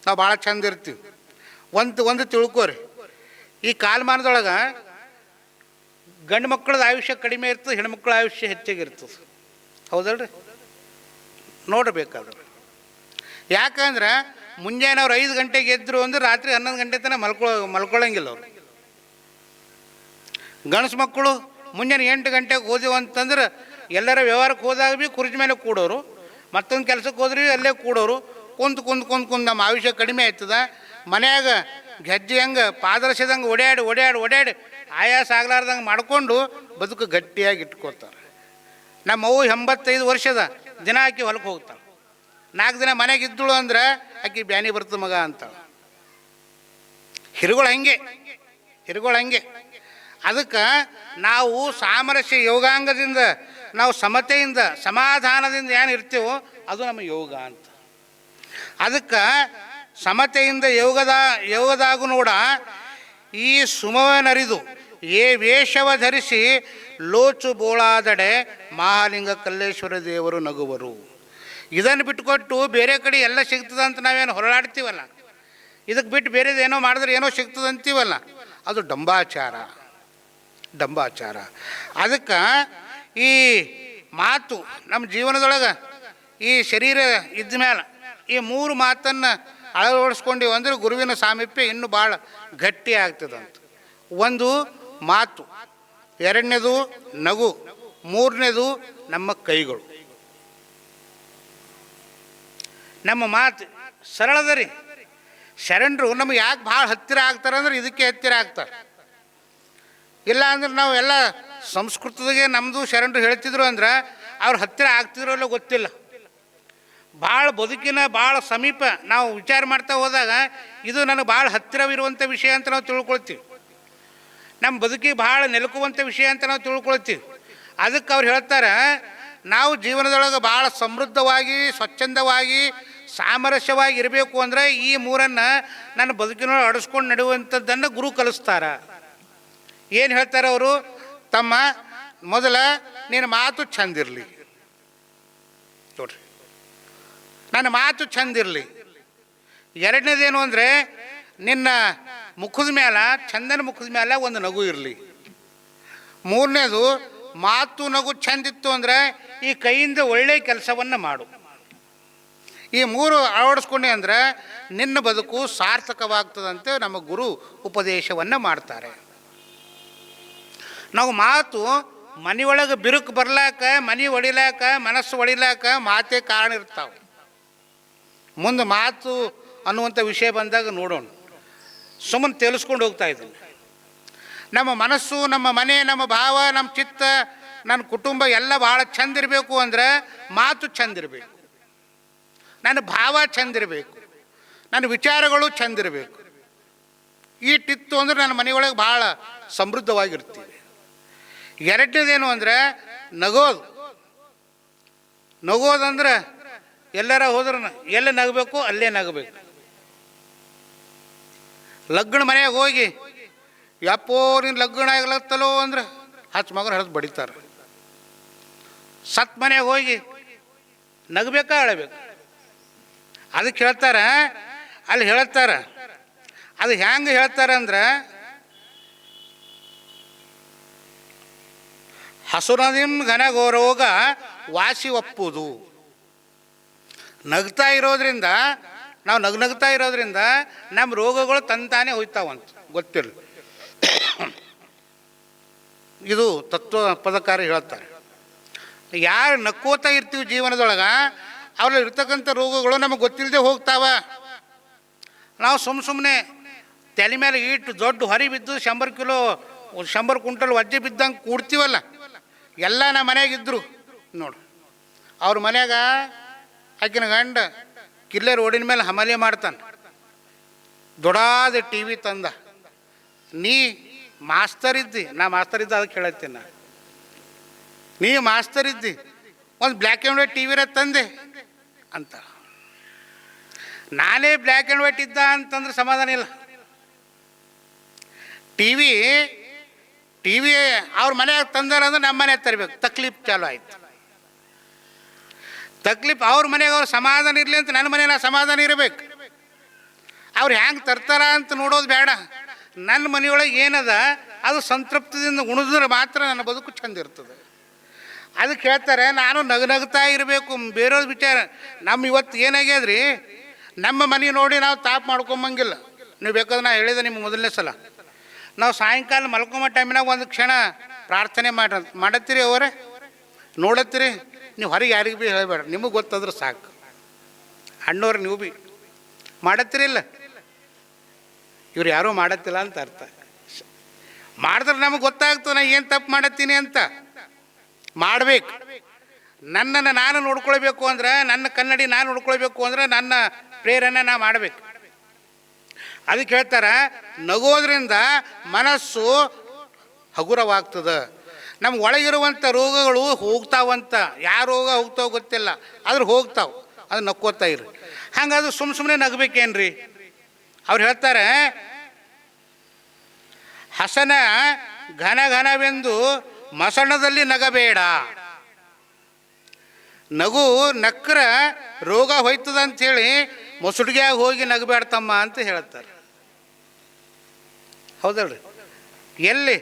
ನಾವು ಭಾಳ ಚಂದ ಇರ್ತೀವಿ. ಒಂದು ತಿಳ್ಕೊರಿ, ಈ ಕಾಲಮಾನದೊಳಗೆ ಗಂಡು ಮಕ್ಕಳದ ಆಯುಷ್ಯ ಕಡಿಮೆ ಇರ್ತದೆ, ಹೆಣ್ಮಕ್ಳ ಆಯುಷ್ಯ ಹೆಚ್ಚಾಗಿರ್ತದೆ. ಹೌದಲ್ರಿ? ನೋಡಬೇಕಾದ್ರೆ. ಯಾಕಂದ್ರೆ ಮುಂಜಾನೆ ಅವ್ರು 5 ಗಂಟೆಗೆ ಎದ್ರು ಅಂದ್ರೆ ರಾತ್ರಿ 11 ಗಂಟೆ ತನಕ ಮಲ್ಕೊಳ್ಳಂಗಿಲ್ಲ ಅವರು. ಗಂಡಸು ಮಕ್ಕಳು ಮುಂಜಾನೆ 8 ಗಂಟೆಗೆ ಹೋದೆವು ಅಂತಂದ್ರೆ ಎಲ್ಲರ ವ್ಯವಹಾರಕ್ಕೆ ಹೋದಾಗ ಭೀ ಕುರ್ಚಿ ಮೇಲೆ ಕೂಡೋರು, ಮತ್ತೊಂದು ಕೆಲಸಕ್ಕೆ ಹೋದ್ರಿ ಅಲ್ಲೇ ಕೂಡೋರು. ಕುಂತು ನಮ್ಮ ಆಯುಷ್ಯ ಕಡಿಮೆ ಆಯ್ತದ. ಮನ್ಯಾಗ ಗೆಜ್ಜೆ ಹಂಗೆ ಪಾದರಸದಂಗೆ ಓಡ್ಯಾಡಿ ಆಯಾಸ ಆಗ್ಲಾರ್ದಂಗೆ ಮಾಡಿಕೊಂಡು ಬದುಕು ಗಟ್ಟಿಯಾಗಿ ಇಟ್ಕೊತಾರೆ. ನಮ್ಮ ಅವ್ವ 85 ವರ್ಷದ ದಿನ ಆಕಿ ಹೊಲಕ್ಕೆ ಹೋಗ್ತಾಳೆ. 4 ದಿನ ಮನೆಗೆ ಇದ್ದಳು ಅಂದ್ರೆ ಆಕಿ ಬ್ಯಾನಿ ಬರ್ತದೆ ಮಗ ಅಂತಾಳೆ. ಹಿರುಗಳು ಹಂಗೆ. ಅದಕ್ಕೆ ನಾವು ಸಾಮರಸ್ಯ ಯೋಗಾಂಗದಿಂದ, ನಾವು ಸಮತೆಯಿಂದ ಸಮಾಧಾನದಿಂದ ಏನು ಇರ್ತೀವೋ ಅದು ನಮ್ಮ ಯೋಗ ಅಂತ. ಅದಕ್ಕೆ ಸಮತೆಯಿಂದ ಯೋಗದಾಗು ನೋಡ, ಈ ಸುಮವನರಿದು ಏ ವೇಷವ ಧರಿಸಿ ಲೋಚು ಬೋಳಾದಡೆ ಮಹಾಲಿಂಗ ಕಲ್ಲೇಶ್ವರ ದೇವರು ನಗುವರು. ಇದನ್ನು ಬಿಟ್ಟುಕೊಟ್ಟು ಬೇರೆ ಕಡೆ ಎಲ್ಲ ಸಿಗ್ತದೆ ಅಂತ ನಾವೇನು ಹೊರಳಾಡ್ತೀವಲ್ಲ, ಇದಕ್ಕೆ ಬಿಟ್ಟು ಬೇರೆದು ಏನೋ ಮಾಡಿದ್ರೆ ಏನೋ ಸಿಗ್ತದೆ ಅಂತೀವಲ್ಲ, ಅದು ಡಂಬಾಚಾರ. ಡಂಬಾಚಾರ. ಅದಕ್ಕೆ ಈ ಮಾತು ನಮ್ಮ ಜೀವನದೊಳಗೆ ಈ ಶರೀರ ಇದ್ದ ಮೇಲೆ ಈ 3 ಮಾತನ್ನು ಅಳವಡಿಸ್ಕೊಂಡಿವಿ ಅಂದರೆ ಗುರುವಿನ ಸಾಮೀಪ್ಯ ಇನ್ನೂ ಭಾಳ ಗಟ್ಟಿ ಆಗ್ತದಂತ. ಒಂದು ಮಾತು, ಎರಡನೇದು ನಗು, ಮೂರನೇದು ನಮ್ಮ ಕೈಗಳು. ನಮ್ಮ ಮಾತು ಸರಳದ ರೀ. ಶರಣರು ನಮಗೆ ಯಾಕೆ ಭಾಳ ಹತ್ತಿರ ಆಗ್ತಾರೆ ಅಂದ್ರೆ ಇದಕ್ಕೆ ಹತ್ತಿರ ಆಗ್ತಾರೆ. ಇಲ್ಲ ಅಂದ್ರೆ ನಾವು ಎಲ್ಲ ಸಂಸ್ಕೃತದಾಗೆ ನಮ್ಮದು ಶರಣರು ಹೇಳ್ತಿದ್ರು ಅಂದ್ರೆ ಅವ್ರು ಹತ್ತಿರ ಆಗ್ತಿದ್ರೋ ಇಲ್ಲ ಗೊತ್ತಿಲ್ಲ. ಭಾಳ ಬದುಕಿನ ಭಾಳ ಸಮೀಪ ನಾವು ವಿಚಾರ ಮಾಡ್ತಾ ಹೋದಾಗ ಇದು ನನಗೆ ಭಾಳ ಹತ್ತಿರವಿರುವಂಥ ವಿಷಯ ಅಂತ ನಾವು ತಿಳ್ಕೊಳ್ತೀವಿ. ನಮ್ಮ ಬದುಕಿಗೆ ಭಾಳ ನೆಲಕುವಂಥ ವಿಷಯ ಅಂತ ನಾವು ತಿಳ್ಕೊಳ್ತೀವಿ. ಅದಕ್ಕೆ ಅವ್ರು ಹೇಳ್ತಾರೆ, ನಾವು ಜೀವನದೊಳಗೆ ಭಾಳ ಸಮೃದ್ಧವಾಗಿ, ಸ್ವಚ್ಛಂದವಾಗಿ, ಸಾಮರಸ್ಯವಾಗಿ ಇರಬೇಕು ಅಂದರೆ ಈ 3 ನನ್ನ ಬದುಕಿನೊಳಗೆ ಅಡಿಸ್ಕೊಂಡು ನಡೆಯುವಂಥದ್ದನ್ನು ಗುರು ಕಲಿಸ್ತಾರೆ. ಏನು ಹೇಳ್ತಾರೆ ಅವರು? ತಮ್ಮ ಮೊದಲ ನಿನ್ನ ಮಾತು ಚಂದಿರಲಿ. ನೋಡ್ರಿ, ನನ್ನ ಮಾತು ಚಂದಿರಲಿ. ಎರಡನೇದೇನು ಅಂದರೆ ನಿನ್ನ ಮುಖದ ಮೇಲೆ, ಚಂದನ ಮುಖದ ಮೇಲೆ ಒಂದು ನಗು ಇರಲಿ. ಮೂರನೇದು, ಮಾತು ನಗು ಚಂದಿತ್ತು ಅಂದರೆ ಈ ಕೈಯಿಂದ ಒಳ್ಳೆಯ ಕೆಲಸವನ್ನು ಮಾಡು. ಈ 3 ಅಳವಡಿಸ್ಕೊಂಡೆ ಅಂದರೆ ನಿನ್ನ ಬದುಕು ಸಾರ್ಥಕವಾಗ್ತದಂತೆ ನಮ್ಮ ಗುರು ಉಪದೇಶವನ್ನು ಮಾಡ್ತಾರೆ. ನಾವು ಮಾತು ಮನೆಯೊಳಗೆ ಬಿರುಕು ಬರ್ಲಾಕ, ಮನೆ ಹೊಡಿಲಾಕ, ಮನಸ್ಸು ಹೊಡಿಲಾಕ ಮಾತೇ ಕಾರಣ ಇರ್ತಾವೆ. ಮುಂದೆ ಮಾತು ಅನ್ನುವಂಥ ವಿಷಯ ಬಂದಾಗ ನೋಡೋಣ. ಸುಮ್ಮನೆ ತೇಲಿಸ್ಕೊಂಡು ಹೋಗ್ತಾ ಇದ್ದೀನಿ. ನಮ್ಮ ಮನಸ್ಸು, ನಮ್ಮ ಮನೆ, ನಮ್ಮ ಭಾವ, ನಮ್ಮ ಚಿತ್ತ, ನನ್ನ ಕುಟುಂಬ ಎಲ್ಲ ಭಾಳ ಚಂದ ಇರಬೇಕು ಅಂದರೆ ಮಾತು ಚಂದಿರಬೇಕು, ನನ್ನ ಭಾವ ಚಂದಿರಬೇಕು, ನನ್ನ ವಿಚಾರಗಳು ಚಂದಿರಬೇಕು. ಈಟಿತ್ತು ಅಂದ್ರೆ ನನ್ನ ಮನೆಯೊಳಗೆ ಭಾಳ ಸಮೃದ್ಧವಾಗಿರ್ತೀವಿ. ಎರಡನೇದೇನು ಅಂದರೆ ನಗೋದು. ನಗೋದಂದ್ರೆ ಎಲ್ಲರ ಹೋದ್ರೆ ಎಲ್ಲ ನಗಬೇಕು, ಅಲ್ಲೇ ನಗಬೇಕು. ಲಗ್ನ ಮನೆಯಾಗ ಹೋಗಿ ಯಪ್ಪೋ ನೀನು ಲಗ್ನ ಆಗ್ಲತ್ತಲೋ ಅಂದ್ರೆ ಹಚ್ಚ ಮಗನ ಹಿಡಿದು ಬಡಿತಾರೆ. ಸತ್ ಮನೆಯಾಗ ಹೋಗಿ ನಗಬೇಕಾ ಅಳಬೇಕು? ಅದಕ್ಕೆ ಹೇಳ್ತಾರೆ, ಅಲ್ಲಿ ಹೇಳ್ತಾರೆ, ಅದು ಹೆಂಗೆ ಹೇಳ್ತಾರೆ ಅಂದ್ರೆ ಹಸುರದಿಂ ಘನಘೋರೋಗ ವಾಸಿ ಒಪ್ಪುವುದು. ನಗ್ತಾ ಇರೋದ್ರಿಂದ, ನಾವು ನಗ್ತಾ ಇರೋದ್ರಿಂದ ನಮ್ಮ ರೋಗಗಳು ತಂತಾನೆ ಹೋಯ್ತಾವಂತ ಗೊತ್ತಿರಲಿ. ಇದು ತತ್ವ ಪದಕಾರ ಹೇಳ್ತಾರೆ. ಯಾರು ನಕ್ಕೋತಾ ಇರ್ತೀವಿ ಜೀವನದೊಳಗೆ ಅವ್ರಲ್ಲಿ ಇರ್ತಕ್ಕಂಥ ರೋಗಗಳು ನಮಗೆ ಗೊತ್ತಿಲ್ಲದೆ ಹೋಗ್ತಾವ. ನಾವು ಸುಮ್ಮನೆ ತಲೆ ಮೇಲೆ ಇಟ್ಟು ದೊಡ್ಡ ಹೊರಿ ಬಿದ್ದು 100 ಕಿಲೋ 100 ಕ್ವಿಂಟಲ್ ವಜ್ಜೆ ಬಿದ್ದಂಗೆ ಕೂಡ್ತೀವಲ್ಲ, ಎಲ್ಲ ನಮ್ಮ ಮನೆಯಾಗಿದ್ದರು ನೋಡು. ಅವ್ರ ಮನ್ಯಾಗ ಆಕಿನ ಗಂಡ ಕಿಲ್ಲೆ ರೋಡಿನ ಮೇಲೆ ಹಮಲೆ ಮಾಡ್ತಾನೆ. ದೊಡ್ಡಾದ ಟಿ ವಿ ತಂದ. ನೀ ಮಾಸ್ತರ್ ಇದ್ದಿ, ನಾ ಮಾಸ್ತರ್ ಇದ್ದ, ಅದಕ್ಕೆ ಹೇಳತ್ತೀನಿ ನಾ. ನೀ ಮಾಸ್ತರ್ ಇದ್ದಿ, ಒಂದು ಬ್ಲ್ಯಾಕ್ ಆ್ಯಂಡ್ ವೈಟ್ ಟಿ ವಿರ ತಂದೆ ಅಂತ. ನಾನೇ ಬ್ಲ್ಯಾಕ್ ಆ್ಯಂಡ್ ವೈಟ್ ಇದ್ದ ಅಂತಂದ್ರೆ ಸಮಾಧಾನ ಇಲ್ಲ. ಟಿ ವಿ ಅವ್ರ ಮನೆಯಾಗ ತಂದಾರ ಅಂದ್ರೆ ನಮ್ಮ ಮನೆಯಾಗ ತರಬೇಕು. ತಕ್ಲೀಫ್ ಚಾಲು ಆಯ್ತು. ತಕ್ಲೀಫ್ ಅವ್ರ ಮನೆಯಾಗ ಅವ್ರು ಸಮಾಧಾನ ಇರಲಿ ಅಂತ ನನ್ನ ಮನೆಯ ಸಮಾಧಾನ ಇರಬೇಕು. ಅವ್ರು ಹೆಂಗೆ ತರ್ತಾರ ಅಂತ ನೋಡೋದು ಬೇಡ. ನನ್ನ ಮನೆಯೊಳಗೆ ಏನದ ಅದು ಸಂತೃಪ್ತಿಯಿಂದ ಉಣಿದ್ರೆ ಮಾತ್ರ ನನ್ನ ಬದುಕು ಚಂದ ಇರ್ತದೆ. ಅದಕ್ಕೆ ಹೇಳ್ತಾರೆ, ನಾನು ನಗ್ತಾ ಇರಬೇಕು. ಬೇರೆಯವ್ರ ವಿಚಾರ ನಮ್ಮ ಇವತ್ತು ಏನಾಗ್ಯದ್ರಿ, ನಮ್ಮ ಮನೆ ನೋಡಿ ನಾವು ತಾಪ್ ಮಾಡ್ಕೊಂಬಂಗಿಲ್ಲ. ನೀವು ಬೇಕಾದ್ರೆ ನಾ ಹೇಳಿದೆ ನಿಮ್ಮ ಮೊದಲನೇ ಸಲ, ನಾವು ಸಾಯಂಕಾಲ ಮಲ್ಕೊಂಬ ಟೈಮಿನಾಗ ಒಂದು ಕ್ಷಣ ಪ್ರಾರ್ಥನೆ ಮಾಡತ್ತೀರಿ ಅವರೇ, ನೋಡತ್ತೀರಿ. ನೀವು ಹೊರಗೆ ಯಾರಿಗೆ ಭೀ ಹೇಳಬೇಡ, ನಿಮಗೆ ಗೊತ್ತಾದ್ರೆ ಸಾಕು. ಅಣ್ಣವ್ರು ನೀವು ಭೀ ಮಾಡತ್ತೀರಿಲ್ಲ, ಇವ್ರು ಯಾರೂ ಮಾಡತ್ತಿಲ್ಲ ಅಂತ ಅರ್ಥ. ಮಾಡಿದ್ರೆ ನಮಗೆ ಗೊತ್ತಾಗ್ತದೆ ನಾ ಏನು ತಪ್ಪು ಮಾಡತ್ತೀನಿ ಅಂತ. ಮಾಡಬೇಕು. ನನ್ನನ್ನು ನಾನು ನೋಡ್ಕೊಳ್ಬೇಕು ಅಂದ್ರೆ, ನನ್ನ ಕನ್ನಡಿ ನಾನು ನೋಡ್ಕೊಳ್ಬೇಕು ಅಂದ್ರೆ ನನ್ನ ಪ್ರೇರಣೆ ನಾ ಮಾಡಬೇಕು. ಅದಕ್ಕೆ ಹೇಳ್ತಾರೆ, ನಗೋದ್ರಿಂದ ಮನಸ್ಸು ಹಗುರವಾಗ್ತದೆ. ನಮ್ಗೆ ಒಳಗಿರುವಂಥ ರೋಗಗಳು ಹೋಗ್ತಾವಂತ. ಯಾವ ರೋಗ ಹೋಗ್ತಾವ ಗೊತ್ತಿಲ್ಲ, ಆದ್ರೆ ಹೋಗ್ತಾವೆ. ಅದು ನಕ್ಕೋತಾ ಇರಿ. ಹಂಗಾದ್ರೆ ಸುಮ್ಮನೆ ನಗಬೇಕೇನ್ರಿ? ಅವ್ರು ಹೇಳ್ತಾರೆ, ಹಸನ ಘನವೆಂದು ಮಸಣದಲ್ಲಿ ನಗಬೇಡ. ನಗು ನಕ್ಕರ ರೋಗ ಹೋಯ್ತದ ಅಂಥೇಳಿ ಮೊಸುಡಿಗ್ಯಾಗ ಹೋಗಿ ನಗಬೇಡ್ತಮ್ಮ ಅಂತ ಹೇಳ್ತಾರೆ. ಹೌದಲ್ರಿ? ಎಲ್ಲಿ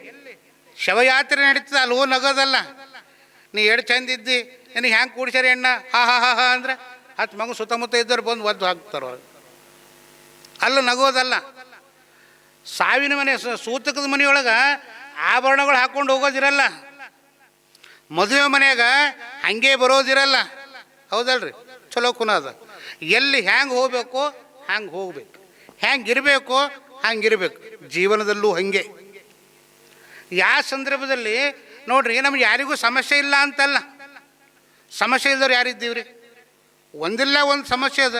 ಶವಯಾತ್ರೆ ನಡೀತದೆ ಅಲ್ಲೂ ನಗೋದಲ್ಲ. ನೀ ಎಡು ಚಂದ ಇದ್ದಿ, ನಿನಗೆ ಹ್ಯಾಂಗೆ ಕೂಡ್ಸ್ಯಾರ ಎಣ್ಣ, ಹಾ ಹಾ ಹಾ ಹಾ ಅಂದ್ರೆ 10 ಮಗು ಸುತ್ತಮುತ್ತ ಇದ್ದವ್ರು ಬಂದು ಒದ್ದು ಹಾಕ್ತಾರ. ಅಲ್ಲೂ ನಗೋದಲ್ಲ. ಸಾವಿನ ಮನೆ ಸೂತಕದ ಮನೆಯೊಳಗೆ ಆಭರಣಗಳು ಹಾಕ್ಕೊಂಡು ಹೋಗೋದಿರಲ್ಲ. ಮದುವೆ ಮನೆಯಾಗ ಹಂಗೆ ಬರೋದಿರಲ್ಲ. ಹೌದಲ್ರಿ? ಚಲೋ ಕುನದ. ಎಲ್ಲಿ ಹ್ಯಾಂಗೆ ಹೋಗ್ಬೇಕು ಹ್ಯಾಂಗೆ ಹೋಗ್ಬೇಕು, ಹ್ಯಾಂಗೆ ಇರಬೇಕು ಹಂಗಿರ್ಬೇಕು. ಜೀವನದಲ್ಲೂ ಹಾಗೆ. ಯಾವ ಸಂದರ್ಭದಲ್ಲಿ ನೋಡ್ರಿ, ನಮ್ಗೆ ಯಾರಿಗೂ ಸಮಸ್ಯೆ ಇಲ್ಲ ಅಂತಲ್ಲ. ಸಮಸ್ಯೆ ಇದ್ದವ್ರು ಯಾರಿದ್ದೀವ್ರಿ? ಒಂದಿಲ್ಲ ಒಂದು ಸಮಸ್ಯೆ ಅದ.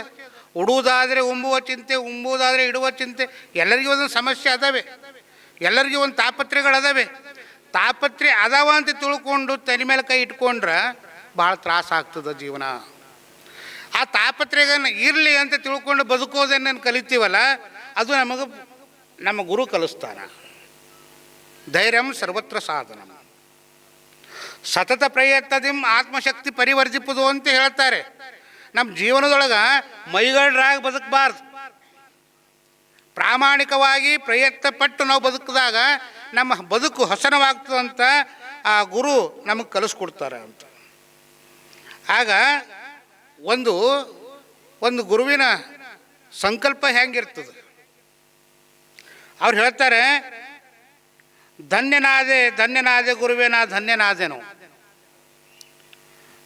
ಉಡುವುದಾದರೆ ಉಂಬುವ ಚಿಂತೆ, ಉಂಬುವುದಾದರೆ ಇಡುವ ಚಿಂತೆ. ಎಲ್ಲರಿಗೂ ಒಂದೊಂದು ಸಮಸ್ಯೆ ಅದಾವೆ, ಎಲ್ಲರಿಗೂ ಒಂದು ತಾಪತ್ರೆಗಳದಾವೆ. ತಾಪತ್ರೆ ಅದಾವ ಅಂತ ತಿಳ್ಕೊಂಡು ತಲೆ ಮೇಲೆ ಕೈ ಇಟ್ಕೊಂಡ್ರೆ ಭಾಳ ತ್ರಾಸ ಆಗ್ತದೆ ಜೀವನ. ಆ ತಾಪತ್ರೆಗನ್ನು ಇರಲಿ ಅಂತ ತಿಳ್ಕೊಂಡು ಬದುಕೋದನ್ನು ಕಲಿತೀವಲ್ಲ, ಅದು ನಮ್ಮ ಗುರು ಕಲಿಸ್ತಾನ. ಧೈರ್ಯಂ ಸರ್ವತ್ರ ಸಾಧನ, ಸತತ ಪ್ರಯತ್ನದಿಂ ಆತ್ಮಶಕ್ತಿ ಪರಿವರ್ಜಿಪುದು ಅಂತ ಹೇಳ್ತಾರೆ. ನಮ್ಮ ಜೀವನದೊಳಗೆ ಮೈಗಳ್ರಾಗಿ ಬದುಕಬಾರ್ದು. ಪ್ರಾಮಾಣಿಕವಾಗಿ ಪ್ರಯತ್ನ ಪಟ್ಟು ನಾವು ಬದುಕಿದಾಗ ನಮ್ಮ ಬದುಕು ಹಸನವಾಗ್ತದಂತ ಆ ಗುರು ನಮಗೆ ಕಲಿಸ್ಕೊಡ್ತಾರೆ ಅಂತ. ಆಗ ಒಂದು ಗುರುವಿನ ಸಂಕಲ್ಪ ಹೆಂಗಿರ್ತದೆ ಅವ್ರು ಹೇಳ್ತಾರೆ, ಧನ್ಯನಾದೆ ಧನ್ಯನಾದೆ ಗುರುವೇ ನಾ ಧನ್ಯನಾದೆನು,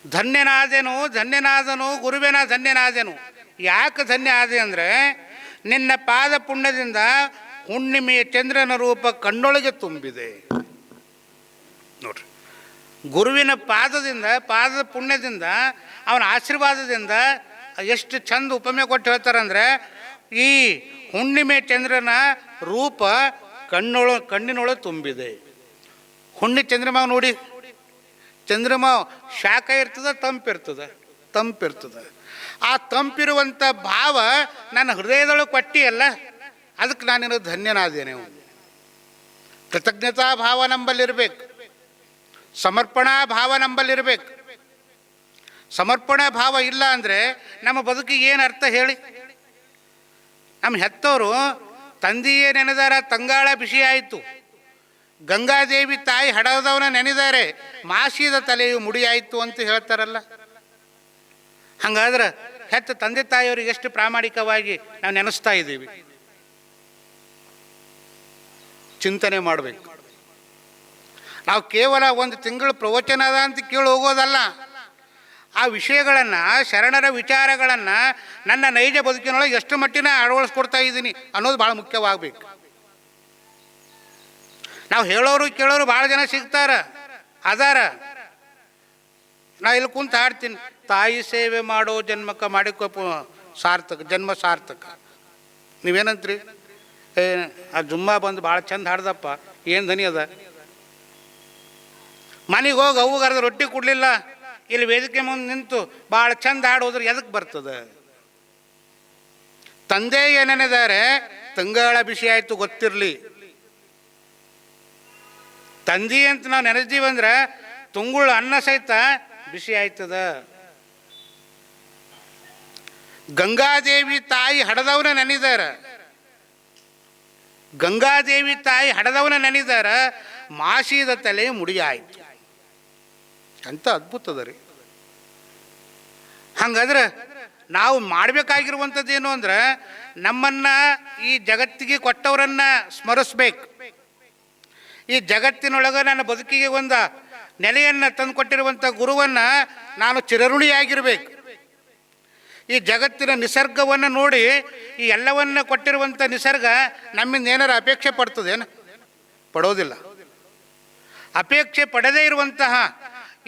ಧನ್ಯನಾದೆನು ಧನ್ಯನಾದನು ಗುರುವೇ ನಾ ಧನ್ಯನಾದೆನು. ಯಾಕೆ ಧನ್ಯ ಆದೆ ಅಂದರೆ, ನಿನ್ನ ಪಾದ ಪುಣ್ಯದಿಂದ ಹುಣ್ಣಿಮೆಯ ಚಂದ್ರನ ರೂಪ ಕಣ್ಣೊಳಗೆ ತುಂಬಿದೆ. ನೋಡ್ರಿ, ಗುರುವಿನ ಪಾದದ ಪುಣ್ಯದಿಂದ, ಅವನ ಆಶೀರ್ವಾದದಿಂದ ಎಷ್ಟು ಚಂದ ಉಪಮೆ ಕೊಟ್ಟು ಹೇಳ್ತಾರಂದ್ರೆ, ಈ ಹುಣ್ಣಿಮೆ ಚಂದ್ರನ ರೂಪ ಕಣ್ಣಿನೊಳಗೆ ತುಂಬಿದೆ. ಹುಣ್ಣಿ ಚಂದ್ರಮ ನೋಡಿ, ಚಂದ್ರಮ ಶಾಖ ಇರ್ತದೆ, ತಂಪಿರ್ತದೆ. ಆ ತಂಪಿರುವಂಥ ಭಾವ ನನ್ನ ಹೃದಯದೊಳಗೆ ಕೊಟ್ಟಿಯಲ್ಲ, ಅದಕ್ಕೆ ನಾನೇನು ಧನ್ಯನಾದೇನೆ. ಕೃತಜ್ಞತಾ ಭಾವ ನಂಬಲ್ಲಿರ್ಬೇಕು, ಸಮರ್ಪಣಾ ಭಾವ ನಂಬಲ್ಲಿರ್ಬೇಕು. ಸಮರ್ಪಣಾ ಭಾವ ಇಲ್ಲ ಅಂದರೆ ನಮ್ಮ ಬದುಕಿಗೆ ಏನು ಅರ್ಥ ಹೇಳಿ? ನಮ್ಮ ಹೆತ್ತವರು ತಂದೆಯೇ ನೆನೆದಾರ, ತಂಗಾಳ ಬಿಸಿ ಆಯಿತು. ಗಂಗಾದೇವಿ ತಾಯಿ ಹಡದವನ ನೆನೆದಾರೆ, ಮಾಸಿದ ತಲೆಯು ಮುಡಿಯಾಯಿತು ಅಂತ ಹೇಳ್ತಾರಲ್ಲ. ಹಂಗಾದ್ರೆ ಹೆತ್ತ ತಂದೆ ತಾಯಿಯವ್ರಿಗೆ ಎಷ್ಟು ಪ್ರಾಮಾಣಿಕವಾಗಿ ನಾವು ನೆನೆಸ್ತಾ ಇದ್ದೀವಿ, ಚಿಂತನೆ ಮಾಡಬೇಕು. ನಾವು ಕೇವಲ ಒಂದು ತಿಂಗಳು ಪ್ರವಚನ ಅದ ಅಂತ ಕೇಳಿ ಹೋಗೋದಲ್ಲ. ಆ ವಿಷಯಗಳನ್ನು, ಶರಣರ ವಿಚಾರಗಳನ್ನು ನನ್ನ ನೈಜ ಬದುಕಿನೊಳಗೆ ಎಷ್ಟು ಮಟ್ಟಿನ ಅಳವಡಿಸ್ಕೊಡ್ತಾ ಇದ್ದೀನಿ ಅನ್ನೋದು ಭಾಳ ಮುಖ್ಯವಾಗಬೇಕು. ನಾವು ಹೇಳೋರು ಕೇಳೋರು ಭಾಳ ಜನ ಅದಾರ. ನಾ ಇಲ್ಲಿ ಕುಂತು ಹಾಡ್ತೀನಿ, ತಾಯಿ ಸೇವೆ ಮಾಡೋ ಜನ್ಮಕ್ಕೆ ಮಾಡಿಕೊ ಸಾರ್ಥಕ, ಜನ್ಮ ಸಾರ್ಥಕ. ನೀವೇನಂತ್ರಿ? ಆ ಜುಮ್ಮಾ ಬಂದು ಭಾಳ ಚಂದ ಹಾಡ್ದಪ್ಪ, ಏನು ಧ್ವನಿ ಅದ. ಮನೆಗೆ ಹೋಗಿ ಅವ್ಗರ್ದ ರೊಟ್ಟಿ ಕೊಡಲಿಲ್ಲ, ಇಲ್ಲಿ ವೇದಿಕೆ ಮುಂದೆ ನಿಂತು ಭಾಳ ಚಂದ ಹಾಡೋದ್ರೆ ಎದಕ್ಕೆ ಬರ್ತದೆ? ತಂದೆ ಏನೇನಿದ್ದಾರೆ, ತಂಗಾಳ ಬಿಸಿ ಆಯಿತು ಗೊತ್ತಿರಲಿ. ತಂದಿ ಅಂತ ನಾವು ನೆನೆಸ್ತೀವಂದ್ರೆ ತುಂಗುಳ ಅನ್ನ ಸಹಿತ ಬಿಸಿ ಆಯ್ತದ. ಗಂಗಾದೇವಿ ತಾಯಿ ಹಡದವನ ನೆನೆದಾರ, ಮಾಸಿದ ತಲೆ ಮುಡಿಯಾಯಿತು. ಅಂತ ಅದ್ಭುತದ ರೀ. ಹಂಗಾದ್ರೆ ನಾವು ಮಾಡಬೇಕಾಗಿರುವಂಥದ್ದೇನು ಅಂದ್ರೆ, ನಮ್ಮನ್ನು ಈ ಜಗತ್ತಿಗೆ ಕೊಟ್ಟವರನ್ನ ಸ್ಮರಿಸ್ಬೇಕು. ಈ ಜಗತ್ತಿನೊಳಗೆ ನನ್ನ ಬದುಕಿಗೆ ಒಂದು ನೆಲೆಯನ್ನು ತಂದುಕೊಟ್ಟಿರುವಂಥ ಗುರುವನ್ನು ನಾನು ಚಿರಋಣಿಯಾಗಿರಬೇಕು. ಈ ಜಗತ್ತಿನ ನಿಸರ್ಗವನ್ನು ನೋಡಿ, ಈ ಎಲ್ಲವನ್ನು ಕೊಟ್ಟಿರುವಂಥ ನಿಸರ್ಗ ನಮ್ಮಿಂದ ಏನಾರು ಅಪೇಕ್ಷೆ ಪಡ್ತದೇನು? ಪಡೋದಿಲ್ಲ. ಅಪೇಕ್ಷೆ ಪಡದೇ ಇರುವಂತಹ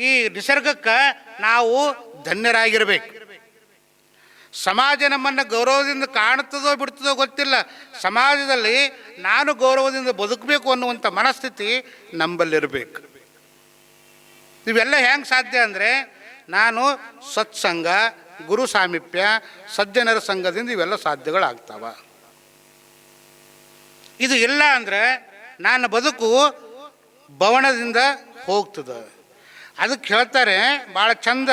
ಈ ನಿಸರ್ಗಕ್ಕೆ ನಾವು ಧನ್ಯರಾಗಿರಬೇಕು. ಸಮಾಜ ನಮ್ಮನ್ನು ಗೌರವದಿಂದ ಕಾಣುತ್ತದೋ ಬಿಡ್ತದೋ ಗೊತ್ತಿಲ್ಲ, ಸಮಾಜದಲ್ಲಿ ನಾನು ಗೌರವದಿಂದ ಬದುಕಬೇಕು ಅನ್ನುವಂಥ ಮನಸ್ಥಿತಿ ನಂಬಲ್ಲಿರಬೇಕು. ಇವೆಲ್ಲ ಹೆಂಗೆ ಸಾಧ್ಯ ಅಂದರೆ, ನಾನು ಸತ್ಸಂಗ, ಗುರು ಸಾಮೀಪ್ಯ, ಸಜ್ಜನರ ಸಂಘದಿಂದ ಇವೆಲ್ಲ ಸಾಧ್ಯಗಳಾಗ್ತಾವ. ಇದು ಇಲ್ಲ ಅಂದರೆ ನನ್ನ ಬದುಕು ಭವನದಿಂದ ಹೋಗ್ತದೆ. ಅದಕ್ಕೆ ಹೇಳ್ತಾರೆ ಭಾಳ ಚಂದ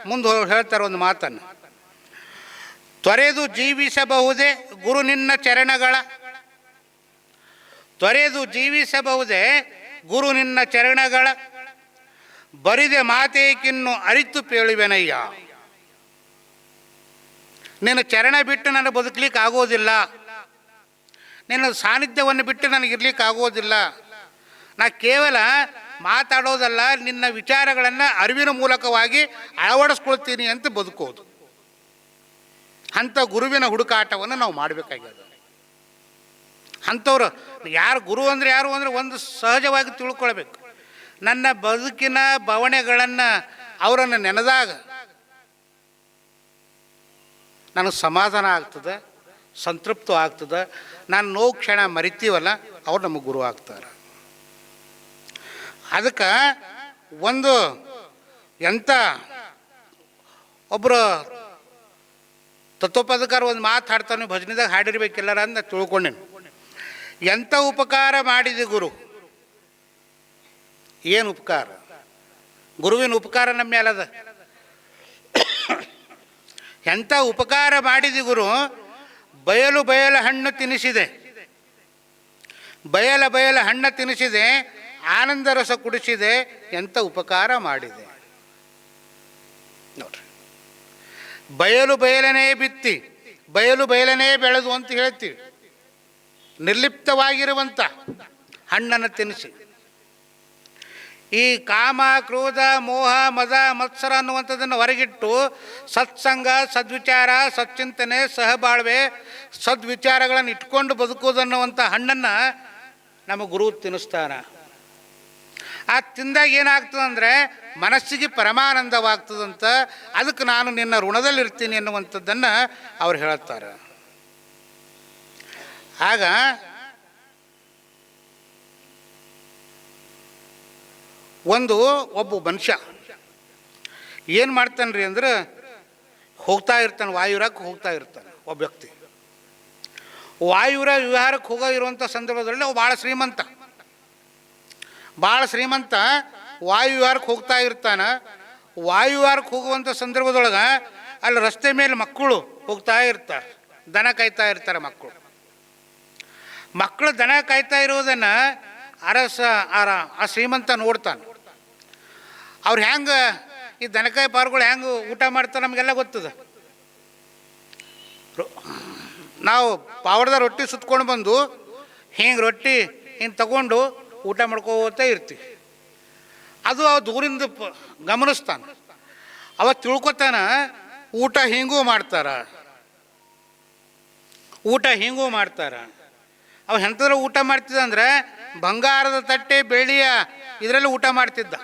ಮುಂದೆ ಹೇಳ್ತಾರೆ ಒಂದು ಮಾತನ್ನು, ತೊರೆದು ಜೀವಿಸಬಹುದೇ ಗುರು ನಿನ್ನ ಚರಣಗಳ, ತೊರೆದು ಜೀವಿಸಬಹುದೇ ಗುರು ನಿನ್ನ ಚರಣಗಳ, ಬರಿದೆ ಮಾತೇಕಿನ್ನು ಅರಿತು ಪೇಳುವೆನಯ್ಯ. ನಿನ್ನ ಚರಣ ಬಿಟ್ಟು ನನಗೆ ಬದುಕಲಿಕ್ಕೆ ಆಗೋದಿಲ್ಲ, ನಿನ್ನ ಸಾನ್ನಿಧ್ಯವನ್ನು ಬಿಟ್ಟು ನನಗಿರ್ಲಿಕ್ಕೆ ಆಗೋದಿಲ್ಲ. ನಾ ಕೇವಲ ಮಾತಾಡೋದಲ್ಲ, ನಿನ್ನ ವಿಚಾರಗಳನ್ನು ಅರಿವಿನ ಮೂಲಕವಾಗಿ ಅಳವಡಿಸ್ಕೊಳ್ತೀನಿ ಅಂತ ಬದುಕೋದು. ಅಂಥ ಗುರುವಿನ ಹುಡುಕಾಟವನ್ನು ನಾವು ಮಾಡಬೇಕಾಗ್ಯದ. ಅಂಥವ್ರು ಯಾರು ಗುರು ಅಂದರೆ ಯಾರು ಅಂದರೆ ಒಂದು ಸಹಜವಾಗಿ ತಿಳ್ಕೊಳ್ಬೇಕು. ನನ್ನ ಬದುಕಿನ ಬವಣೆಗಳನ್ನು ಅವರನ್ನು ನೆನೆದಾಗ ನನಗೆ ಸಮಾಧಾನ ಆಗ್ತದೆ, ಸಂತೃಪ್ತ ಆಗ್ತದೆ. ನಾನು ನೋವು ಕ್ಷಣ ಮರಿತೀವಲ್ಲ, ಅವ್ರು ನಮಗೆ ಗುರು ಆಗ್ತಾರೆ. ಅದಕ್ಕೆ ಒಂದು ಎಂಥ ಒಬ್ಬರು ತತ್ವಪದಕಾರ ಒಂದು ಮಾತು ಹಾಡ್ತಾನೆ, ಭಜನೆದಾಗ ಹಾಡಿರ್ಬೇಕೆಲ್ಲರ ಅಂತ ತಿಳ್ಕೊಂಡೇನು. ಎಂಥ ಉಪಕಾರ ಮಾಡಿದೆ ಗುರು, ಏನು ಉಪಕಾರ, ಗುರುವಿನ ಉಪಕಾರ ನಮ್ಮ ಮೇಲದ. ಎಂಥ ಉಪಕಾರ ಮಾಡಿದೆ ಗುರು, ಬಯಲು ಬಯಲ ಹಣ್ಣು ತಿನ್ನಿಸಿದೆ, ಬಯಲ ಬಯಲ ಹಣ್ಣು ತಿನ್ನಿಸಿದೆ, ಆನಂದ ರಸ ಕುಡಿಸಿದೆ, ಎಂಥ ಉಪಕಾರ ಮಾಡಿದೆ ನೋಡ್ರಿ. ಬಯಲು ಬಯಲನೇ ಬಿತ್ತಿ ಬಯಲು ಬಯಲನೇ ಬೆಳೆದು ಅಂತ ಹೇಳ್ತೀವಿ. ನಿರ್ಲಿಪ್ತವಾಗಿರುವಂಥ ಹಣ್ಣನ್ನು ತಿನ್ನಿಸಿ, ಈ ಕಾಮ ಕ್ರೋಧ ಮೋಹ ಮದ ಮತ್ಸರ ಅನ್ನುವಂಥದ್ದನ್ನು ಹೊರಗಿಟ್ಟು ಸತ್ಸಂಗ, ಸದ್ವಿಚಾರ, ಸಚ್ಚಿಂತನೆ, ಸಹಬಾಳ್ವೆ, ಸದ್ವಿಚಾರಗಳನ್ನು ಇಟ್ಕೊಂಡು ಬದುಕೋದನ್ನುವಂಥ ಹಣ್ಣನ್ನು ನಮ್ಮ ಗುರು ತಿನ್ನಿಸ್ತಾನೆ. ಆ ತಿಂದಾಗ ಏನಾಗ್ತದಂದರೆ ಮನಸ್ಸಿಗೆ ಪರಮಾನಂದವಾಗ್ತದಂತ. ಅದಕ್ಕೆ ನಾನು ನಿನ್ನ ಋಣದಲ್ಲಿರ್ತೀನಿ ಅನ್ನುವಂಥದ್ದನ್ನು ಅವ್ರು ಹೇಳ್ತಾರೆ. ಆಗ ಒಬ್ಬ ಮನುಷ್ಯ ಏನು ಮಾಡ್ತಾನೆ ರೀ ಅಂದ್ರೆ, ಹೋಗ್ತಾ ಇರ್ತಾನೆ, ವಾಯುವ್ಯಕ್ಕೆ ಹೋಗ್ತಾ ಇರ್ತಾನೆ ಒಬ್ಬ ವ್ಯಕ್ತಿ. ವಾಯುವ್ಯ ವಿಹಾರಕ್ಕೆ ಹೋಗೋ ಇರುವಂಥ ಸಂದರ್ಭದಲ್ಲಿ ಅವು ಭಾಳ ಶ್ರೀಮಂತ ವಾಯುವ್ಯಕ್ಕೆ ಹೋಗ್ತಾ ಇರ್ತಾನೆ. ವಾಯುವ್ಯಕ್ಕೆ ಹೋಗುವಂಥ ಸಂದರ್ಭದೊಳಗೆ ಅಲ್ಲಿ ರಸ್ತೆ ಮೇಲೆ ಮಕ್ಕಳು ಹೋಗ್ತಾ ಇರ್ತಾರೆ, ದನ ಕಾಯ್ತಾ ಇರ್ತಾರೆ. ಮಕ್ಕಳು ದನ ಕಾಯ್ತಾ ಇರೋದನ್ನು ಆ ಶ್ರೀಮಂತ ನೋಡ್ತಾನೆ. ಅವ್ರು ಹೆಂಗೆ ಈ ದನಕಾಯಿ ಪಾರುಗಳು ಹೆಂಗೆ ಊಟ ಮಾಡ್ತಾರೆ ನಮಗೆಲ್ಲ ಗೊತ್ತದ. ನಾವು ಪಾವಡದ ರೊಟ್ಟಿ ಸುತ್ಕೊಂಡು ಬಂದು ಹಿಂಗೆ ರೊಟ್ಟಿ ಹಿಂಗೆ ತಗೊಂಡು ಊಟ ಮಾಡ್ಕೋತಾ ಇರ್ತೀವಿ. ಅದು ಅವ ದೂರಿಂದ ಗಮನಿಸ್ತಾನೆ, ಅವ ತಿಳ್ಕೊತಾನ ಊಟ ಹಿಂಗೂ ಮಾಡ್ತಾರ. ಅವ ಎಂಥದ್ರ ಊಟ ಮಾಡ್ತಿದ್ದ ಅಂದ್ರೆ ಬಂಗಾರದ ತಟ್ಟೆ ಬೆಳ್ಳಿಯ ಇದರಲ್ಲಿ ಊಟ ಮಾಡ್ತಿದ್ದ,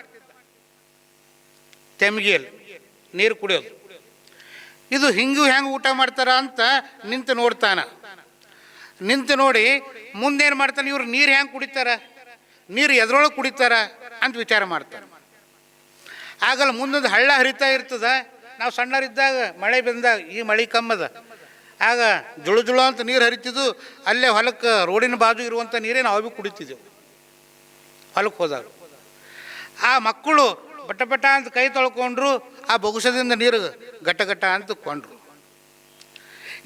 ತೆಮ್ಗಿಯಲ್ಲಿ ನೀರು ಕುಡಿಯೋದು. ಇದು ಹಿಂಗೂ ಹೆಂಗೆ ಊಟ ಮಾಡ್ತಾರ ಅಂತ ನಿಂತು ನೋಡ್ತಾನ. ನಿಂತು ನೋಡಿ ಮುಂದೇನು ಮಾಡ್ತಾನೆ, ಇವ್ರು ನೀರು ಹೆಂಗೆ ಕುಡಿತಾರ, ನೀರು ಎದ್ರೊಳಗೆ ಕುಡಿತಾರ ಅಂತ ವಿಚಾರ ಮಾಡ್ತಾರೆ. ಆಗಲ್ಲ ಮುಂದೊಂದು ಹಳ್ಳ ಹರಿತಾ ಇರ್ತದ. ನಾವು ಸಣ್ಣರಿದ್ದಾಗ ಮಳೆ ಬಂದಾಗ, ಈ ಮಳೆ ಕಮ್ಮದ, ಆಗ ಜುಳು ಜುಳು ಅಂತ ನೀರು ಹರಿತಿದ್ದು. ಅಲ್ಲೇ ಹೊಲಕ್ಕೆ ರೋಡಿನ ಬಾಜು ಇರುವಂಥ ನೀರೇ ನಾವು ಭೀ ಕುಡಿತಿದ್ದೆವು ಹೊಲಕ್ಕೆ ಹೋದಾಗ. ಆ ಮಕ್ಕಳು ಬಟ ಅಂತ ಕೈ ತೊಳ್ಕೊಂಡ್ರು, ಆ ಬೊಗುಸದಿಂದ ನೀರು ಗಟ್ಟ ಅಂತ ಕೊಂಡ್ರು.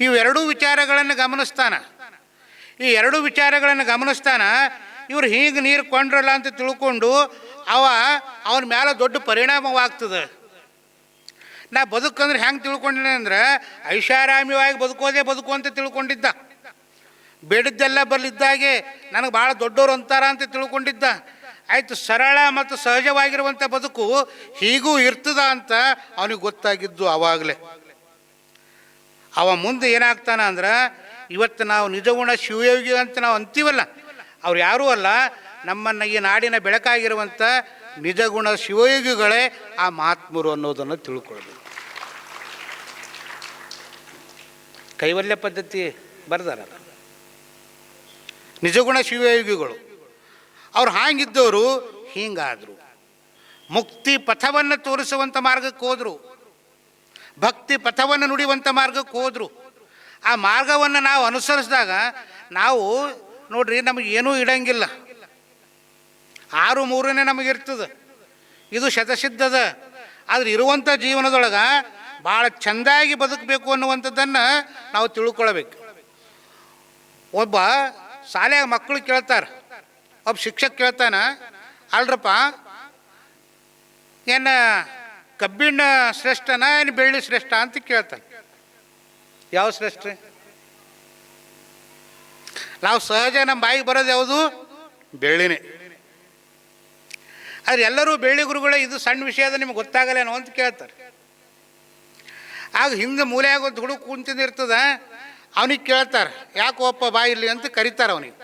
ಇವೆರಡೂ ವಿಚಾರಗಳನ್ನು ಗಮನಿಸ್ತಾನ. ಇವ್ರು ಹೀಗೆ ನೀರು ಕೊಂಡ್ರಲ್ಲ ಅಂತ ತಿಳ್ಕೊಂಡು ಅವನ ಮೇಲೆ ದೊಡ್ಡ ಪರಿಣಾಮವಾಗ್ತದೆ. ನಾ ಬದುಕಂದ್ರೆ ಹೆಂಗೆ ತಿಳ್ಕೊಂಡಿನಿ ಅಂದ್ರೆ, ಐಷಾರಾಮ್ಯವಾಗಿ ಬದುಕು ಅಂತ ತಿಳ್ಕೊಂಡಿದ್ದ. ಬೇಡಿದ್ದೆಲ್ಲ ಬರಲಿದ್ದಾಗೆ ನನಗೆ ಭಾಳ ದೊಡ್ಡವರು ಅಂತಾರ ಅಂತ ತಿಳ್ಕೊಂಡಿದ್ದ. ಆಯಿತು, ಸರಳ ಮತ್ತು ಸಹಜವಾಗಿರುವಂಥ ಬದುಕು ಹೀಗೂ ಇರ್ತದ ಅಂತ ಅವನಿಗೆ ಗೊತ್ತಾಗಿದ್ದು ಆವಾಗಲೇ. ಅವ ಮುಂದೆ ಏನಾಗ್ತಾನ ಅಂದ್ರೆ, ಇವತ್ತು ನಾವು ನಿಜಗುಣ ಶಿವಯೋಗಿ ಅಂತ ನಾವು ಅಂತೀವಲ್ಲ, ಅವ್ರು ಯಾರೂ ಅಲ್ಲ, ನಮ್ಮನ್ನು ಈ ನಾಡಿನ ಬೆಳಕಾಗಿರುವಂಥ ನಿಜಗುಣ ಶಿವಯೋಗಿಗಳೇ ಆ ಮಹಾತ್ಮರು ಅನ್ನೋದನ್ನು ತಿಳ್ಕೊಳ್ಬೇಕು. ಕೈವಲ್ಯ ಪದ್ಧತಿ ಬರ್ದಾರಲ್ಲ, ನಿಜಗುಣ ಶಿವಯೋಗಿಗಳು ಅವ್ರು ಹಾಗಿದ್ದವರು ಹೀಗಾದರು. ಮುಕ್ತಿ ಪಥವನ್ನು ತೋರಿಸುವಂಥ ಮಾರ್ಗಕ್ಕೆ ಹೋದರು, ಭಕ್ತಿ ಪಥವನ್ನು ನುಡಿಯುವಂಥ ಮಾರ್ಗಕ್ಕೆ ಹೋದರು. ಆ ಮಾರ್ಗವನ್ನು ನಾವು ಅನುಸರಿಸಿದಾಗ ನಾವು ನೋಡ್ರಿ, ನಮಗೇನೂ ಇಡಂಗಿಲ್ಲ, 6-3 ನಮಗಿರ್ತದೆ. ಇದು ಶತಸಿದ್ಧದ. ಆದ್ರೆ ಇರುವಂಥ ಜೀವನದೊಳಗೆ ಭಾಳ ಚೆಂದಾಗಿ ಬದುಕಬೇಕು ಅನ್ನುವಂಥದ್ದನ್ನು ನಾವು ತಿಳ್ಕೊಳ್ಬೇಕು. ಒಬ್ಬ ಶಾಲೆಯಾಗ ಮಕ್ಕಳು ಕೇಳ್ತಾರೆ, ಒಬ್ಬ ಶಿಕ್ಷಕ ಕೇಳ್ತಾನೆ, ಅಲ್ರಪ್ಪ ಏನು ಕಬ್ಬಿಣ ಶ್ರೇಷ್ಠನ ಏನು ಬೆಳ್ಳಿ ಶ್ರೇಷ್ಠ ಅಂತ ಕೇಳ್ತಾನೆ. ಯಾವ ಶ್ರೇಷ್ಠ? ನಾವು ಸಹಜ ನಮ್ಮ ಬಾಯಿಗೆ ಬರೋದು ಯಾವುದು? ಬೆಳ್ಳಿನೇ. ಆದ್ರೆ ಎಲ್ಲರೂ ಬೆಳ್ಳಿ ಗುರುಗಳೇ, ಇದು ಸಣ್ಣ ವಿಷಯದ ನಿಮ್ಗೆ ಗೊತ್ತಾಗಲ್ಲೇನೋ ಅಂತ ಕೇಳ್ತಾರೆ. ಆಗ ಹಿಂದೆ ಮೂಲೆಯಾಗ ಒಂದು ಹುಡುಗ ಕುಂತಿದ್ದಿರ್ತದ, ಅವನಿಗೆ ಕೇಳ್ತಾರೆ, ಯಾಕೋಪ್ಪ ಬಾಯಿ ಇಲ್ಲಿ ಅಂತ ಕರೀತಾರೆ. ಅವನಿಗೆ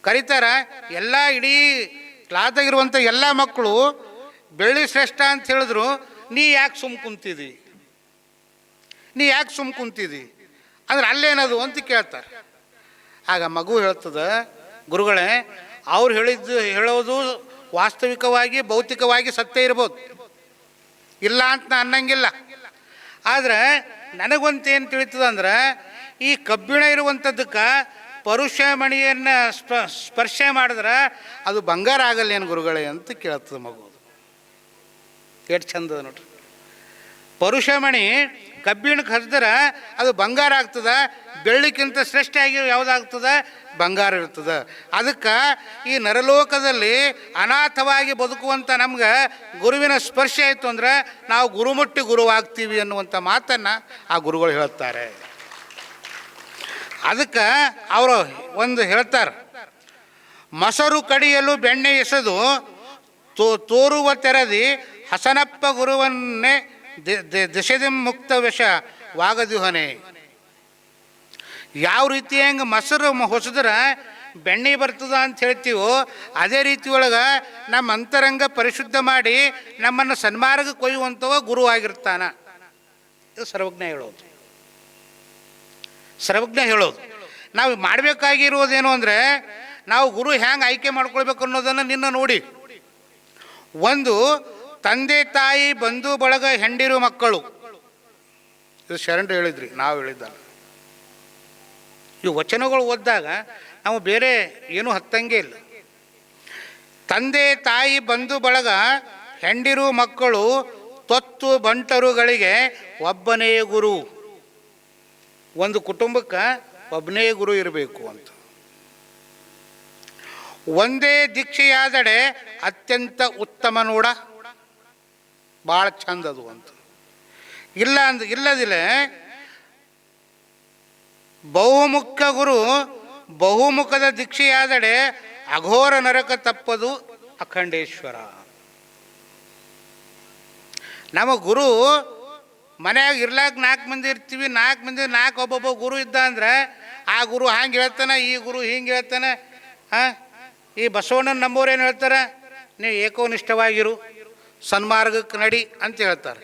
ಕರೀತಾರೆ. ಎಲ್ಲ ಇಡೀ ಕ್ಲಾಸಾಗಿರುವಂಥ ಎಲ್ಲ ಮಕ್ಕಳು ಬೆಳ್ಳಿ ಶ್ರೇಷ್ಠ ಅಂತ ಹೇಳಿದ್ರು, ನೀ ಯಾಕೆ ಸುಮ್ಮ ಕುಂತಿದಿ, ನೀ ಯಾಕೆ ಸುಮ್ಮ ಕುಂತಿದಿ ಅಂದ್ರೆ ಅಲ್ಲೇನದು ಅಂತ ಕೇಳ್ತಾರೆ. ಆಗ ಮಗು ಹೇಳ್ತದ, ಗುರುಗಳೇ ಅವ್ರು ಹೇಳೋದು ವಾಸ್ತವಿಕವಾಗಿ ಭೌತಿಕವಾಗಿ ಸತ್ಯ ಇರ್ಬೋದು, ಇಲ್ಲ ಅಂತ ನಾ ಅನ್ನಂಗಿಲ್ಲ. ಆದರೆ ನನಗೊಂತೇನು ತಿಳಿತದ ಅಂದ್ರೆ, ಈ ಕಬ್ಬಿಣ ಇರುವಂಥದ್ದಕ್ಕೆ ಪರುಷಮಣಿಯನ್ನು ಸ್ಪರ್ಶ ಮಾಡಿದ್ರೆ ಅದು ಬಂಗಾರ ಆಗಲ್ಲೇನು ಗುರುಗಳೇ ಅಂತ ಕೇಳ್ತದೆ ಮಗು. ಎಷ್ಟು ಚಂದ ನೋಡ್ರಿ. ಪರುಷಮಣಿ ಕಬ್ಬಿಣಕ್ಕೆ ಹಚ್ಚಿದ್ರೆ ಅದು ಬಂಗಾರ ಆಗ್ತದೆ, ಬೆಳ್ಳಿಕ್ಕಿಂತ ಶ್ರೇಷ್ಠ ಯಾವುದಾಗ್ತದೆ? ಬಂಗಾರ ಇರ್ತದೆ. ಅದಕ್ಕೆ ಈ ನರಲೋಕದಲ್ಲಿ ಅನಾಥವಾಗಿ ಬದುಕುವಂಥ ನಮ್ಗೆ ಗುರುವಿನ ಸ್ಪರ್ಶ ಆಯಿತು ಅಂದ್ರೆ ನಾವು ಗುರುಮುಟ್ಟಿ ಗುರುವಾಗ್ತೀವಿ ಅನ್ನುವಂಥ ಮಾತನ್ನು ಆ ಗುರುಗಳು ಹೇಳ್ತಾರೆ. ಅದಕ್ಕೆ ಅವರು ಒಂದು ಹೇಳ್ತಾರೆ, ಮೊಸರು ಕಡಿಯಲು ಬೆಣ್ಣೆ ಎಸೆದು ತೋರುವ ತೆರದಿ ಹಸನಪ್ಪ ಗುರುವನ್ನೇ ದಶದಿ ಮುಕ್ತ ವಿಷ ವಾಗದಿಹನೆ. ಯಾವ ರೀತಿ ಹೆಂಗೆ ಮೊಸರು ಹೊಸದ್ರೆ ಬೆಣ್ಣೆ ಬರ್ತದ ಅಂತ ಹೇಳ್ತೀವೋ, ಅದೇ ರೀತಿ ಒಳಗೆ ನಮ್ಮ ಅಂತರಂಗ ಪರಿಶುದ್ಧ ಮಾಡಿ ನಮ್ಮನ್ನು ಸನ್ಮಾರ್ಗಕ್ಕೆ ಕೊಯ್ಯುವಂಥವ ಗುರು ಆಗಿರ್ತಾನ. ಇದು ಸರ್ವಜ್ಞ ಹೇಳೋದು. ಸರ್ವಜ್ಞ ಹೇಳೋದು ನಾವು ಮಾಡಬೇಕಾಗಿರೋದೇನು ಅಂದರೆ, ನಾವು ಗುರು ಹ್ಯಾಂಗೆ ಆಯ್ಕೆ ಮಾಡ್ಕೊಳ್ಬೇಕು ಅನ್ನೋದನ್ನು ನಿನ್ನ ನೋಡಿ. ಒಂದು ತಂದೆ ತಾಯಿ ಬಂಧು ಬಳಗ ಹೆಂಡಿರು ಮಕ್ಕಳು, ಇದು ಶರಣರು ಹೇಳಿದ್ರಿ, ನಾವು ಹೇಳಿದ್ದಲ್ಲ. ಈ ವಚನಗಳು ಓದಿದಾಗ ನಾವು ಬೇರೆ ಏನೂ ಹತ್ತಂಗೆ ಇಲ್ಲ. ತಂದೆ ತಾಯಿ ಬಂಧು ಬಳಗ ಹೆಂಡಿರು ಮಕ್ಕಳು ತೊತ್ತು ಬಂಟರುಗಳಿಗೆ ಒಬ್ಬನೇ ಗುರು. ಒಂದು ಕುಟುಂಬಕ್ಕೆ ಒಬ್ಬನೇ ಗುರು ಇರಬೇಕು ಅಂತ. ಒಂದೇ ದೀಕ್ಷೆಯಾದಡೆ ಅತ್ಯಂತ ಉತ್ತಮ ನೋಡ, ಭಾಳ ಚಂದದು ಅಂತ. ಇಲ್ಲದಿಲ್ಲ ಬಹುಮುಖ ಗುರು ಬಹುಮುಖದ ದೀಕ್ಷೆಯಾದಡೆ ಅಘೋರ ನರಕ ತಪ್ಪದು ಅಖಂಡೇಶ್ವರ. ನಮ್ಮ ಗುರು ಮನ್ಯಾಗ ಇರ್ಲಾಕ 4 ಮಂದಿ ಇರ್ತೀವಿ, 4 ಮಂದಿ ಒಬ್ಬೊಬ್ಬ ಗುರು ಇದ್ದ ಅಂದ್ರೆ ಆ ಗುರು ಹಂಗೆ ಹೇಳ್ತಾನೆ, ಈ ಗುರು ಹಿಂಗೆ ಹೇಳ್ತಾನೆ. ಈ ಬಸವಣ್ಣನ ನಮ್ಮವ್ರು ಏನು ಹೇಳ್ತಾರೆ? ನೀವು ಏಕೋನಿಷ್ಠವಾಗಿರು, ಸನ್ಮಾರ್ಗಕ್ಕೆ ನಡಿ ಅಂತ ಹೇಳ್ತಾರೆ.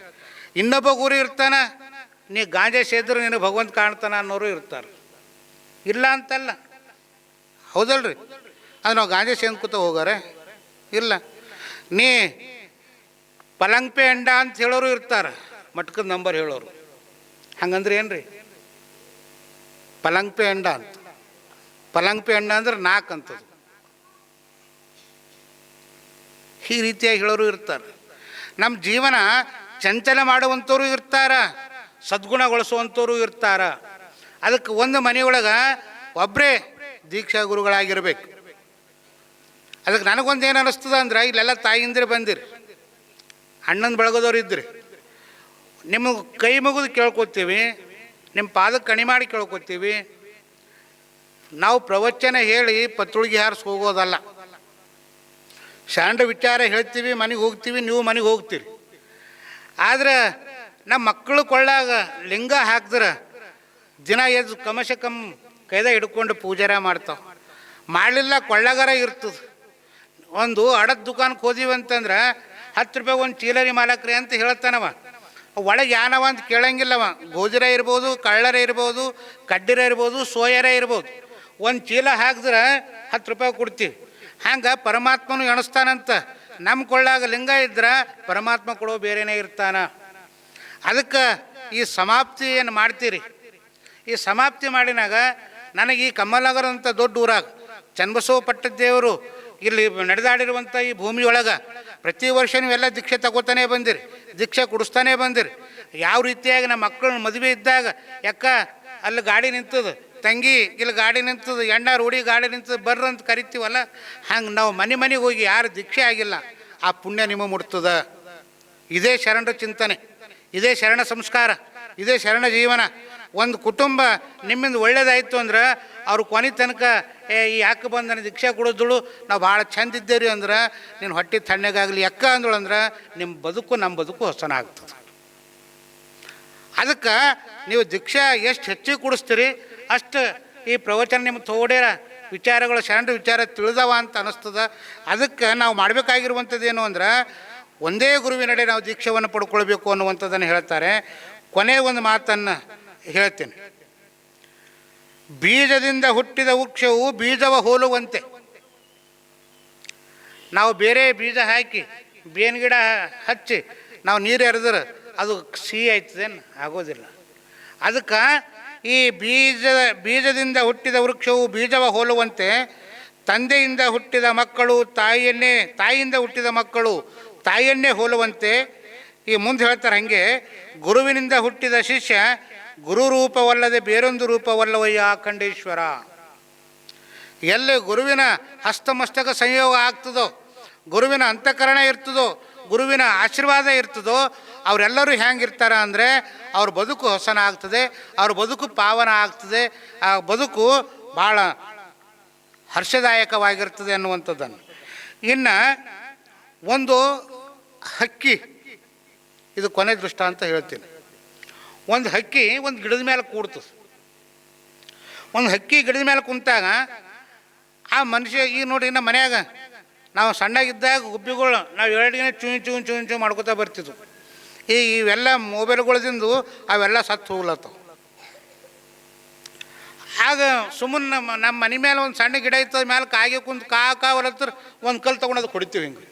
ಇನ್ನೊಬ್ಬ ಗುರು ಇರ್ತಾನೆ, ನೀ ಗಾಂಜಾ ಸೇದ್ರೆ ನೀನು ಭಗವಂತ ಕಾಣ್ತಾನ ಅನ್ನೋರು ಇರ್ತಾರೆ. ಇಲ್ಲ ಅಂತಲ್ಲ, ಹೌದಲ್ರಿ? ಅದು ನಾವು ಗಾಂಜಾ ಸೇದ್ ಕೂತ ಹೋಗಾರೆ ಇಲ್ಲ. ನೀ ಪಲಂಗ್ಪೆ ಅಂಡ ಅಂತ ಹೇಳೋರು ಇರ್ತಾರೆ, ಮಟ್ಕದ ನಂಬರ್ ಹೇಳೋರು. ಹಂಗಂದ್ರೆ ಏನು ರೀ? ಪಲಂಗ್ಪೆ ಅಂಡ ಅಂತ. ಪಲಂಗ್ಪೆ ಅಂಡ ಅಂದ್ರೆ 4 ಅಂತದ್ದು. ಈ ರೀತಿಯಾಗಿ ಹೇಳೋರು ಇರ್ತಾರೆ. ನಮ್ಮ ಜೀವನ ಚಂಚಲ ಮಾಡುವಂಥವ್ರು ಇರ್ತಾರ, ಸದ್ಗುಣಗೊಳಿಸುವಂಥವ್ರು ಇರ್ತಾರ. ಅದಕ್ಕೆ ಒಂದು ಮನೆಯೊಳಗೆ ಒಬ್ಬರೇ ದೀಕ್ಷಾ ಗುರುಗಳಾಗಿರ್ಬೇಕು. ಅದಕ್ಕೆ ನನಗೊಂದು ಏನು ಅನ್ನಿಸ್ತದ ಅಂದ್ರೆ, ಇಲ್ಲೆಲ್ಲ ತಾಯಿಂದ್ರೆ ಬಂದಿರಿ, ಅಣ್ಣನ ಬೆಳಗೋದವ್ರು ಇದ್ರಿ, ನಿಮಗೆ ಕೈ ಮುಗಿದು ಕೇಳ್ಕೊತೀವಿ, ನಿಮ್ಮ ಪಾದಕ್ಕೆ ಕಣಿ ಮಾಡಿ ಕೇಳ್ಕೊತೀವಿ. ನಾವು ಪ್ರವಚನ ಹೇಳಿ ಪತ್ರುಳಿಗೆ ಹಾರಿಸಿ ಹೋಗೋದಲ್ಲ. ಶಾಂಡ ವಿಚಾರ ಹೇಳ್ತೀವಿ, ಮನೆಗೆ ಹೋಗ್ತೀವಿ, ನೀವು ಮನೆಗೆ ಹೋಗ್ತೀರಿ. ಆದ್ರೆ ನಮ್ಮ ಮಕ್ಕಳು ಕೊಳ್ಳಾಗ ಲಿಂಗ ಹಾಕಿದ್ರೆ ದಿನ ಎದ್ದು ಕಮಸೆ ಕಮ್ ಕೈದ ಹಿಡ್ಕೊಂಡು ಪೂಜಾರ ಮಾಡ್ತಾವೆ. ಮಾಡಲಿಲ್ಲ ಕೊಳ್ಳಗಾರ ಇರ್ತದೆ. ಒಂದು ಅಡದ ದುಕಾನಕ್ಕೆ ಹೋದಿವಿ ಅಂತಂದ್ರೆ 10 ರೂಪಾಯಿ ಒಂದು ಚೀಲರಿ ಮಾಲಕ್ರಿ ಅಂತ ಹೇಳ್ತಾನವ. ಒಳಗೆ ಯಾನವ ಅಂತ ಕೇಳಂಗಿಲ್ಲವ. ಗೋಜಿರ ಇರ್ಬೋದು, ಕಳ್ಳರ ಇರ್ಬೋದು, ಕಡ್ಡಿರ ಇರ್ಬೋದು, ಸೋಯರ ಇರ್ಬೋದು. ಒಂದು ಚೀಲ ಹಾಕಿದ್ರೆ 10 ರೂಪಾಯಿ ಕೊಡ್ತೀವಿ. ಹಂಗೆ ಪರಮಾತ್ಮನು ಎಣಿಸ್ತಾನಂತ. ನಮ್ಮ ಕೊಳ್ಳಾಗ ಲಿಂಗ ಇದ್ರೆ ಪರಮಾತ್ಮ ಕೊಡೋ ಬೇರೆನೇ ಇರ್ತಾನ. ಅದಕ್ಕೆ ಈ ಸಮಾಪ್ತಿ ಏನು ಮಾಡ್ತೀರಿ, ಈ ಸಮಾಪ್ತಿ ಮಾಡಿನಾಗ ನನಗೆ ಈ ಕಮ್ಮಲನಗರ ಅಂತ ದೊಡ್ಡ ಊರಾಗ ಚನ್ನಬಸವ ಪಟ್ಟದೇವರು ಇಲ್ಲಿ ನಡೆದಾಡಿರುವಂಥ ಈ ಭೂಮಿಯೊಳಗೆ ಪ್ರತಿ ವರ್ಷ ನೀವೆಲ್ಲ ದೀಕ್ಷೆ ತಗೋತಾನೆ ಬಂದಿರಿ, ದೀಕ್ಷೆ ಕೊಡಿಸ್ತಾನೆ ಬಂದಿರಿ. ಯಾವ ರೀತಿಯಾಗಿ ನಮ್ಮ ಮಕ್ಕಳನ್ನ ಮದುವೆ ಇದ್ದಾಗ ಯಾಕ ಅಲ್ಲಿ ಗಾಡಿ ನಿಂತದ, ತಂಗಿ ಇಲ್ಲಿ ಗಾಡಿ ನಿಂತದ, ಎಣ್ಣ ರೂಢಿ ಗಾಡಿ ನಿಂತದ ಬರ್ರ ಅಂತ ಕರಿತೀವಲ್ಲ, ಹಂಗೆ ನಾವು ಮನೆಗೆ ಹೋಗಿ ಯಾರು ದೀಕ್ಷೆ ಆಗಿಲ್ಲ ಆ ಪುಣ್ಯ ನಿಮಗೆ ಮುಟ್ತದ. ಇದೇ ಶರಣರ ಚಿಂತನೆ, ಇದೇ ಶರಣ ಸಂಸ್ಕಾರ, ಇದೇ ಶರಣ ಜೀವನ. ಒಂದು ಕುಟುಂಬ ನಿಮ್ಮಿಂದ ಒಳ್ಳೇದಾಯಿತು ಅಂದ್ರೆ ಅವ್ರು ಕೊನೆ ತನಕ ಈ ಯಾಕೆ ಬಂದನ ದೀಕ್ಷೆ ಕೊಡೋದಳು ನಾವು ಭಾಳ ಚಂದ ಇದ್ದೇರಿ ಅಂದ್ರೆ ನೀನು ಹೊಟ್ಟೆ ತಣ್ಣಗಾಗಲಿ ಯಾಕ ಅಂದಳು ಅಂದ್ರೆ ನಿಮ್ಮ ಬದುಕು ನಮ್ಮ ಬದುಕು ಹೊಸನ ಆಗ್ತದೆ. ಅದಕ್ಕೆ ನೀವು ದೀಕ್ಷಾ ಎಷ್ಟು ಹೆಚ್ಚಿಗೆ ಕೊಡಿಸ್ತೀರಿ ಅಷ್ಟು ಈ ಪ್ರವಚನ ನಿಮ್ಮ ತೋಡೇರ ವಿಚಾರಗಳು ಶರಣರ ವಿಚಾರ ತಿಳಿದವ ಅಂತ ಅನ್ನಿಸ್ತದೆ. ಅದಕ್ಕೆ ನಾವು ಮಾಡಬೇಕಾಗಿರುವಂಥದ್ದೇನು ಅಂದ್ರೆ ಒಂದೇ ಗುರುವಿನಡೆ ನಾವು ದೀಕ್ಷೆಯನ್ನು ಪಡ್ಕೊಳ್ಬೇಕು ಅನ್ನುವಂಥದ್ದನ್ನು ಹೇಳ್ತಾರೆ. ಕೊನೆಯ ಒಂದು ಮಾತನ್ನು ಹೇಳ್ತೇನೆ. ಬೀಜದಿಂದ ಹುಟ್ಟಿದ ವೃಕ್ಷವು ಬೀಜವ ಹೋಲುವಂತೆ. ನಾವು ಬೇರೆ ಬೀಜ ಹಾಕಿ ಬೇವಿನ ಗಿಡ ಹಚ್ಚಿ ನಾವು ನೀರು ಎರೆದ್ರೆ ಅದು ಸಿಹಿ ಆಯ್ತದೇನು? ಆಗೋದಿಲ್ಲ. ಅದಕ್ಕೆ ಈ ಬೀಜದಿಂದ ಹುಟ್ಟಿದ ವೃಕ್ಷವು ಬೀಜವ ಹೋಲುವಂತೆ ತಂದೆಯಿಂದ ಹುಟ್ಟಿದ ಮಕ್ಕಳು ತಾಯಿಯಿಂದ ಹುಟ್ಟಿದ ಮಕ್ಕಳು ತಾಯಿಯನ್ನೇ ಹೋಲುವಂತೆ. ಈ ಮುಂದೆ ಹೇಳ್ತಾರೆ ಹಾಗೆ, ಗುರುವಿನಿಂದ ಹುಟ್ಟಿದ ಶಿಷ್ಯ ಗುರು ರೂಪವಲ್ಲದೆ ಬೇರೊಂದು ರೂಪವಲ್ಲವಯ್ಯ ಖಂಡೇಶ್ವರ. ಎಲ್ಲಿ ಗುರುವಿನ ಹಸ್ತಮಸ್ತಕ ಸಂಯೋಗ ಆಗ್ತದೋ, ಗುರುವಿನ ಅಂತಃಕರಣ ಇರ್ತದೋ, ಗುರುವಿನ ಆಶೀರ್ವಾದ ಇರ್ತದೋ, ಅವರೆಲ್ಲರೂ ಹೆಂಗಿರ್ತಾರ ಅಂದರೆ ಅವ್ರ ಬದುಕು ಹೊಸನ ಆಗ್ತದೆ, ಅವ್ರ ಬದುಕು ಪಾವನ ಆಗ್ತದೆ, ಆ ಬದುಕು ಭಾಳ ಹರ್ಷದಾಯಕವಾಗಿರ್ತದೆ ಅನ್ನುವಂಥದ್ದನ್ನು. ಇನ್ನು ಒಂದು ಹಕ್ಕಿ, ಇದು ಕೊನೆ ದೃಷ್ಟ ಅಂತ ಹೇಳ್ತೀನಿ. ಒಂದು ಹಕ್ಕಿ ಒಂದು ಗಿಡದ ಮೇಲೆ ಕೂಡ್ತದೆ. ಒಂದು ಹಕ್ಕಿ ಗಿಡದ ಮೇಲೆ ಕುಂತಾಗ ಆ ಮನುಷ್ಯ ಈಗ ನೋಡಿ, ನಮ್ಮ ಮನ್ಯಾಗ ನಾವು ಸಣ್ಣಗಿದ್ದಾಗ ಗುಬ್ಬಿಗಳು ನಾವು 2 ದಿನ ಚೂ ಮಾಡ್ಕೋತಾ ಬರ್ತಿದ್ವು. ಈಗ ಇವೆಲ್ಲ ಮೊಬೈಲ್ಗಳದಿಂದ ಅವೆಲ್ಲ ಸತ್ತು ಹೋಗ್ಲತ್ತವು. ಆಗ ಸುಮ್ಮನೆ ನಮ್ಮ ಮನೆ ಮೇಲೆ ಒಂದು ಸಣ್ಣ ಗಿಡ ಇರ್ತದ, ಮೇಲೆ ಕಾಗೆ ಕುಂತು ಕಾ ಹೊಲತ್ರ ಒಂದು ಕಲ್ಲು ತೊಗೊಂಡು ಹೊಡಿತೀವಿ ಹಿಂಗೆ.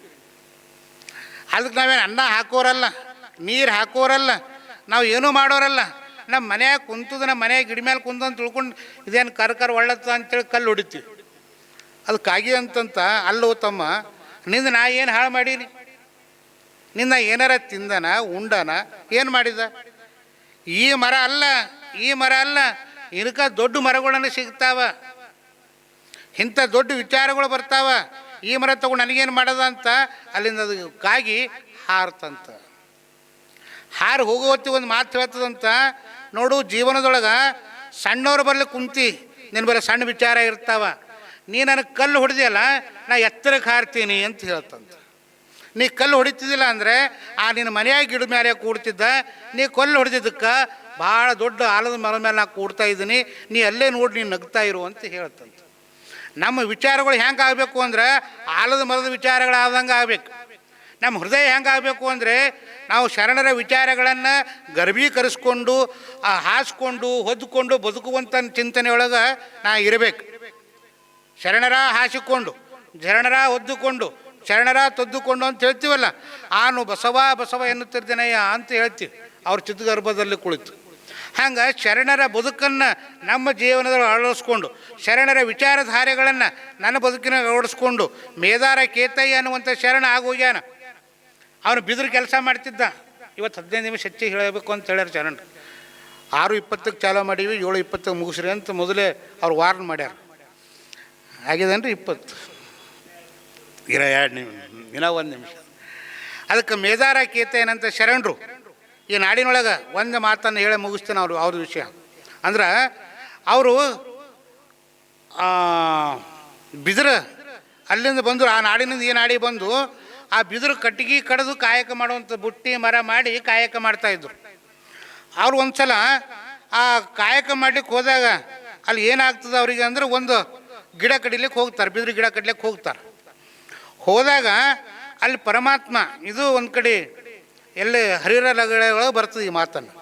ಅದಕ್ಕೆ ನಾವೇನು ಅನ್ನ ಹಾಕೋರಲ್ಲ, ನೀರು ಹಾಕೋರಲ್ಲ, ನಾವು ಏನೂ ಮಾಡೋರಲ್ಲ. ನಮ್ಮ ಮನ್ಯಾಗ ಕುಂತದ, ನಮ್ಮ ಮನ್ಯಾಗ ಗಿಡ ಮೇಲೆ ಕುಂತ ಅಂತ ತಿಳ್ಕೊಂಡು ಇದೇನು ಕರ್ ಒಳ್ಳತ್ತ ಅಂತೇಳಿ ಕಲ್ಲು ಹೊಡಿತೀವಿ. ಅದು ಕಾಗಿ ಅಂತಂತ ಅಲ್ಲೋ ತಮ್ಮ, ನಿಂದ ನಾ ಏನು ಹಾಳು ಮಾಡೀನಿ? ನಿನ್ನ ಏನಾರ ತಿಂದನ ಉಂಡನ ಏನು ಮಾಡಿದ? ಈ ಮರ ಅಲ್ಲ, ಇದಕ್ಕ ದೊಡ್ಡ ಮರಗಳನ್ನು ಸಿಗ್ತಾವ, ಇಂಥ ದೊಡ್ಡ ವಿಚಾರಗಳು ಬರ್ತಾವ. ಈ ಮರ ತಗೊಂಡು ನನಗೇನು ಮಾಡೋದ ಅಂತ ಅಲ್ಲಿಂದ ಅದು ಕಾಗಿ ಹಾರ್ತಂತ. ಹಾರು ಹೋಗೋ ಹೊತ್ತಿಗೆ ಒಂದು ಮಾತು ಹೇಳ್ತದಂತ, ನೋಡು ಜೀವನದೊಳಗೆ ಸಣ್ಣವ್ರು ಬರಲಿ ಕುಂತಿ ನಿನ್ನ ಬರೋ ಸಣ್ಣ ವಿಚಾರ ಇರ್ತಾವ, ನೀ ನನಗೆ ಕಲ್ಲು ಹೊಡೆದಿಯಲ್ಲ ನಾ ಎತ್ತರಕ್ಕೆ ಹಾರ್ತೀನಿ ಅಂತ ಹೇಳ್ತಂತ. ನೀ ಕಲ್ಲು ಹೊಡಿತಿದ್ದಿಲ್ಲ ಅಂದರೆ ಆ ನಿನ್ನ ಮನೆಯಾಗ ಗಿಡ ಮೇಲೆ ಕೂಡ್ತಿದ್ದ, ನೀ ಕಲ್ಲು ಹೊಡೆದಿದ್ದಕ್ಕೆ ಭಾಳ ದೊಡ್ಡ ಆಲದ ಮರದ ಮೇಲೆ ನಾ ಕೂಡ್ತಾ ಇದ್ದೀನಿ, ನೀ ಅಲ್ಲೇ ನೋಡಿ ನೀನು ನಗ್ತಾ ಇರು ಅಂತ ಹೇಳ್ತಂತ. ನಮ್ಮ ವಿಚಾರಗಳು ಹೆಂಗೆ ಆಗಬೇಕು ಅಂದ್ರೆ ಆಲದ ಮರದ ವಿಚಾರಗಳಾದಂಗೆ ಆಗಬೇಕು. ನಮ್ಮ ಹೃದಯ ಹೆಂಗೆ ಆಗಬೇಕು ಅಂದರೆ ನಾವು ಶರಣರ ವಿಚಾರಗಳನ್ನು ಗರ್ಭೀಕರಿಸ್ಕೊಂಡು ಹಾಸ್ಕೊಂಡು ಹೊದ್ದುಕೊಂಡು ಬದುಕುವಂಥ ಚಿಂತನೆಯೊಳಗೆ ನಾ ಇರಬೇಕು. ಶರಣರ ಹಾಸಿಕೊಂಡು, ಶರಣರ ಹೊದ್ದುಕೊಂಡು, ಶರಣರ ತೊದ್ದುಕೊಂಡು ಅಂತ ಹೇಳ್ತೀವಲ್ಲ, ಆನು ಬಸವ ಎನ್ನುತ್ತಿರ್ದೇನಯ್ಯ ಅಂತ ಹೇಳ್ತೀವಿ ಅವ್ರ ಚಿತ್ತಗರ್ಭದಲ್ಲಿ ಕುಳಿತು. ಹಂಗೆ ಶರಣರ ಬದುಕನ್ನು ನಮ್ಮ ಜೀವನದಲ್ಲಿ ಅಳವಡಿಸ್ಕೊಂಡು, ಶರಣರ ವಿಚಾರಧಾರೆಗಳನ್ನು ನನ್ನ ಬದುಕಿನ ಅಳವಡಿಸ್ಕೊಂಡು, ಮೇದಾರ ಕೇತಯ್ಯ ಅನ್ನುವಂಥ ಶರಣ ಆಗೋಗ್ಯಾನ. ಅವನು ಬಿದಿರು ಕೆಲಸ ಮಾಡ್ತಿದ್ದ. ಇವತ್ತು 15 ನಿಮಿಷ ಹೆಚ್ಚಿಗೆ ಹೇಳಬೇಕು ಅಂತ ಹೇಳ್ಯಾರ ಶರಣರು. 6:20ಕ್ಕೆ ಚಾಲೂ ಮಾಡೀವಿ, 7:20ಕ್ಕೆ ಮುಗಿಸ್ರಿ ಅಂತ ಮೊದಲೇ ಅವ್ರು ವಾರ್ನ್ ಮಾಡ್ಯಾರ. ಆಗಿದೇನ್ರಿ 20 2 ನಿಮಿಷ, ಇನ್ನೂ 1 ನಿಮಿಷ. ಅದಕ್ಕೆ ಮೇದಾರ ಕೇತ ಏನಂತ ಶರಣರು ಈ ನಾಡಿನೊಳಗೆ ಒಂದು ಮಾತನ್ನು ಹೇಳಿ ಮುಗಿಸ್ತೇನೆ ಅವ್ರ ವಿಷಯ. ಅಂದ್ರೆ ಅವರು ಬಿದಿರು ಅಲ್ಲಿಂದ ಬಂದು ಆ ನಾಡಿನಿಂದ ಈ ನಾಡಿ ಬಂದು ಆ ಬಿದಿರು ಕಟ್ಟಿಗೆ ಕಡಿದು ಕಾಯಕ ಮಾಡುವಂಥ ಬುಟ್ಟಿ ಮರ ಮಾಡಿ ಕಾಯಕ ಮಾಡ್ತಾಯಿದ್ರು. ಅವ್ರು ಒಂದು ಸಲ ಆ ಕಾಯಕ ಮಾಡ್ಲಿಕ್ಕೆ ಹೋದಾಗ ಅಲ್ಲಿ ಏನಾಗ್ತದೆ ಅವರಿಗೆ ಅಂದ್ರೆ ಒಂದು ಗಿಡ ಕಡಿಲಿಕ್ಕೆ ಹೋಗ್ತಾರೆ, ಬಿದಿರು ಗಿಡ ಕಡಿಲಿಕ್ಕೆ ಹೋಗ್ತಾರೆ. ಹೋದಾಗ ಅಲ್ಲಿ ಪರಮಾತ್ಮ, ಇದು ಒಂದು ಕಡೆ ಎಲ್ಲಿ ಹರಿಹರೊಳಗೆ ಬರ್ತದೆ ಈ ಮಾತನ್ನು.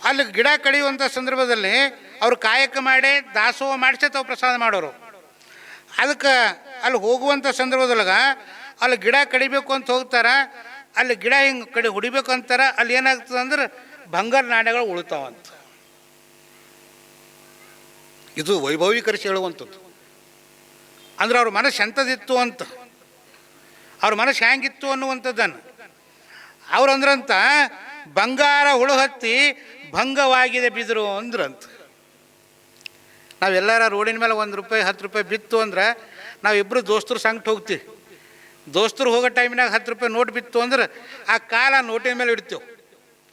ಅಲ್ಲಿ ಗಿಡ ಕಡಿಯುವಂಥ ಸಂದರ್ಭದಲ್ಲಿ ಅವರು ಕಾಯಕ ಮಾಡಿ ದಾಸೋಹ ಮಾಡಿಸಿ ತಾವು ಪ್ರಸಾದ ಮಾಡೋರು. ಅದಕ್ಕೆ ಅಲ್ಲಿ ಹೋಗುವಂಥ ಸಂದರ್ಭದೊಳಗೆ ಅಲ್ಲಿ ಗಿಡ ಕಡಿಬೇಕು ಅಂತ ಹೋಗ್ತಾರೆ. ಅಲ್ಲಿ ಗಿಡ ಹಿಂಗೆ ಕಡೆ ಹೊಡಿಬೇಕು ಅಂತಾರೆ. ಅಲ್ಲಿ ಏನಾಗ್ತದೆ ಅಂದ್ರೆ ಬಂಗಾರ ನಾಣ್ಯಗಳು ಉಳಿತಾವಂತ. ಇದು ವೈಭವೀಕರಿಸಿ ಹೇಳುವಂಥದ್ದು. ಅಂದ್ರೆ ಅವ್ರ ಮನಸ್ಸು ಎಂಥದಿತ್ತು ಅಂತ, ಅವ್ರ ಮನಸ್ಸು ಹೆಂಗಿತ್ತು ಅನ್ನುವಂಥದ್ದನ್ನು ಅವ್ರು ಅಂದ್ರಂತ, ಬಂಗಾರ ಹುಳು ಹತ್ತಿ ಭಂಗವಾಗಿದೆ ಬಿದ್ರು ಅಂದ್ರಂತ. ನಾವೆಲ್ಲರ ರೋಡಿನ ಮೇಲೆ 1 ರೂಪಾಯಿ 10 ರೂಪಾಯಿ ಬಿತ್ತು ಅಂದ್ರೆ ನಾವಿಬ್ಬರು ದೋಸ್ತರು ಸಂಗಟ ಹೋಗ್ತೀವಿ. ದೋಸ್ತರು ಹೋಗೋ ಟೈಮಿನಾಗ 10 ರೂಪಾಯಿ ನೋಟ್ ಬಿತ್ತು ಅಂದ್ರೆ ಆ ಕಾಲ ನೋಟಿನ ಮೇಲೆ ಇಡ್ತೀವಿ.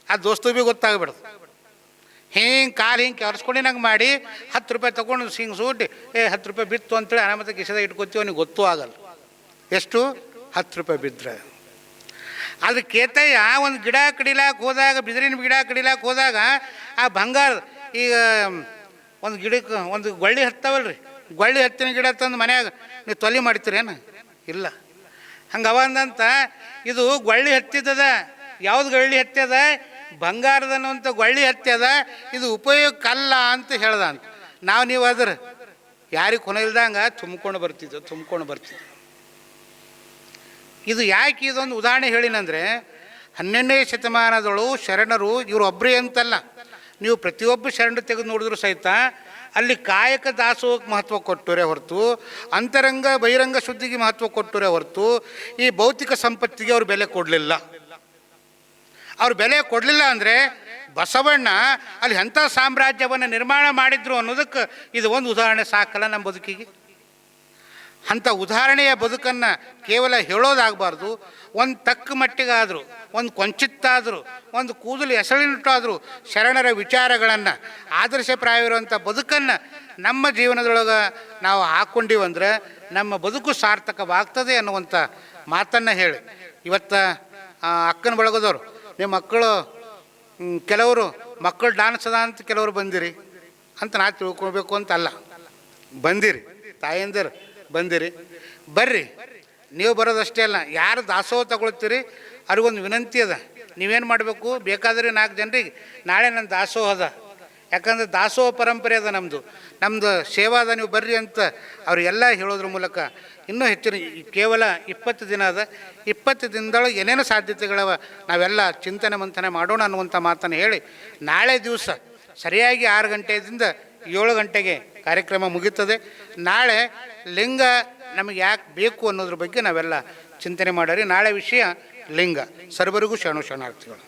ಆ ದೋಸ್ತು ಭೀ ಗೊತ್ತಾಗ್ಬಿಡ್ದು. ಹಿಂಗೆ ಕಾಲು ಹಿಂಗೆ ಕೆರ್ಸ್ಕೊಂಡಿನಂಗೆ ಮಾಡಿ 10 ರೂಪಾಯಿ ತೊಗೊಂಡು ಹಿಂಗೆ ಸೂಟಿ 10 ರೂಪಾಯಿ ಬಿತ್ತು ಅಂತೇಳಿ ಅನಾಮತ ಕಿಸೆದಾಗ ಇಟ್ಕೊತೀವಿ. ಅವನಿಗೆ ಗೊತ್ತೂ ಆಗಲ್ಲ ಎಷ್ಟು 10 ರೂಪಾಯಿ ಬಿದ್ದರೆ. ಅದ್ರ ಕೇತಯ್ಯ ಒಂದು ಗಿಡ ಕಡಿಲಾಕೆ ಹೋದಾಗ, ಬಿದಿರಿನ ಗಿಡ ಕಡಿಲಾಕೆ ಹೋದಾಗ ಆ ಬಂಗಾರ ಈಗ ಒಂದು ಗಿಡಕ್ಕೆ ಒಂದು ಗೊಳ್ಳಿ ಹತ್ತಾವಲ್ರಿ, ಗೊಳ್ಳಿ ಹತ್ತಿನ ಗಿಡ ತಂದು ಮನ್ಯಾಗ ನೀವು ತೊಲಿ ಮಾಡ್ತೀರೇನು? ಇಲ್ಲ. ಹಂಗೆ ಅವಂದಂತ ಇದು ಗೊಳ್ಳಿ ಹತ್ತಿದ್ದದ. ಯಾವ್ದು ಗೊಳ್ಳಿ ಹತ್ಯದ? ಬಂಗಾರದನ್ನುವಂಥ ಗೊಳ್ಳಿ ಹತ್ಯದ. ಇದು ಉಪಯೋಗಕ್ಕಲ್ಲ ಅಂತ ಹೇಳ್ದ ಅಂತ. ನೀವು ಅದ್ರ ಯಾರಿಗೆ ಕೊನೆ ಇಲ್ದಂಗೆ ತುಂಬ್ಕೊಂಡು ಬರ್ತಿದ್ವು. ಇದು ಯಾಕೆ ಇದೊಂದು ಉದಾಹರಣೆ ಹೇಳಿನಂದರೆ, 12ನೇ ಶತಮಾನದಳು ಶರಣರು ಇವರು ಒಬ್ಬರೇ ಅಂತಲ್ಲ, ನೀವು ಪ್ರತಿಯೊಬ್ಬ ಶರಣರು ತೆಗೆದು ನೋಡಿದ್ರು ಸಹಿತ ಅಲ್ಲಿ ಕಾಯಕ ದಾಸೋಹಕ್ಕೆ ಮಹತ್ವ ಕೊಟ್ಟರೆ ಹೊರತು, ಅಂತರಂಗ ಬಹಿರಂಗ ಶುದ್ಧಿಗೆ ಮಹತ್ವ ಕೊಟ್ಟರೆ ಹೊರತು, ಈ ಭೌತಿಕ ಸಂಪತ್ತಿಗೆ ಅವ್ರು ಬೆಲೆ ಕೊಡಲಿಲ್ಲ. ಅವ್ರು ಬೆಲೆ ಕೊಡಲಿಲ್ಲ ಅಂದರೆ ಬಸವಣ್ಣ ಅಲ್ಲಿ ಎಂಥ ಸಾಮ್ರಾಜ್ಯವನ್ನು ನಿರ್ಮಾಣ ಮಾಡಿದ್ರು ಅನ್ನೋದಕ್ಕೆ ಇದು ಒಂದು ಉದಾಹರಣೆ ಸಾಕಲ್ಲ ನಮ್ಮ ಬದುಕಿಗೆ. ಅಂಥ ಉದಾಹರಣೆಯ ಬದುಕನ್ನು ಕೇವಲ ಹೇಳೋದಾಗಬಾರ್ದು. ಒಂದು ತಕ್ಕ ಮಟ್ಟಿಗಾದರೂ, ಒಂದು ಕೊಂಚಿತ್ತಾದರೂ, ಒಂದು ಕೂದಲು ಎಸಳಿನಿಟ್ಟಾದರೂ ಶರಣರ ವಿಚಾರಗಳನ್ನು, ಆದರ್ಶಪ್ರಾಯವಿರುವಂಥ ಬದುಕನ್ನು ನಮ್ಮ ಜೀವನದೊಳಗೆ ನಾವು ಹಾಕ್ಕೊಂಡಿವಂದ್ರೆ ನಮ್ಮ ಬದುಕು ಸಾರ್ಥಕವಾಗ್ತದೆ ಅನ್ನುವಂಥ ಮಾತನ್ನು ಹೇಳಿ, ಇವತ್ತು ಅಕ್ಕನ ಬಳಗದವರು ನಿಮ್ಮ ಮಕ್ಕಳು ಕೆಲವರು ಮಕ್ಕಳು ಡಾನ್ಸ್ ಅದ ಅಂತ ಕೆಲವರು ಬಂದಿರಿ ಅಂತ ನಾ ತಿಳ್ಕೊಳ್ಬೇಕು ಅಂತ ಅಲ್ಲ, ಬಂದಿರಿ ತಾಯಂದಿರು ಬಂದಿರಿ, ಬರ್ರಿ. ನೀವು ಬರೋದಷ್ಟೇ ಅಲ್ಲ, ಯಾರು ದಾಸೋಹ ತಗೊಳ್ತೀರಿ ಅವ್ರಿಗೊಂದು ವಿನಂತಿ ಅದ. ನೀವೇನು ಮಾಡಬೇಕು, ಬೇಕಾದರೆ 4 ಜನರಿಗೆ ನಾಳೆ ನನ್ನ ದಾಸೋಹ ಅದ, ಯಾಕಂದ್ರೆ ದಾಸೋಹ ಪರಂಪರೆ ಅದ ನಮ್ಮದು ಸೇವಾ ಅದ, ನೀವು ಬರ್ರಿ ಅಂತ ಅವರಿಗೆಲ್ಲ ಹೇಳೋದ್ರ ಮೂಲಕ ಇನ್ನೂ ಹೆಚ್ಚಿನ ಕೇವಲ 20 ದಿನ ಅದ. 20 ದಿನದೊಳಗೆ ಏನೇನು ಸಾಧ್ಯತೆಗಳವ ನಾವೆಲ್ಲ ಚಿಂತನೆ ಮಂಥನೆ ಮಾಡೋಣ ಅನ್ನುವಂಥ ಮಾತನ್ನು ಹೇಳಿ, ನಾಳೆ ದಿವಸ ಸರಿಯಾಗಿ 6 ಗಂಟೆಯಿಂದ 7 ಗಂಟೆಗೆ ಕಾರ್ಯಕ್ರಮ ಮುಗೀತದೆ. ನಾಳೆ ಲಿಂಗ ನಮಗೆ ಯಾಕೆ ಬೇಕು ಅನ್ನೋದ್ರ ಬಗ್ಗೆ ನಾವೆಲ್ಲ ಚಿಂತನೆ ಮಾಡರಿ. ನಾಳೆ ವಿಷಯ ಲಿಂಗ. ಸರ್ವರಿಗೂ ಶರಣಾರ್ಥಿಗಳು.